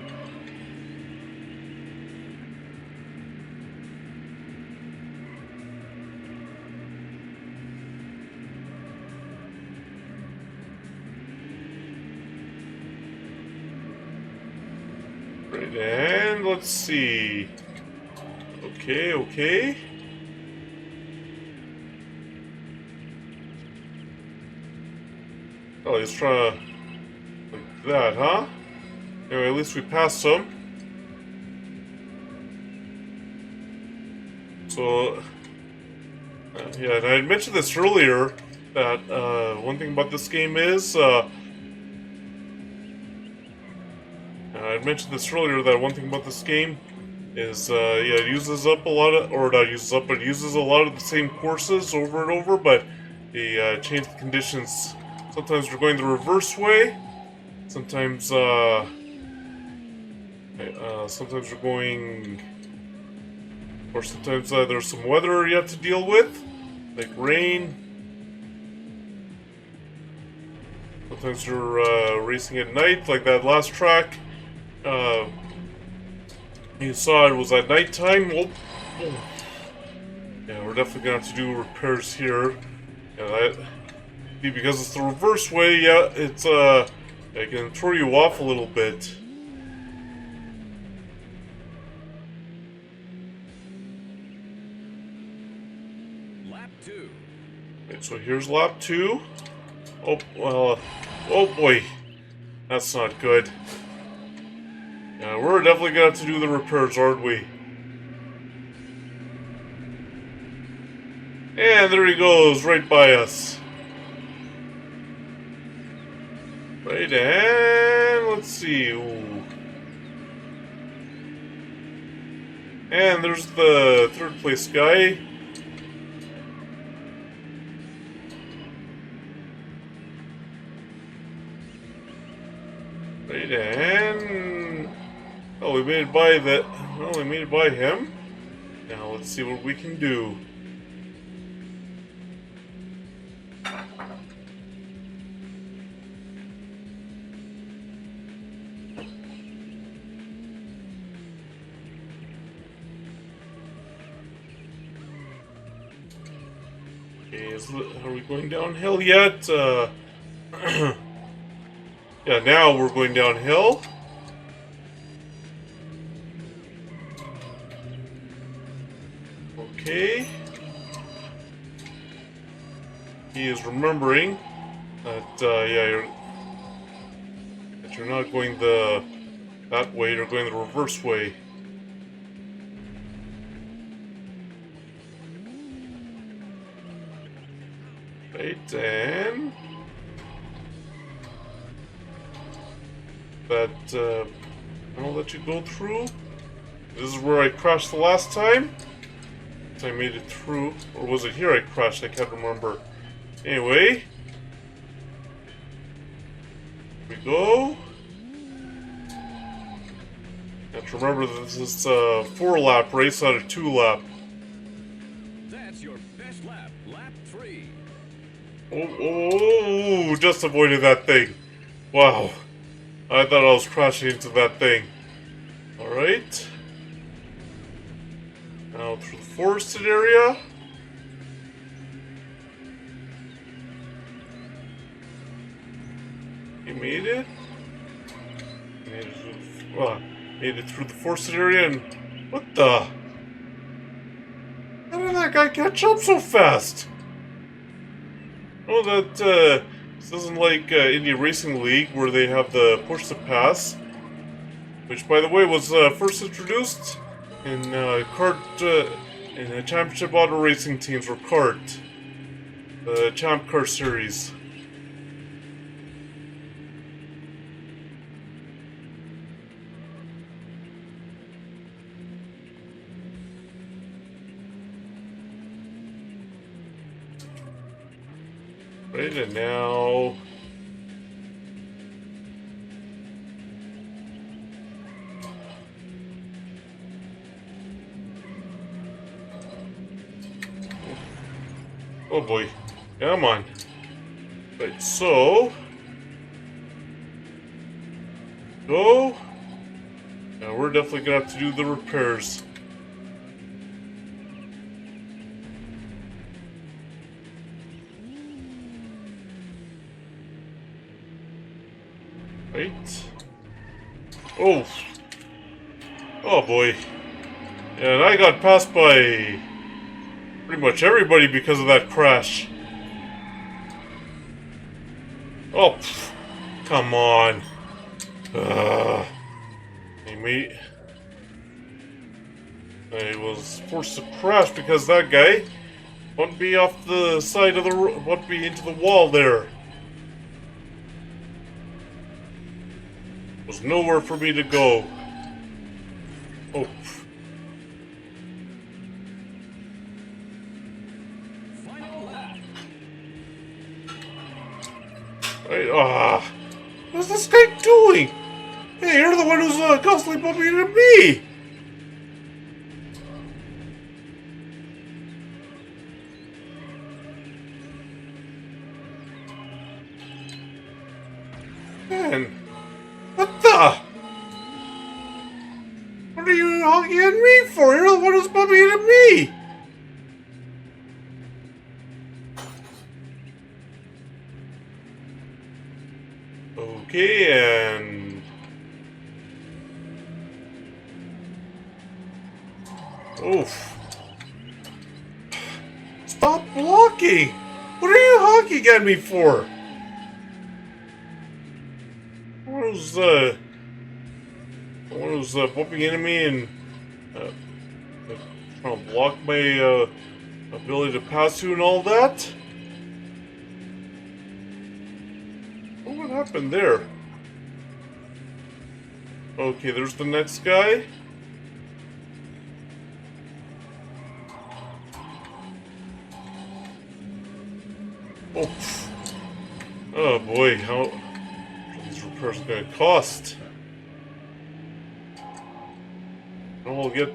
Right, and let's see. Okay, okay. Oh, he's trying to... like that, huh? Anyway, at least we passed some. So... yeah, and I had mentioned this earlier, that one thing about this game is... I mentioned this earlier, that one thing about this game is, yeah, it uses up a lot of... or not uses up, but it uses a lot of the same courses over and over, but they change the conditions. Sometimes we're going the reverse way. Sometimes, sometimes we're going... or sometimes there's some weather you have to deal with, like rain. Sometimes you're racing at night, like that last track. Uh, you saw it was at nighttime. Oh. Yeah, we're definitely gonna have to do repairs here. Yeah, that, because it's the reverse way. Yeah, it's it can throw you off a little bit. Lap 2. Right, so here's lap 2. Oh well. Oh boy, that's not good. Yeah, we're definitely gonna have to do the repairs, aren't we? And there he goes, right by us. Right, and let's see. Ooh. And there's the third place guy. Right, and... oh, we made it by that. Well, we made it by him. Now let's see what we can do. Okay, are we going downhill yet? Yeah, now we're going downhill. Okay. He is remembering that, yeah, you're not going that way, you're going the reverse way. Right, and... that, I'll let you go through. This is where I crashed the last time. I made it through. Or was it here I crashed? I can't remember. Anyway. Here we go. Have to remember that this is a 4-lap race, not a 2-lap. That's your best lap. Lap 3. Oh, just avoided that thing. Wow. I thought I was crashing into that thing. Alright. Now through the forested area. You made it. Made it through the forested area, and what the? How did that guy catch up so fast? Oh, that this isn't like India Racing League where they have the push to pass, which, by the way, was first introduced in kart in the Championship Auto Racing Teams, or kart, the Champ Car Series. Right, and now... oh boy. Come on. Right, so... go. Now we're definitely gonna have to do the repairs. Right. Oh. Oh boy. And I got passed by pretty much everybody because of that crash. Oh, pff, come on. Hey, mate. I was forced to crash because that guy bumped me off the side of the bumped me into the wall there. There was nowhere for me to go. Oh, Final lap. what's this guy doing? Hey, you're the one who's constantly bumping into me. Man, what the? What are you honking at me for? You're the one who's bumping into me. Okay, and oof. Stop blocking! What are you honking at me for? One who's bumping into me and uh, trying to block my ability to pass you and all that? What happened there? Okay, there's the next guy. Oh, oh boy, how these repairs are gonna cost? And we'll get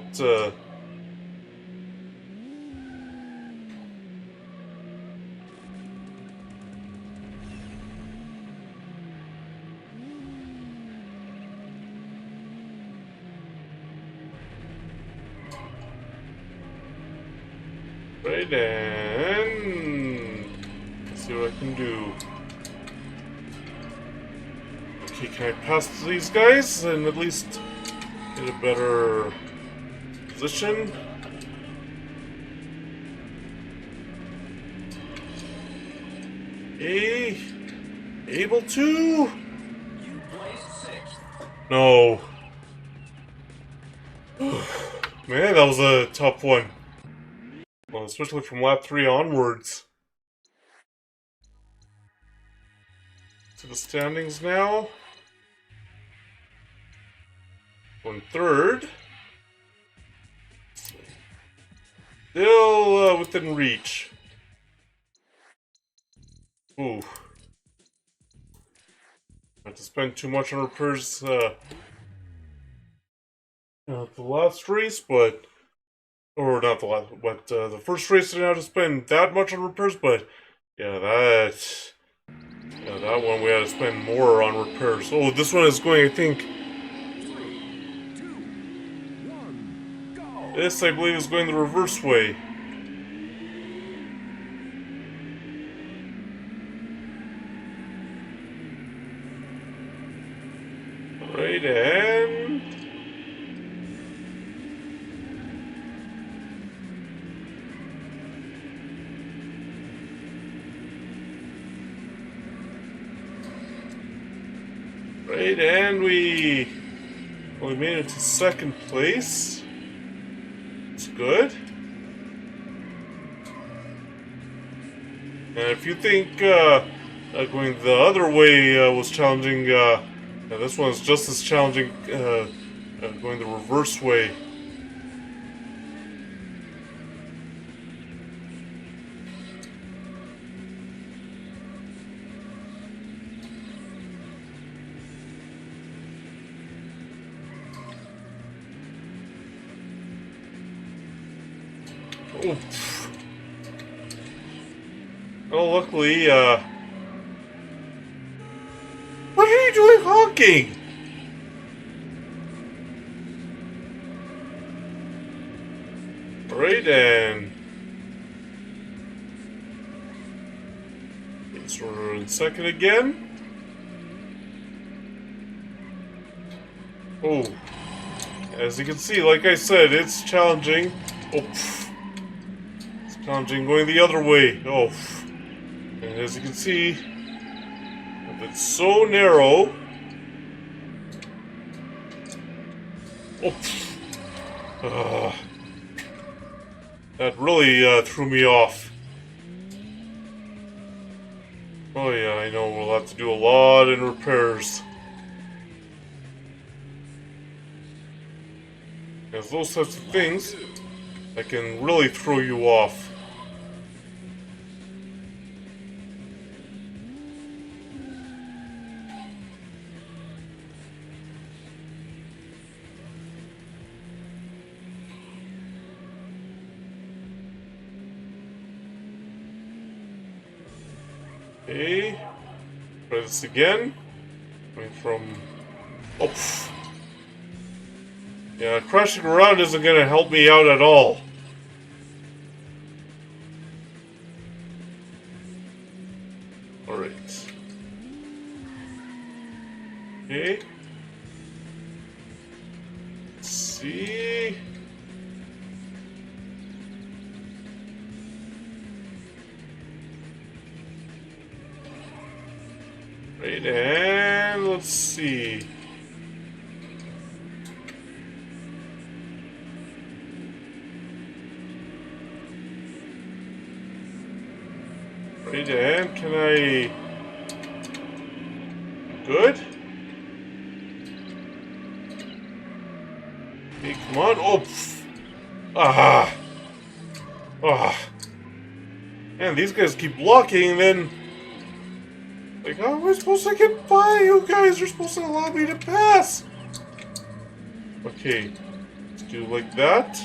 right, and let's see what I can do. Okay, can I pass these guys and at least get a better position? Able to? You placed sixth. No. Man, that was a tough one. Well, especially from lap 3 onwards. To the standings now. One third. Still within reach. Ooh. Not to spend too much on repairs the last race, but or not the last, but the first race I didn't have to spend that much on repairs, but yeah, that one we had to spend more on repairs. Oh, this one is going, I think. 3, 2, 1, go. This, I believe, is going the reverse way. Right, and right, and we made it to second place. It's good. And if you think going the other way was challenging, this one's just as challenging going the reverse way. Oh, oh, luckily, what are you doing honking? Right, and so we're in second again. Oh, as you can see, like I said, it's challenging. Oh, pff. It's challenging going the other way. Oh, pff. And as you can see, it's so narrow. Oh, pff. That really threw me off. Oh yeah, I know we'll have to do a lot in repairs. Because those types of things that can really throw you off. Okay, try this again. Coming from... Oh, pff. Yeah, crashing around isn't gonna help me out at all. Alright. Okay. Let's see. Right, and let's see. Right, and can I... Good? Okay, come on. Oh, pff. Ah. Ah. Man, these guys keep blocking, and then... Like, how am I supposed to get by? You guys are supposed to allow me to pass. Okay, let's do like that.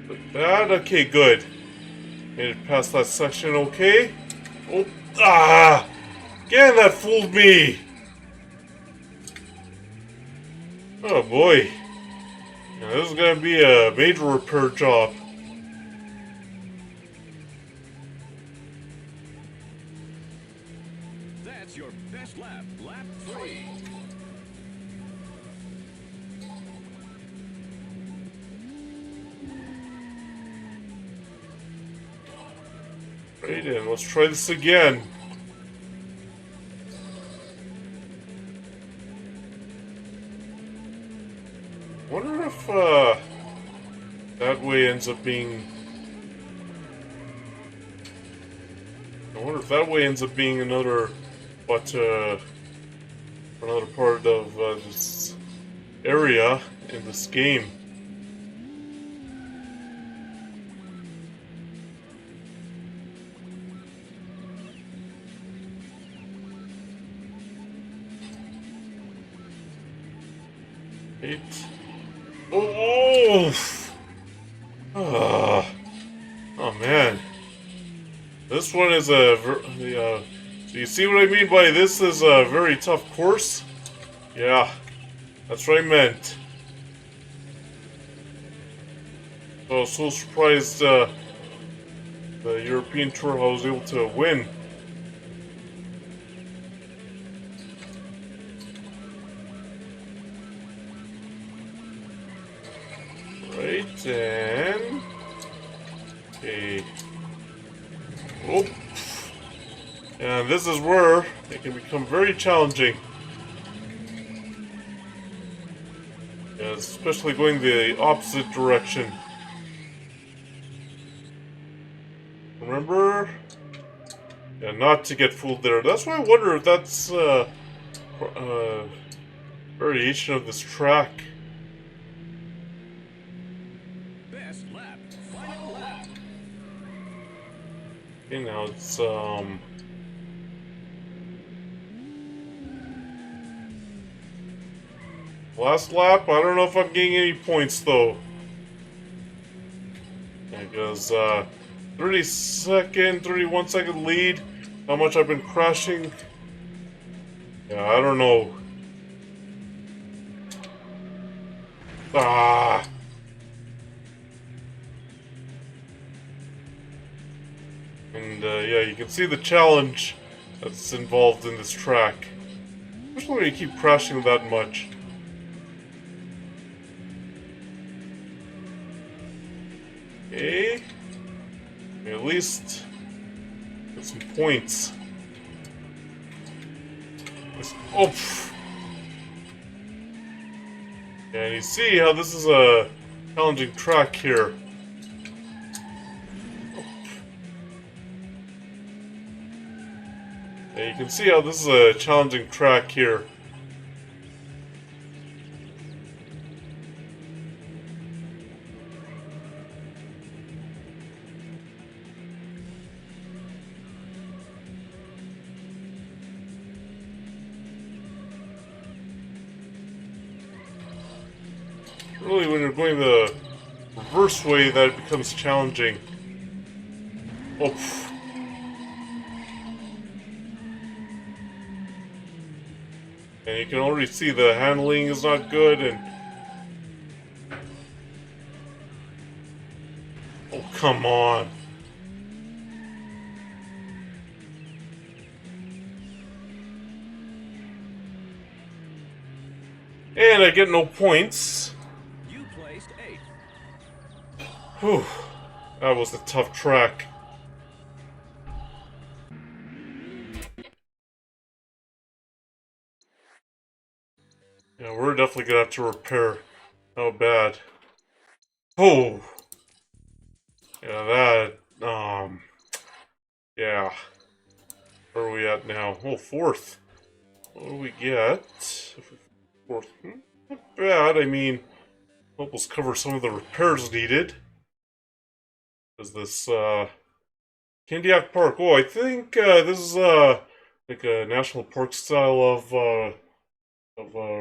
Like that. Okay, good. Made it past that section. Okay. Oh, ah! Again, that fooled me. Oh boy. Yeah, this is gonna be a major repair job. That's your best lap, lap 3. Right, and let's try this again. Wonder if that way ends up being... I wonder if that way ends up being another, another part of this area in this game. Right. Oh! Oh man. This one is a... so you see what I mean by this is a very tough course? Yeah, that's what I meant. So I was so surprised the European Tour I was able to win. Right, and... Okay. Oh. And this is where it can become very challenging. Yeah, especially going the opposite direction. Remember? Yeah, not to get fooled there. That's why I wonder if that's variation of this track. Best lap, final lap. Okay, now it's last lap. I don't know if I'm getting any points though. Because 31 second lead. How much I've been crashing? Yeah, I don't know. Ah. And yeah, you can see the challenge that's involved in this track. Especially when you keep crashing that much. Okay. At least get some points. Oh! And you see how this is a challenging track here. And you can see how this is a challenging track here. Really, when you're going the reverse way, that it becomes challenging. Oh! And you can already see the handling is not good, and... Oh, come on! And I get no points. You placed 8th. Whew. That was a tough track. Yeah, we're definitely gonna have to repair. How bad. Oh! Yeah, that, yeah. Where are we at now? Oh, 4th. What do we get? If we 4th. Not bad, I mean, help us cover some of the repairs needed. Is this, Candiac Park. Oh, I think, this is, like a national park style of a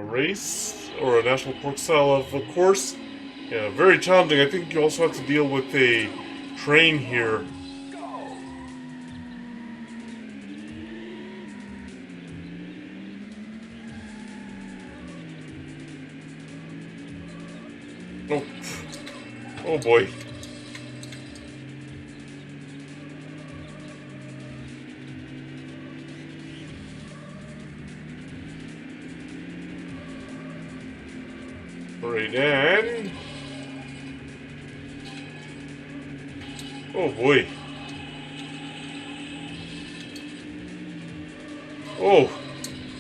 race, or a national park style of a course. Yeah, very challenging. I think you also have to deal with a train here. Oh, oh boy. Right in. Oh boy. Oh,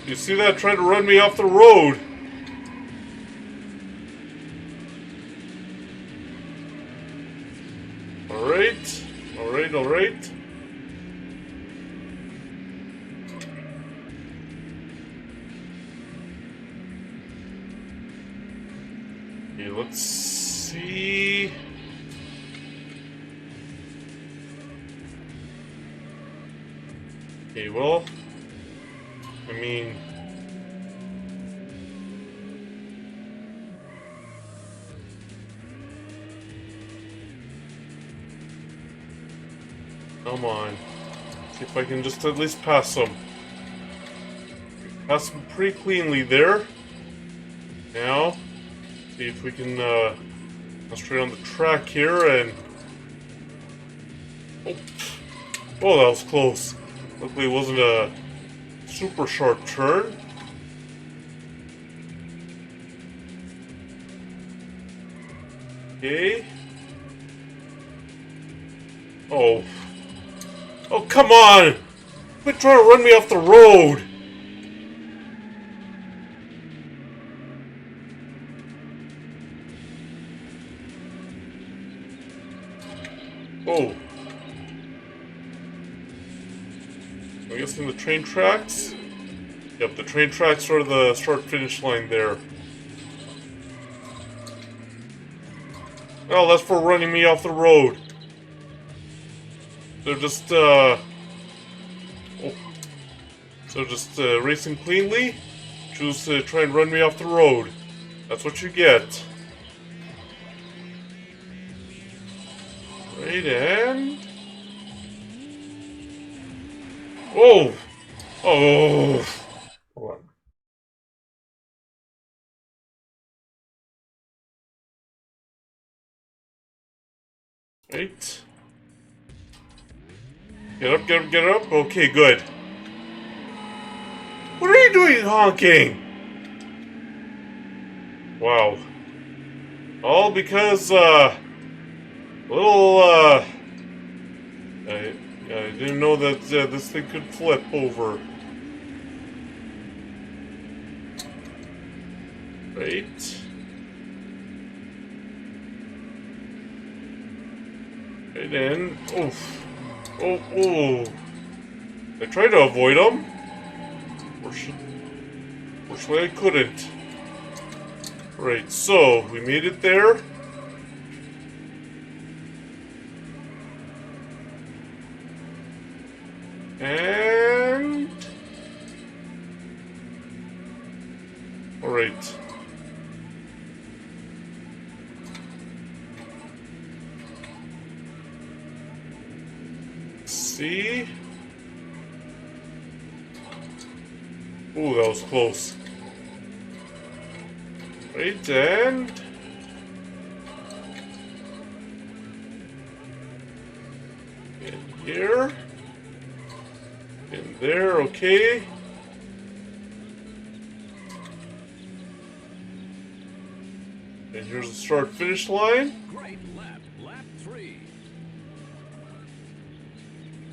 you see that trying to run me off the road? Alright, alright, alright. Okay, let's see. Okay, well, I mean, come on. See if I can just at least pass them. Pass them pretty cleanly there. Now, see if we can concentrate on the track here and... Oh, oh, that was close. Luckily it wasn't a super sharp turn. Okay. Oh. Oh, come on! Quit trying to run me off the road! Oh. I'm guessing the train tracks? Yep, the train tracks are the start-finish line there. Oh, that's for running me off the road. They're just, oh. So just racing cleanly, choose to try and run me off the road. That's what you get. Right, and... Oh! Oh! Hold on. Right. Get up, get up, get up. Okay, good. What are you doing honking? Wow. All because, little, I didn't know that this thing could flip over. Right. Right in. Oof. Oh, oh. I tried to avoid them. Fortunately, I couldn't. Right, so we made it there. And... Alright. See? Ooh, that was close. Right, and... In here. In there, okay. And here's the start-finish line. Great lap, lap 3.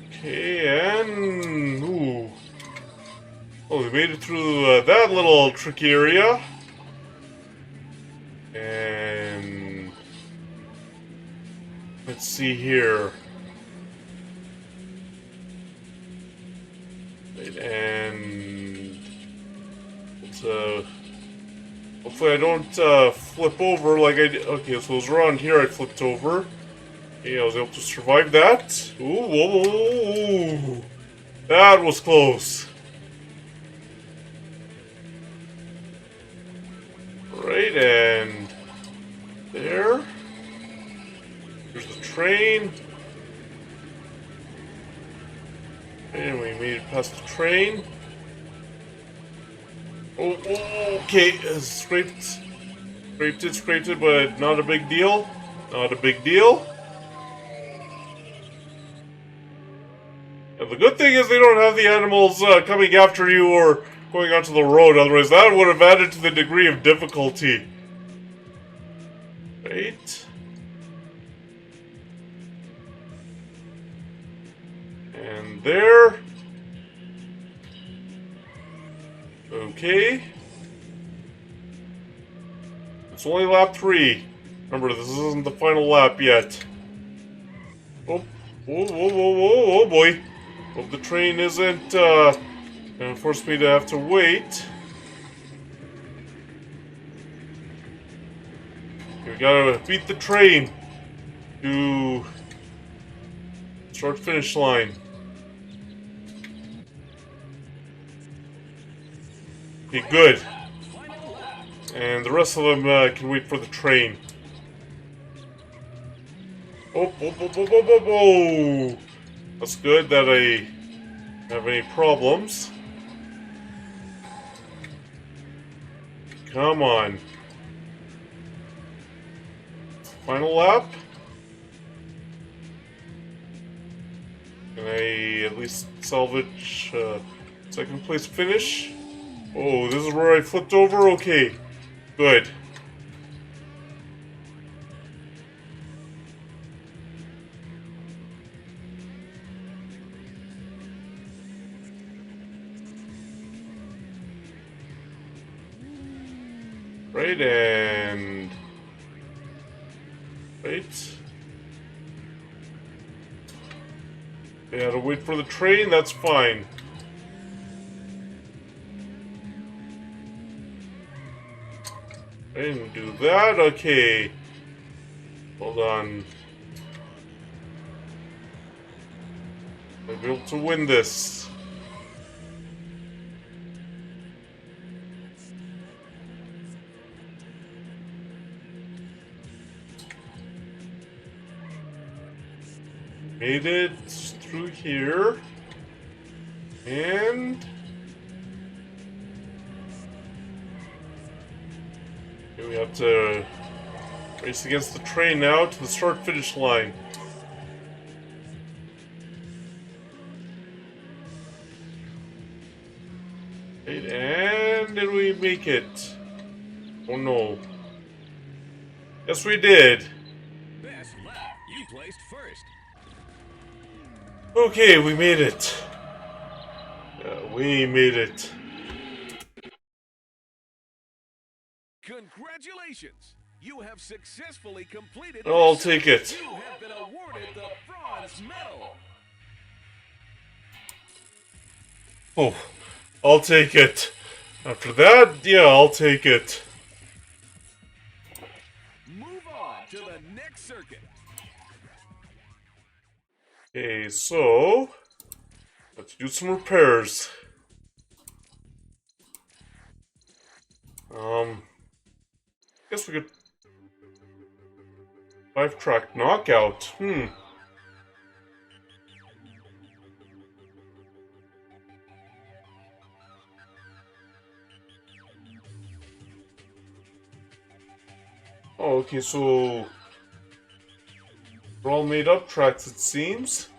Okay, and... Ooh. Oh, we made it through that little tricky area. And... Let's see here. Right, and... Let's, hopefully I don't flip over like I did. Okay, so it was around here I flipped over. Okay, I was able to survive that. Ooh, whoa, whoa, whoa. That was close. Right, and there. Here's the train. And we made it past the train. Oh, oh, okay, scraped it, but not a big deal. Not a big deal. And the good thing is they don't have the animals coming after you or going onto the road, otherwise that would have added to the degree of difficulty. Right. And there. Okay. It's only lap 3. Remember, this isn't the final lap yet. Oh, whoa, whoa, whoa, whoa, oh boy. Hope the train isn't gonna force me to have to wait. We gotta beat the train to start finish line. Okay, good. And the rest of them can wait for the train. Oh, oh, oh, oh, oh, oh, oh. That's good that I have any problems. Come on. Final lap. Can I at least salvage second place finish? Oh, this is where I flipped over? Okay. Good. Right, and... Right. They had to wait for the train, that's fine. I didn't do that, okay. Hold on. I'll be able to win this. Made it through here. And... Okay, we have to race against the train now to the start-finish line. Right, and... we make it? Oh no. Yes, we did. Best lap. You placed first. Okay, we made it. We made it. Congratulations! You have successfully completed this I'll take circuit. it. You have been awarded the bronze medal. Oh, I'll take it. After that, yeah, I'll take it. Move on to the next circuit. Okay, so let's do some repairs. Guess we could 5-track knockout. Oh, okay, so we're all made up tracks, it seems.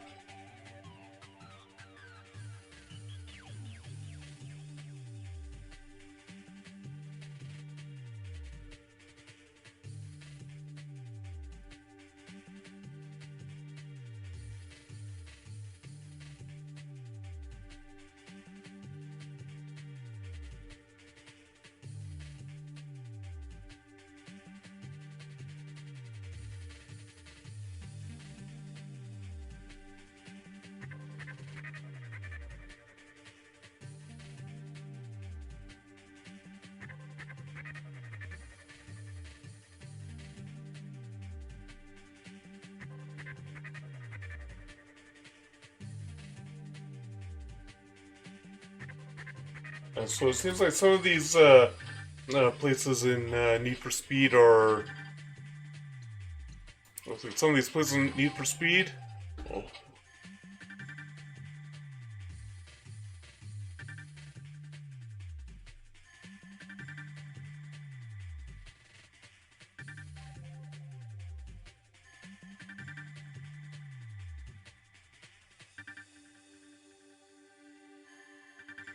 So it seems like some of these places in Need for Speed are. Looks like some of these places in Need for Speed. Oh.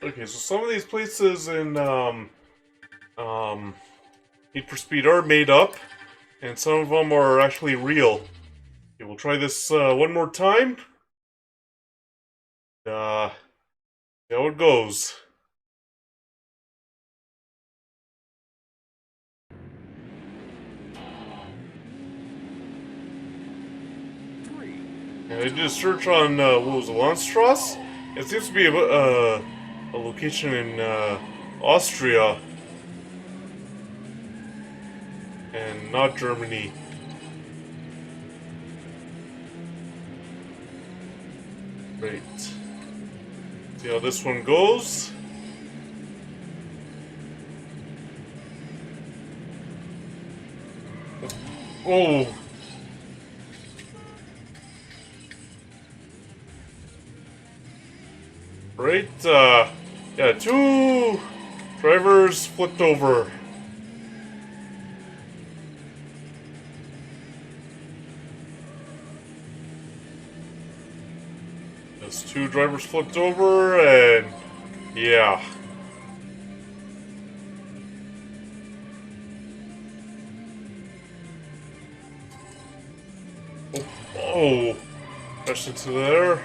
Okay, so some of these places in um, Need for Speed are made up, and some of them are actually real. Okay, we'll try this one more time. See how it goes. And I did a search on what was it, Landstrasse? It seems to be a location in Austria and not Germany. Right. See how this one goes. Oh! Right, yeah, 2 drivers flipped over. Those 2 drivers flipped over, and yeah. Oh, oh. Crashed into there.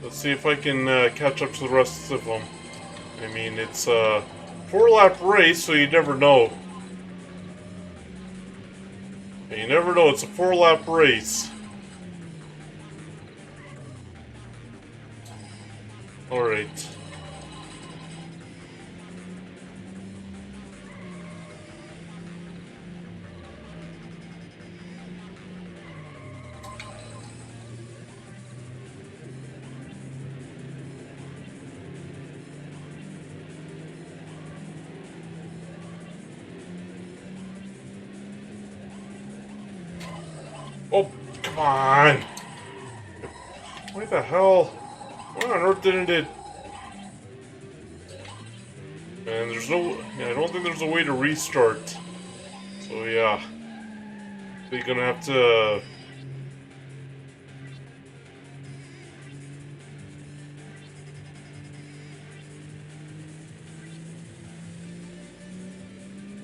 Let's see if I can catch up to the rest of them. I mean, it's a 4-lap race, so you never know. You never know, it's a 4-lap race. Alright. Oh, come on! Why the hell? Why on earth didn't it? And there's no... Yeah, I don't think there's a way to restart. So yeah. So you're gonna have to...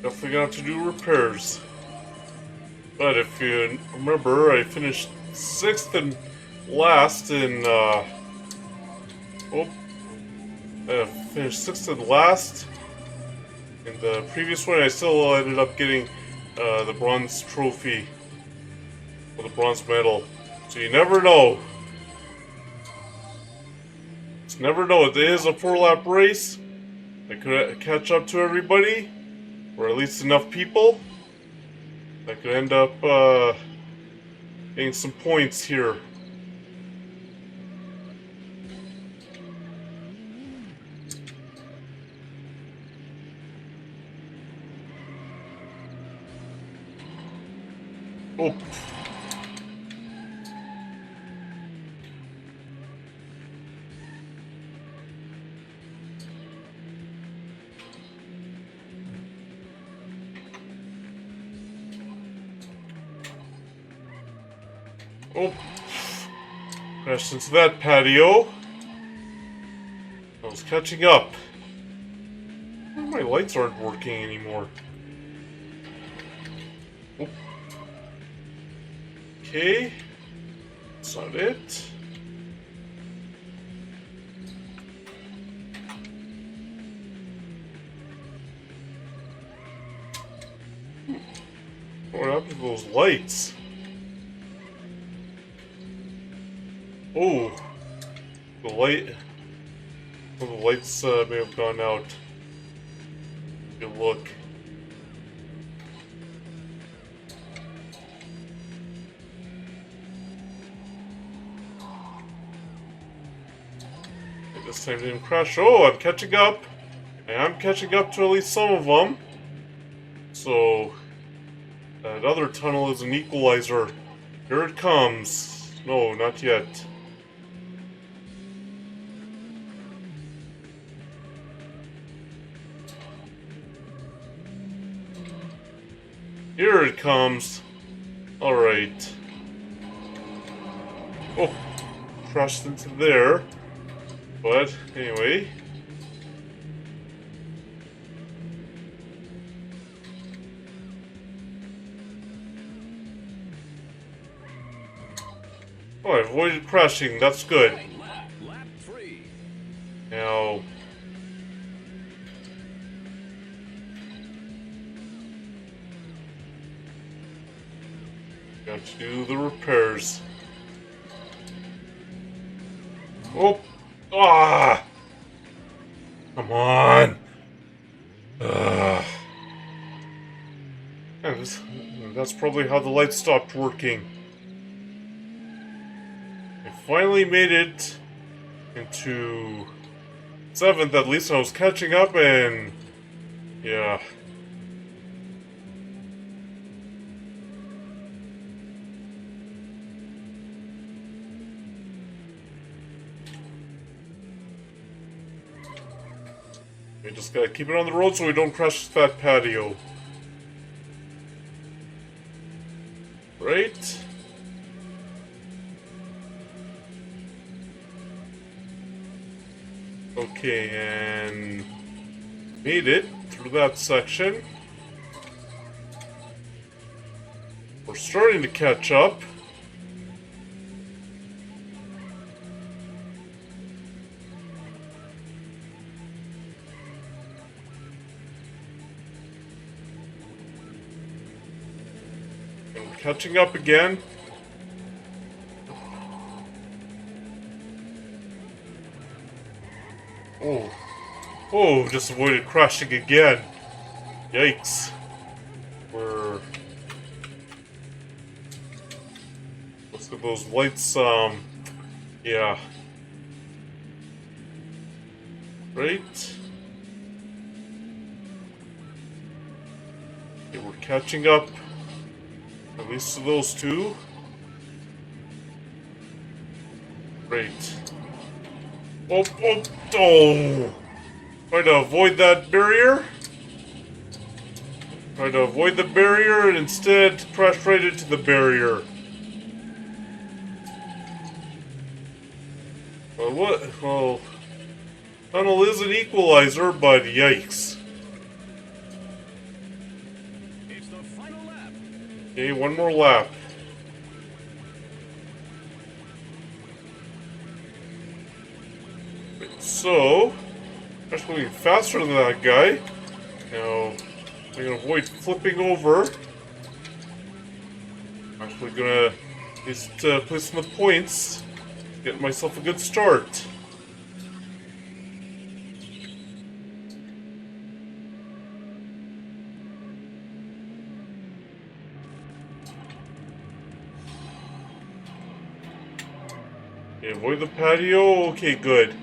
Definitely gonna have to do repairs. But if you remember, I finished 6th and last in, finished 6th and last. In the previous one, I still ended up getting the bronze trophy, or the bronze medal. So you never know. Just never know. It is a 4-lap race. I could catch up to everybody, or at least enough people. I could end up getting some points here. Oh. Oh. Crashed into that patio. I was catching up. My lights aren't working anymore. Oh. Okay. That's not it. What happened to those lights? Oh, the light. Well, the lights may have gone out. Good look. This time didn't crash. Oh, I'm catching up. And I'm catching up to at least some of them. So, that other tunnel is an equalizer. Here it comes. No, not yet. Here it comes. Alright. Oh, crashed into there. But, anyway. Oh, I avoided crashing. That's good. Lap 3. Now... got to do the repairs. Oh! Ah! Come on! And that's probably how the light stopped working. I finally made it into 7th, at least I was catching up, and yeah. We just gotta keep it on the road so we don't crash that patio. Right? Okay, and made it through that section. We're starting to catch up. And we're catching up again. Oh. Oh, just avoided crashing again. Yikes. We're... let's get those lights, yeah. Right? Okay, we're catching up. At least to those two. Great. Oh, oh, oh! Try to avoid that barrier. Try to avoid the barrier and instead crash right into the barrier. Well, what? Well, tunnel is an equalizer, but yikes. Okay, one more lap. So, actually going faster than that guy. Now, I'm gonna avoid flipping over. I'm actually gonna just place some points. Get myself a good start. Okay, avoid the patio. Okay, good.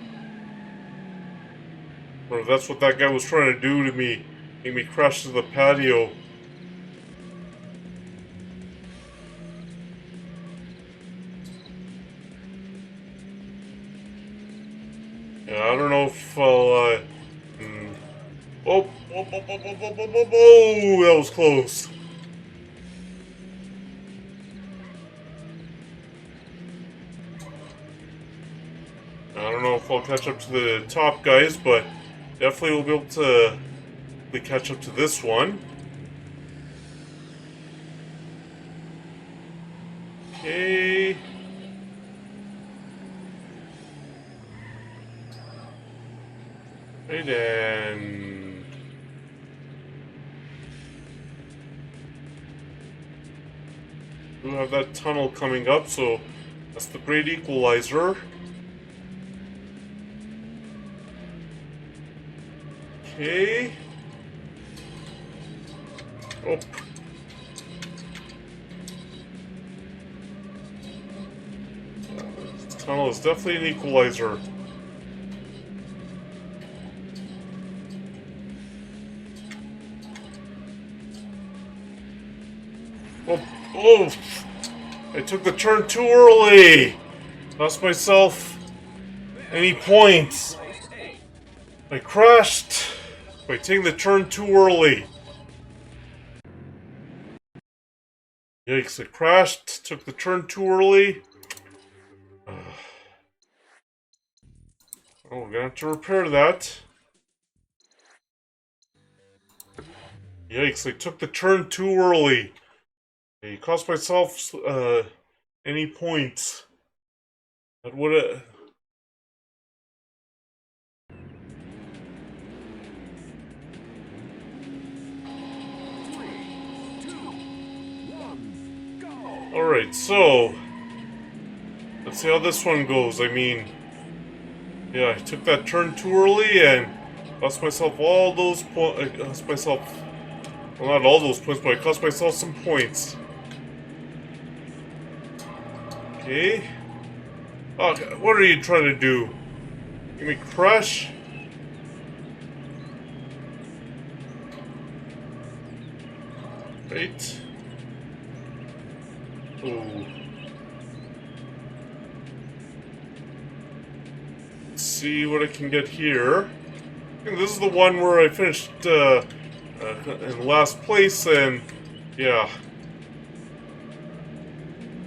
Or if that's what that guy was trying to do to me. Make me crash to the patio. Yeah, I don't know if I'll, hmm. Oh, oh, that was close. I don't know if I'll catch up to the top guys, but definitely will be able to catch up to this one. Okay. Right, and we have that tunnel coming up, so that's the great equalizer. Okay. Oh. This tunnel is definitely an equalizer. Oh, oh! I took the turn too early! Lost myself any points. I crashed by taking the turn too early. Yikes, I crashed, took the turn too early. Oh, we're gonna have to repair that. Yikes, I took the turn too early. I cost myself any points. That would have. Alright, so let's see how this one goes. I mean, yeah, I took that turn too early and cost myself all those points. I cost myself, well, not all those points, but I cost myself some points. Okay. Oh, what are you trying to do? Give me crush? Right. Ooh. Let's see what I can get here. I think this is the one where I finished in last place, and yeah.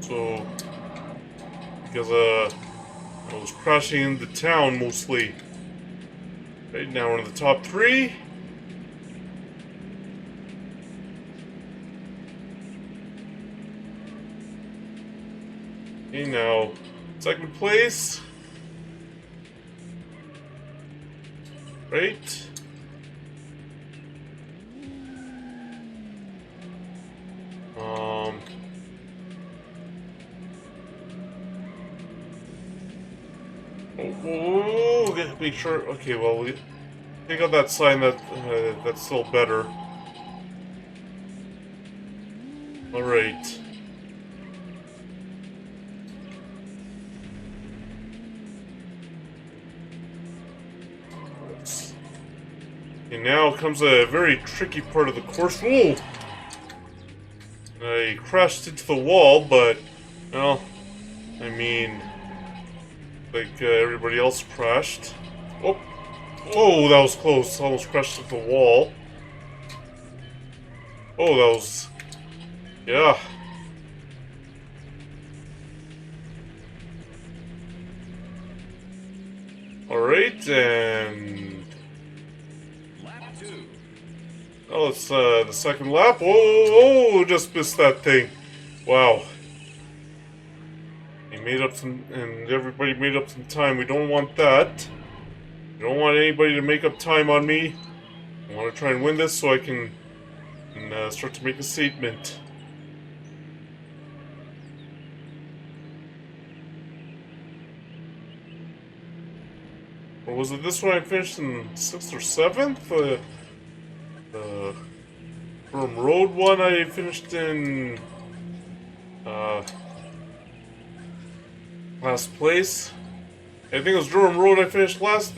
So, because I was crashing into town mostly. Right now we're in the top three. Okay, now second place. Right. Oh, gotta make sure. Okay, well, we take out that sign that's still better. All right. And now comes a very tricky part of the course. Ooh! I crashed into the wall, but well, I mean, like everybody else crashed. Oh, oh, that was close. Almost crashed into the wall. Oh, that was, yeah. All right, and Lap 2. Oh, it's the second lap. Whoa, just missed that thing. Wow. He made up some, and everybody made up some time. We don't want that. We don't want anybody to make up time on me. I want to try and win this so I can start to make a statement. Or was it this one I finished in 6th or 7th? From Road one I finished in uh, last place. I think it was Durham Road I finished last.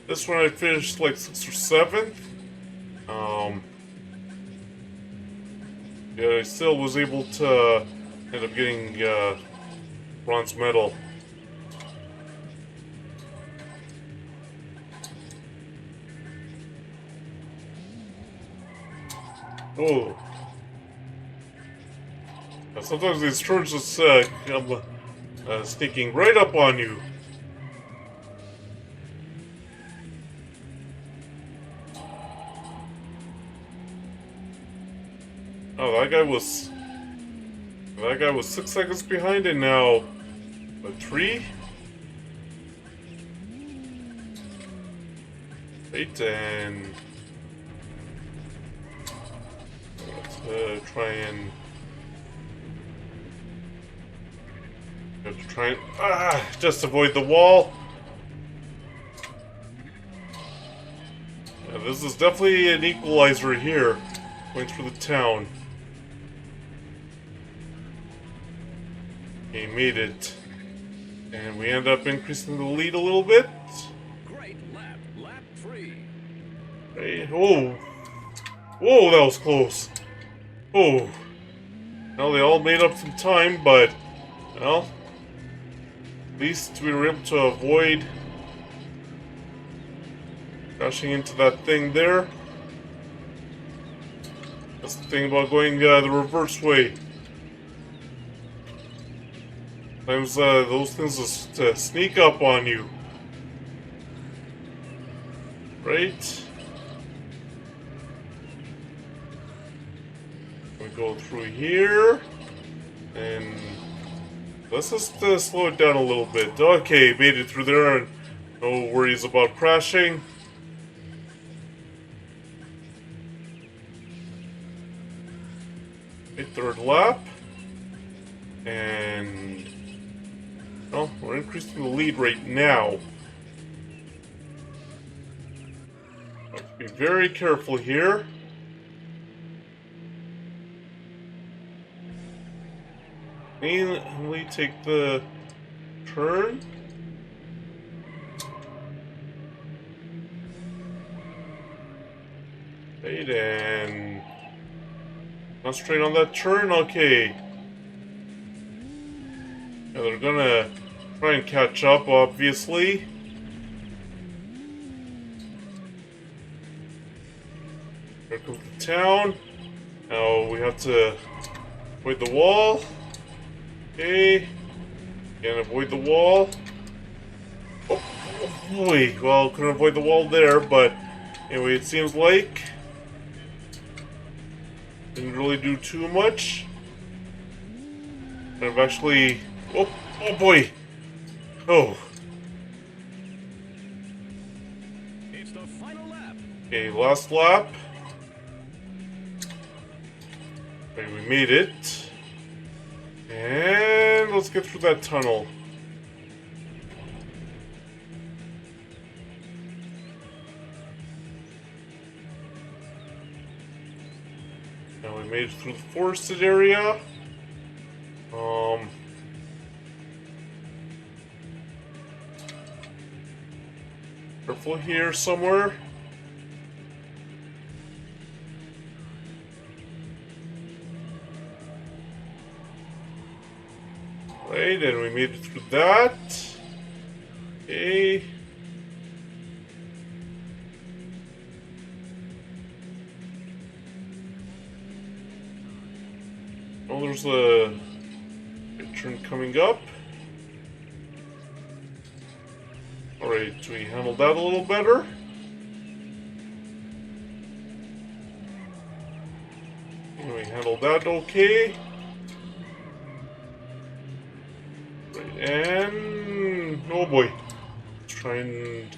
This one I finished like 6th or 7th. Yeah, I still was able to end up getting bronze medal. Oh. Sometimes these turns just come sneaking right up on you. Oh, that guy was 6 seconds behind, and now what, 3? Right, and let's try and have to try and just avoid the wall. Yeah, this is definitely an equalizer here, going through the town. He made it, and we end up increasing the lead a little bit. Great lap, lap 3. Hey, oh, whoa, that was close. Oh, well, they all made up some time, but well, at least we were able to avoid crashing into that thing there. That's the thing about going the reverse way. Sometimes those things just sneak up on you. Right? We go through here. And let's just slow it down a little bit. Okay, made it through there and no worries about crashing. Okay, third lap. And well, we're increasing the lead right now. Have to be very careful here. Mainly take the turn. Right, and concentrate on that turn. Okay. Yeah, they're gonna try and catch up, obviously. Here comes the town. Now we have to avoid the wall. Okay. Can't avoid the wall. Oh boy. Well, couldn't avoid the wall there, but anyway, it seems like didn't really do too much. I've actually. Oh boy. Oh. It's the final lap. Okay, last lap. Okay, we made it. And let's get through that tunnel. Now we made it through the forested area. Careful here somewhere. Right, and we made it through that. Okay. Oh, there's a turn coming up. Alright, we handled that a little better. We handled that okay. Right, and oh boy, let's try and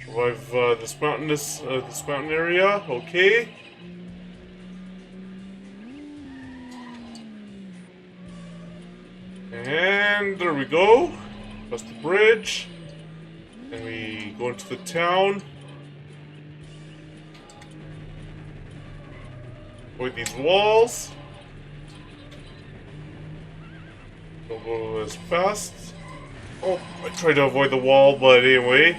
survive this mountain area. Okay. And there we go. Across the bridge. Then we go into the town. Avoid these walls. Don't go as fast. Oh, I tried to avoid the wall, but anyway.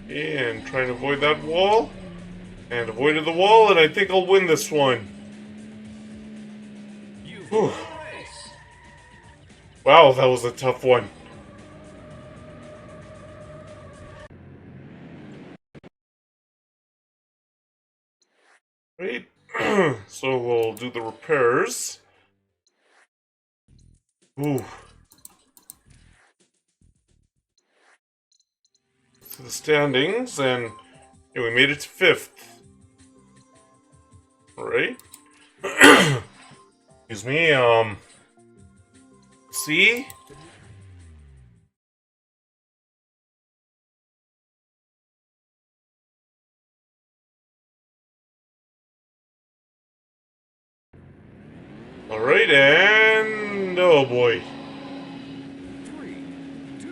And try and avoid that wall. And avoided the wall, and I think I'll win this one. Whew. Wow, that was a tough one. Right. So we'll do the repairs. Ooh. To the standings, and yeah, we made it to 5th. Alright. Excuse me, see? Alright, and oh boy. 3, 2,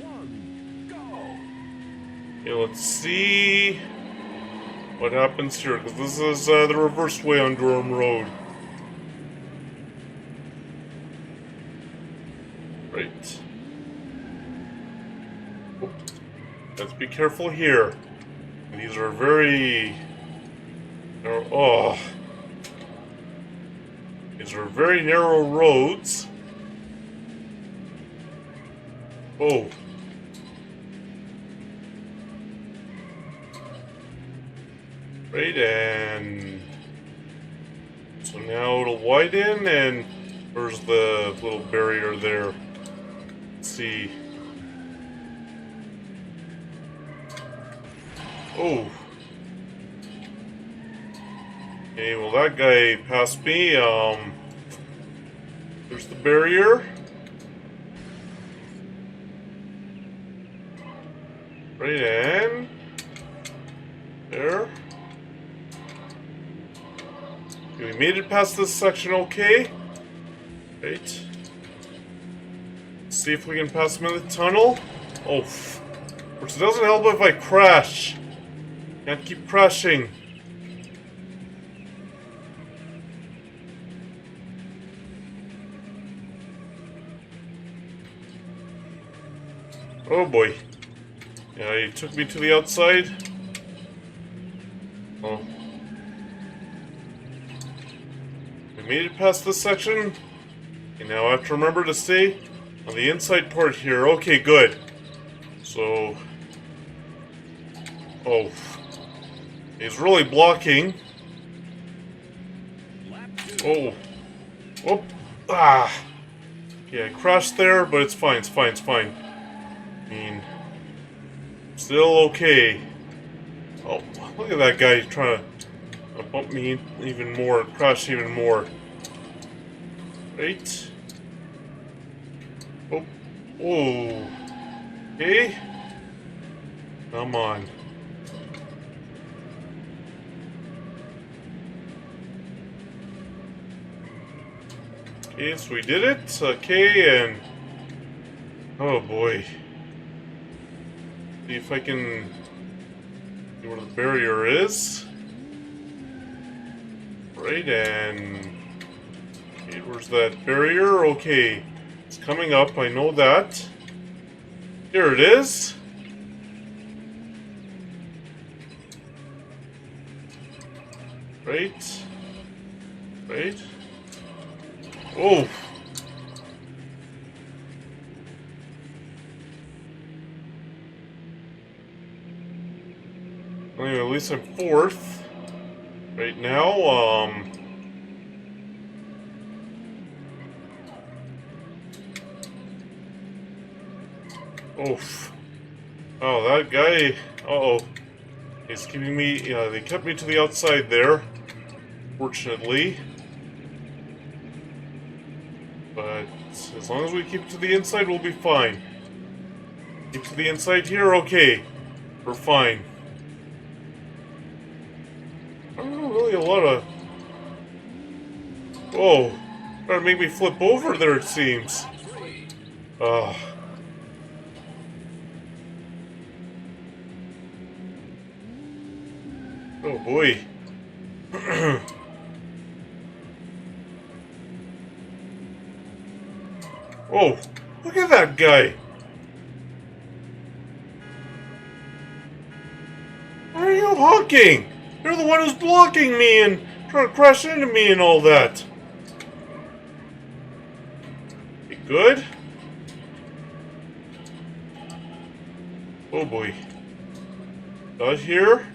1, go! Okay, let's see what happens here, because this is the reverse way on Durham Road. Right. Oh, let's be careful here. These are very... Oh. These are very narrow roads. Oh. Right, and so now it'll widen, and there's the little barrier there. Let's see. Oh. Okay, well that guy passed me. There's the barrier. Right, and there. Okay, we made it past this section okay. Right. Let's see if we can pass him in the tunnel. Oh, which doesn't help if I crash. Can't keep crashing. Oh boy. Yeah, he took me to the outside. Oh. We made it past this section. Okay, now I have to remember to stay on the inside part here. Okay, good. So... Oh. He's really blocking. Oh. Whoop. Ah. Yeah, I crashed there, but it's fine, it's fine, it's fine. I mean... Still okay. Oh, look at that guy trying to bump me even more, crash even more. Right? Oh. Oh. Okay. Come on. Okay, so we did it. Okay, and... Oh boy. See if I can... see where the barrier is. Right, and... Okay, where's that barrier? Okay. It's coming up, I know that. Here it is. Right. Right. Oh! Anyway, at least I'm 4th. Right now, oof. Oh, that guy. Uh-oh. He's keeping me. Yeah, they kept me to the outside there. Fortunately. But as long as we keep to the inside, we'll be fine. Keep to the inside here, okay. We're fine. Oh, really a lot of... Whoa. Trying to make me flip over there, it seems. Ugh. Oh boy. Whoa. Look at that guy. Why are you honking? You're the one who's blocking me and trying to crash into me and all that. You good? Oh boy. Dodge here.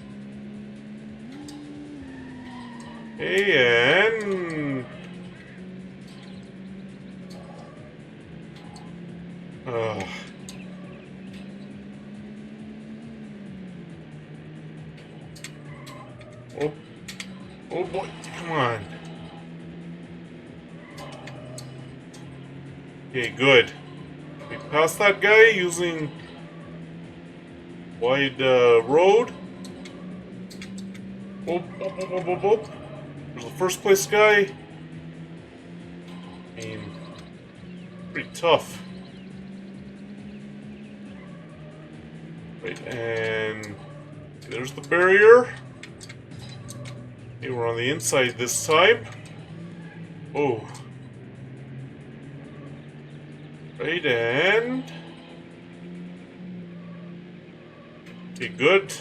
Hey, and... Oh oh boy, come on. Okay, good. We passed that guy using wide road. Oh, oh, oh, oh, oh, oh. There's the first place guy. I mean, pretty tough. Right, and there's the barrier. Okay, we're on the inside this time. Oh. Right, and... Okay, good.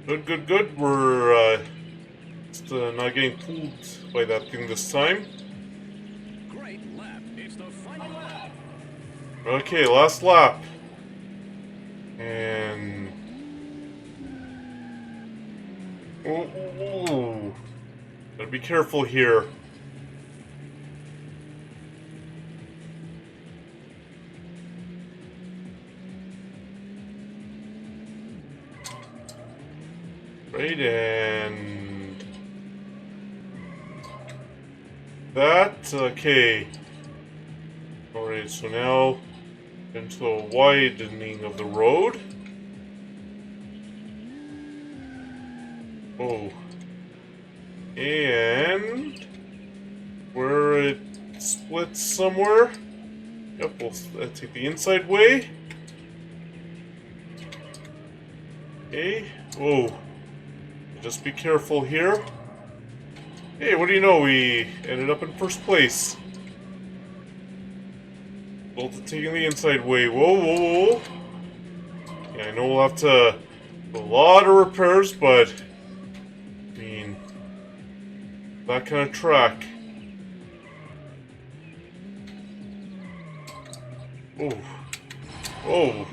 Good. We're just not getting pulled by that thing this time. Great lap. It's the final lap. Okay, last lap. And... Ooh. Gotta be careful here. Right, and... That, okay. Alright, so now into a widening of the road. Oh. And... where it splits somewhere. Yep, we'll take the inside way. Okay. Oh. Just be careful here. Hey, what do you know? We ended up in first place. Both taking the inside way. Whoa. Yeah, I know we'll have to do a lot of repairs, but I mean, that kind of track. Oh.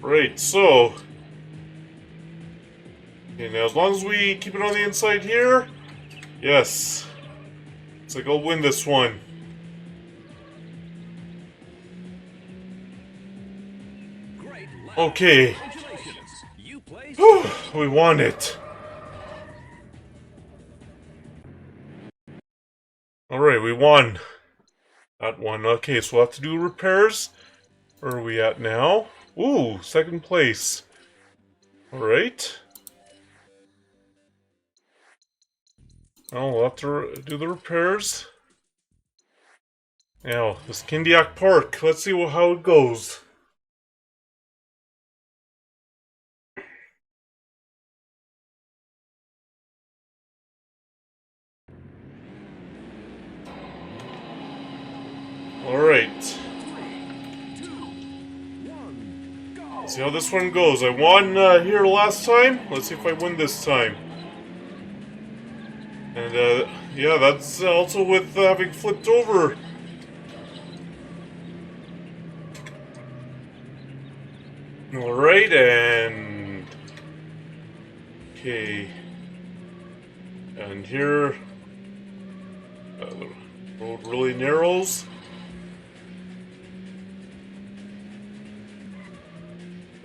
Right, so... Okay, now as long as we keep it on the inside here... Yes. Looks like I'll win this one. Great lap. Okay. Congratulations. You placed. We won it. Alright, we won. That one. Okay, so we'll have to do repairs. Where are we at now? Ooh, second place. Alright. Well, we'll have to do the repairs. Now, this Kindiak Park. Let's see how it goes. Alright. Let's see how this one goes. I won here last time. Let's see if I win this time. And, yeah, that's also with having flipped over. Alright, and... Okay. And here... the road really narrows.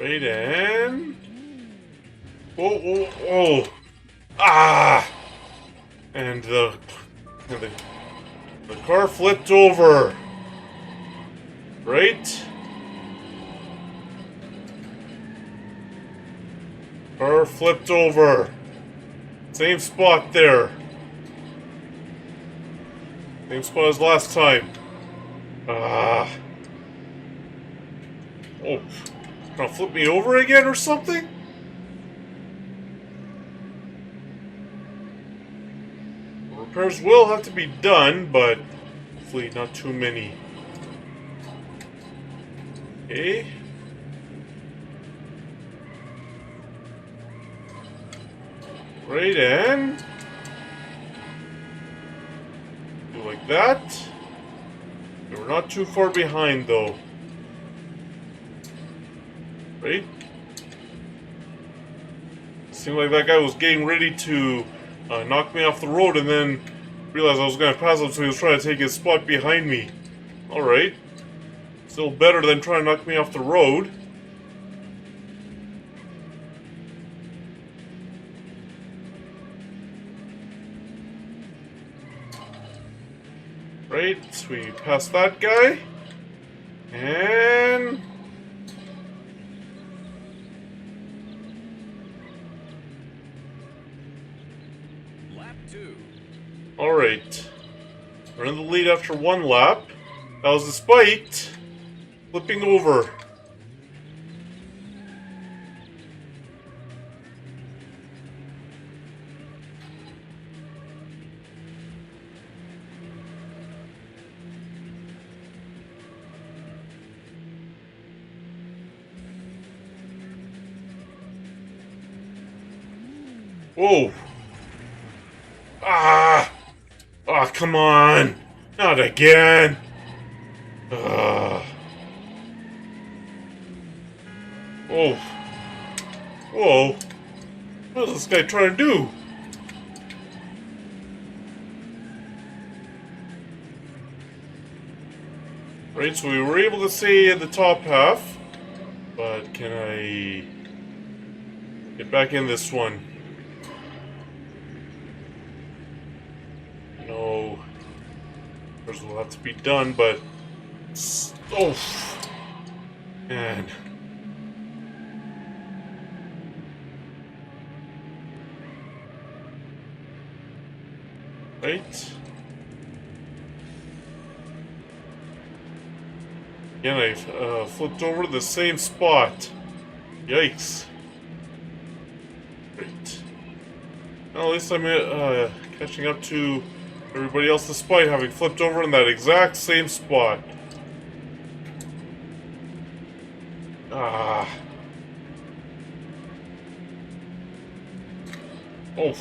Right, and... Whoa, whoa, whoa! Ah! And the car flipped over. Right? Car flipped over. Same spot there. Same spot as last time. Ah. Oh. Gonna flip me over again or something? Repairs will have to be done, but hopefully not too many. Okay. Right, and do like that. We're not too far behind though. Right? Seemed like that guy was getting ready to knock me off the road and then realized I was going to pass him, so he was trying to take his spot behind me. Alright. Still better than trying to knock me off the road. Right, so we passed that guy. And... Lap 2. Alright. We're in the lead after one lap. That was despite flipping over. Whoa. Ah! Ah, come on! Not again! Ah. Whoa. Whoa. What is this guy trying to do? Right, so we were able to stay in the top half. But can I get back in this one? No. There's will have to be done, but... Oh! Man. Right? Again, I flipped over to the same spot. Yikes. Right. Well, at least I'm catching up to everybody else despite having flipped over in that exact same spot. Ah. Oh.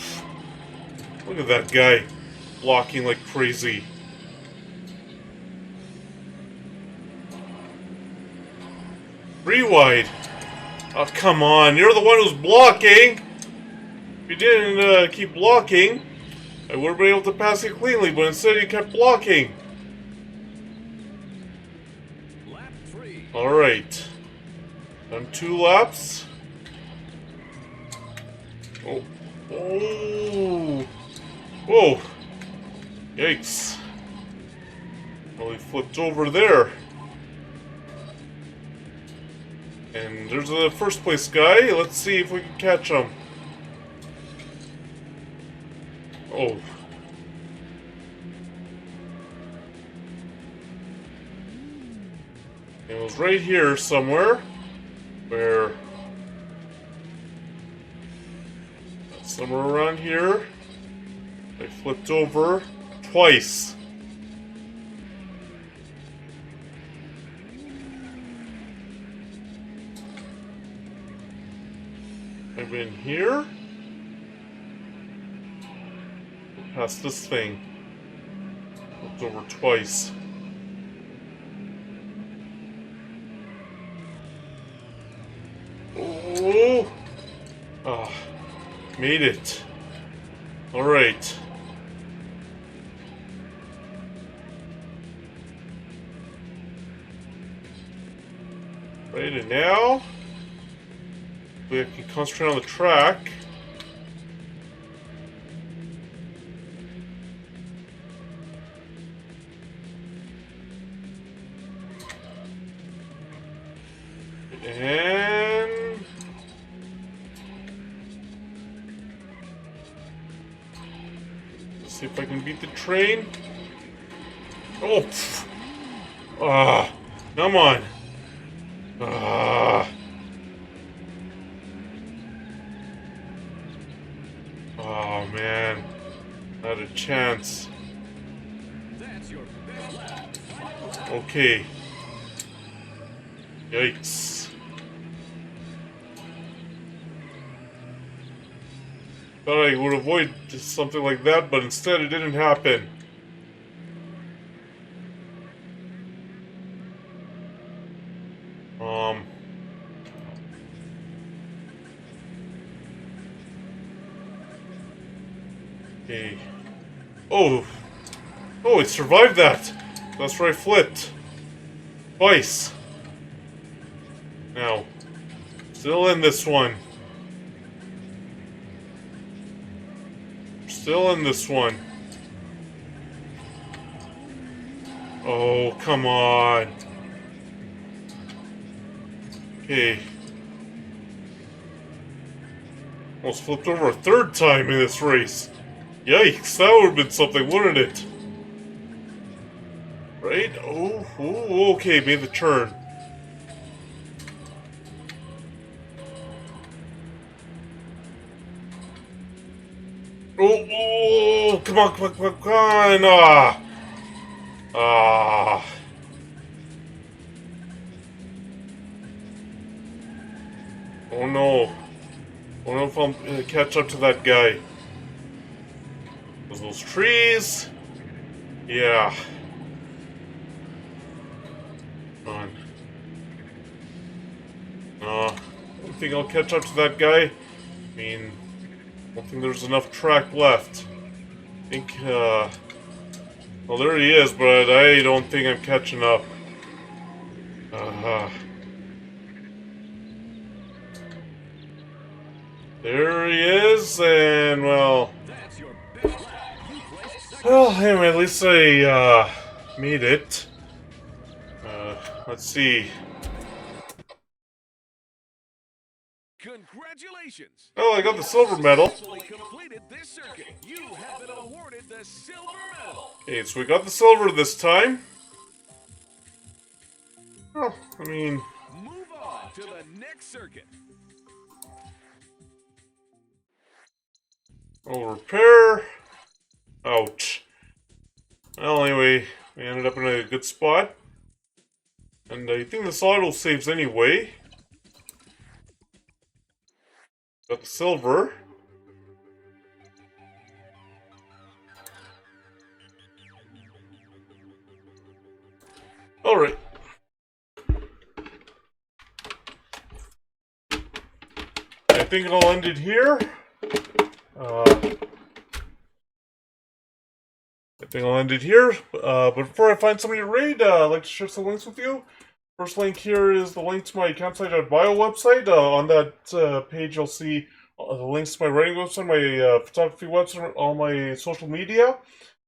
Look at that guy blocking like crazy. Rewide. Oh, come on. You're the one who's blocking. If you didn't keep blocking, I would have been able to pass it cleanly, but instead you kept blocking. Lap 3. Alright. Done 2 laps. Oh. Oh. Whoa. Yikes. Well, he flipped over there. And there's the first place guy. Let's see if we can catch him. Oh. It was right here somewhere. Where... Somewhere around here. I flipped over twice. I've been here. Past this thing. Flipped over twice. Oh! Ah, made it. Alright. Right, and now I can concentrate on the track. And let's see if I can beat the train. Oh, come on. Oh man, not a chance. Okay. Yikes. Thought I would avoid something like that, but instead it didn't happen. Um. Okay. Oh. Oh, it survived that. That's where I flipped. Twice. Now. Still in this one. Still in this one. Oh, come on. Okay. Almost flipped over a third time in this race. Yikes, that would have been something, wouldn't it? Right? Oh, okay, made the turn. Oh, come on, come on. Ah. Oh no. I don't know if I'll catch up to that guy. Those trees. Yeah. Come on. I don't think I'll catch up to that guy. I mean, I don't think there's enough track left. I think, well, there he is, but I don't think I'm catching up. There he is, and well... Well, anyway, at least I, made it. Let's see. Congratulations! Oh, I got the silver medal. Completed this circuit. You have been awarded the silver medal. Okay, so we got the silver this time. Oh, I mean... Move on to the next circuit. I'll repair. Ouch. Well, anyway, we ended up in a good spot. And I think this auto saves anyway. Got the silver. Alright. I think I'll end it here. But before I find somebody to raid, I'd like to share some links with you. First link here is the link to my campsite.bio website. On that page, you'll see the links to my writing website, my photography website, all my social media.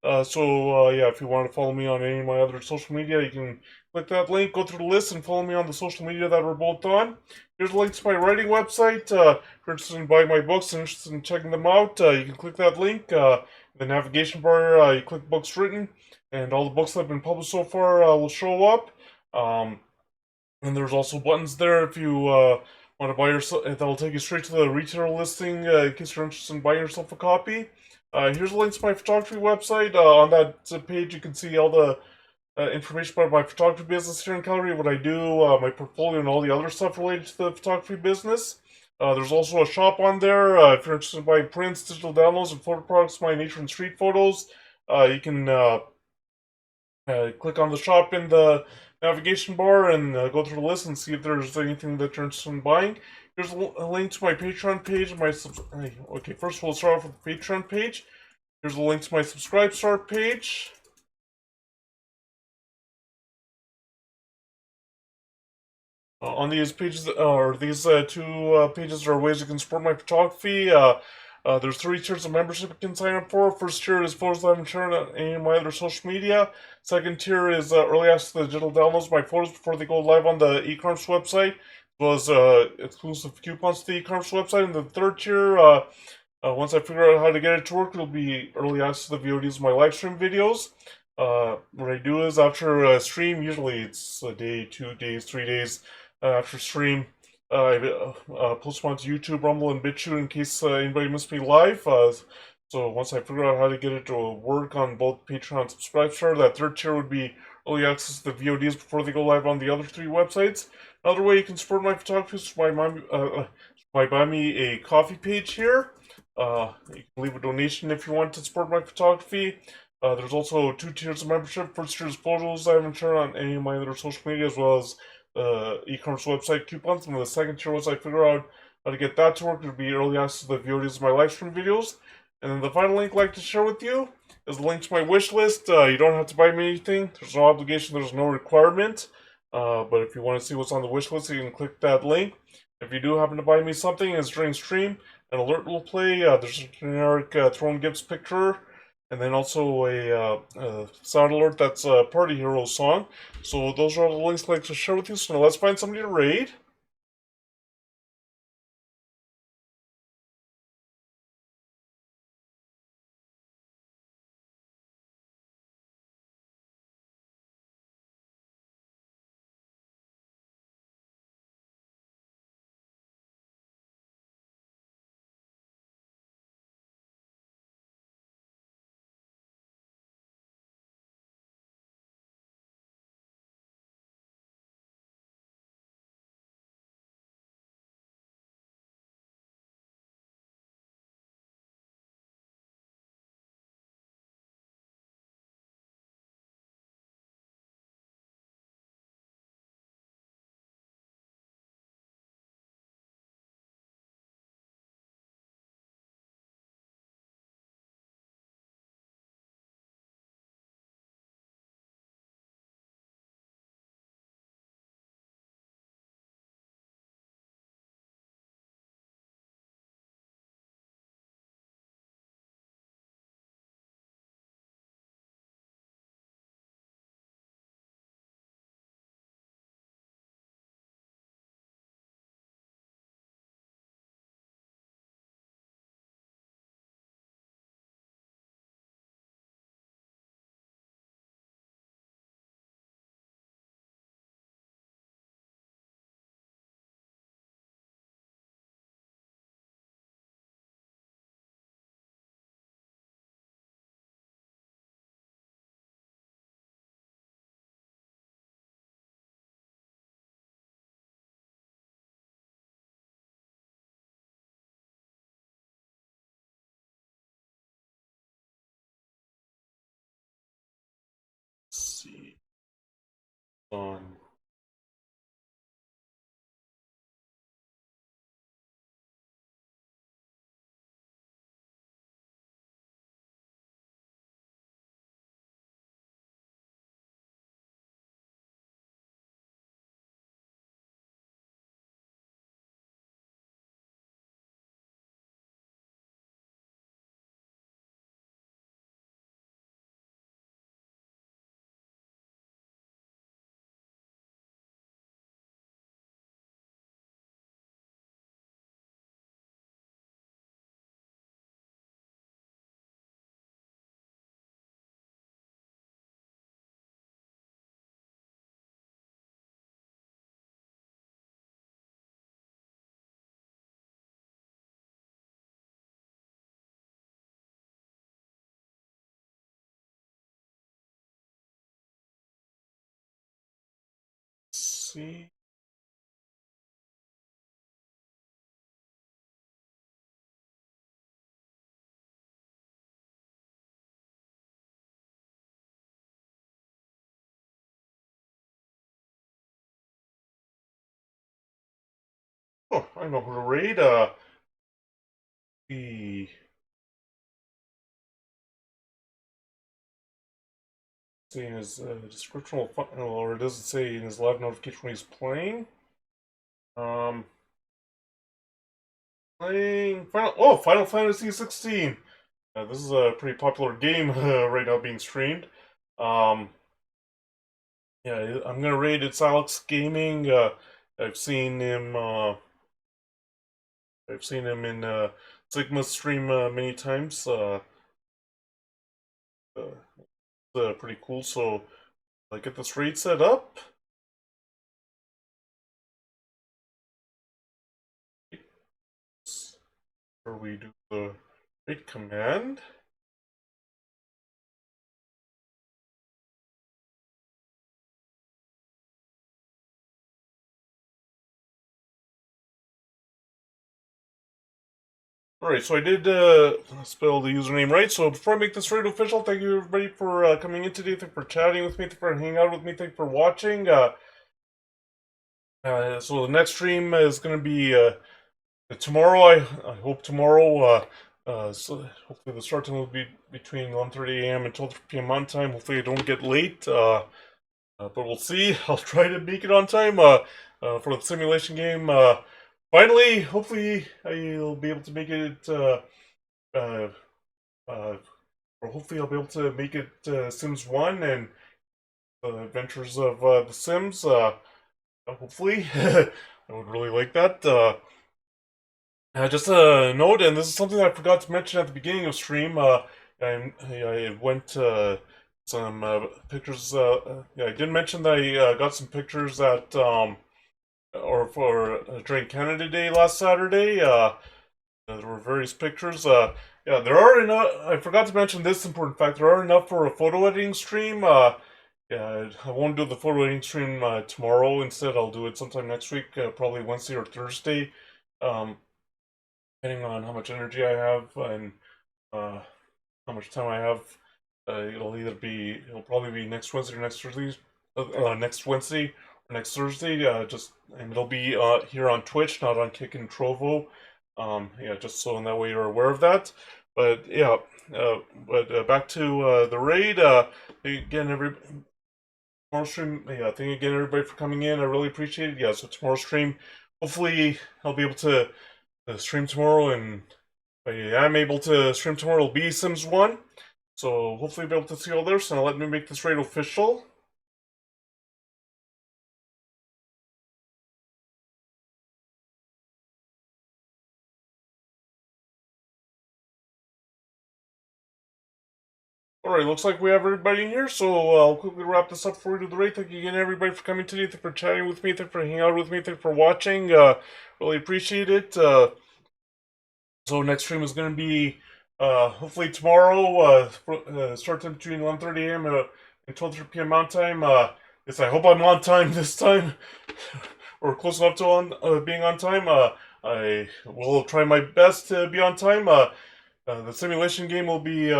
Yeah, if you want to follow me on any of my other social media, you can click that link, go through the list, and follow me on the social media that we're both on. Here's a link to my writing website. If you're interested in buying my books and interested in checking them out, you can click that link. The navigation bar, you click books written, and all the books that have been published so far will show up. And there's also buttons there if you want to buy yourself. That'll take you straight to the retailer listing in case you're interested in buying yourself a copy. Here's a link to my photography website. On that page, you can see all the information about my photography business here in Calgary, what I do, my portfolio, and all the other stuff related to the photography business. There's also a shop on there. If you're interested in buying prints, digital downloads, and photo products, my nature and street photos, you can click on the shop in the navigation bar and go through the list and see if there's anything that you're interested in buying. Here's a link to my Patreon page. Okay, first of all, we'll start off with the Patreon page. Here's a link to my Subscribe Start page. On these pages, or these two pages, are ways you can support my photography. There's three tiers of membership you can sign up for. First tier is photos live and sharing on any of my other social media. Second tier is early access to the digital downloads of my photos before they go live on the eCarms website, as well as exclusive coupons to the eCarms website. And the third tier, once I figure out how to get it to work, it'll be early access to the VODs of my live stream videos. What I do is after a stream, usually it's a day, 2 days, 3 days after stream, I post them onto YouTube, Rumble, and BitChute in case anybody missed me live. So once I figure out how to get it to work on both Patreon and Subscribe, that third tier would be early access to the VODs before they go live on the other three websites. Another way you can support my photography is by buy me a coffee page here. You can leave a donation if you want to support my photography. There's also two tiers of membership. First tier is photos I haven't shared on any of my other social media, as well as e-commerce website coupons. And the second tier, once I figure out how to get that to work, it'll be early access to the VODs of my live stream videos. And then the final link I'd like to share with you is a link to my wish list. You don't have to buy me anything. There's no obligation. There's no requirement. But if you want to see what's on the wish list, you can click that link. If you do happen to buy me something, it's during stream, an alert will play. There's a generic Throne Gibbs picture, and then also a sound alert that's a Party Hero song. So those are all the links I'd like to share with you. So now let's find somebody to raid. Let's see. On. See. Oh, I know who to raid. The say in his description, or it doesn't say in his live notification when he's playing. Um, playing Final Fantasy 16. This is a pretty popular game right now being streamed. Um, yeah, I'm gonna rate it's Alex Gaming. I've seen him. I've seen him in Sigma stream many times. Pretty cool. So I get this raid set up. Where we do the raid command. Alright, so I did spell the username right. So before I make this raid official, thank you everybody for coming in today. Thank you for chatting with me. Thank you for hanging out with me. Thank you for watching. So the next stream is going to be tomorrow. I hope tomorrow. So hopefully the start time will be between 1:30 a.m. and 12 p.m. on time. Hopefully I don't get late. But we'll see. I'll try to make it on time. For the simulation game. Finally, hopefully I'll be able to make it. Uh, uh, or hopefully I'll be able to make it Sims 1 and the Adventures of the Sims. Hopefully, I would really like that. Just a note, and this is something I forgot to mention at the beginning of stream. I went some pictures. Yeah, I did mention that I got some pictures at or for during Canada Day last Saturday. There were various pictures. Yeah, there are enough. I forgot to mention this important fact. There are enough for a photo editing stream. Yeah, I won't do the photo editing stream tomorrow. Instead, I'll do it sometime next week, probably Wednesday or Thursday, um, depending on how much energy I have and uh, how much time I have. It'll probably be next Wednesday or next Thursday, next Wednesday or next Thursday. And it'll be here on Twitch, not on Kick and Trovo. Yeah, just so in that way you're aware of that. But yeah, back to the raid. Again, tomorrow stream. Yeah, thank you again everybody for coming in. I really appreciate it. Yeah, so tomorrow stream. Hopefully, I'll be able to stream tomorrow, and if I am able to stream tomorrow. It'll be Sims 1. So hopefully, I'll be able to see you all there. So now let me make this raid official. Alright, looks like we have everybody in here, so I'll quickly wrap this up before we do the raid. Thank you again, everybody, for coming today. Thank you for chatting with me. Thank you for hanging out with me. Thank you for watching. Really appreciate it. So next stream is going to be hopefully tomorrow. Start time between 1:30 a.m. And 12:30 p.m. Mountain Time. Yes, I hope I'm on time this time, or close enough to being on time. I will try my best to be on time. The simulation game will be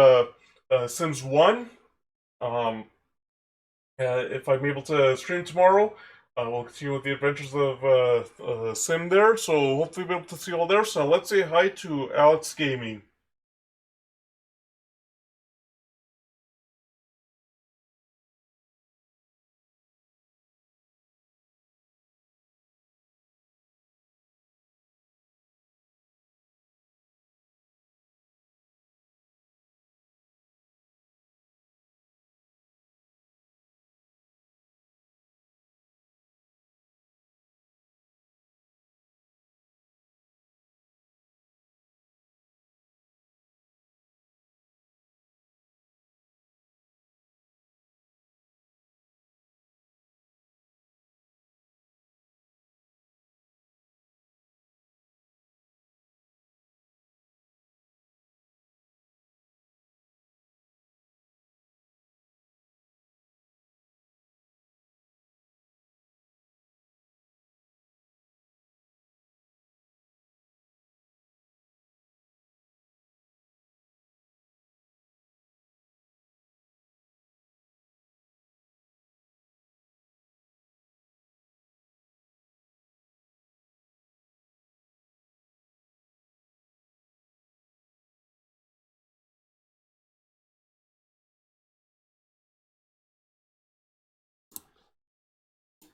Sims 1. Um, if I'm able to stream tomorrow, we'll continue with the adventures of Sim there. So hopefully we'll be able to see you all there. So let's say hi to Alex Gaming.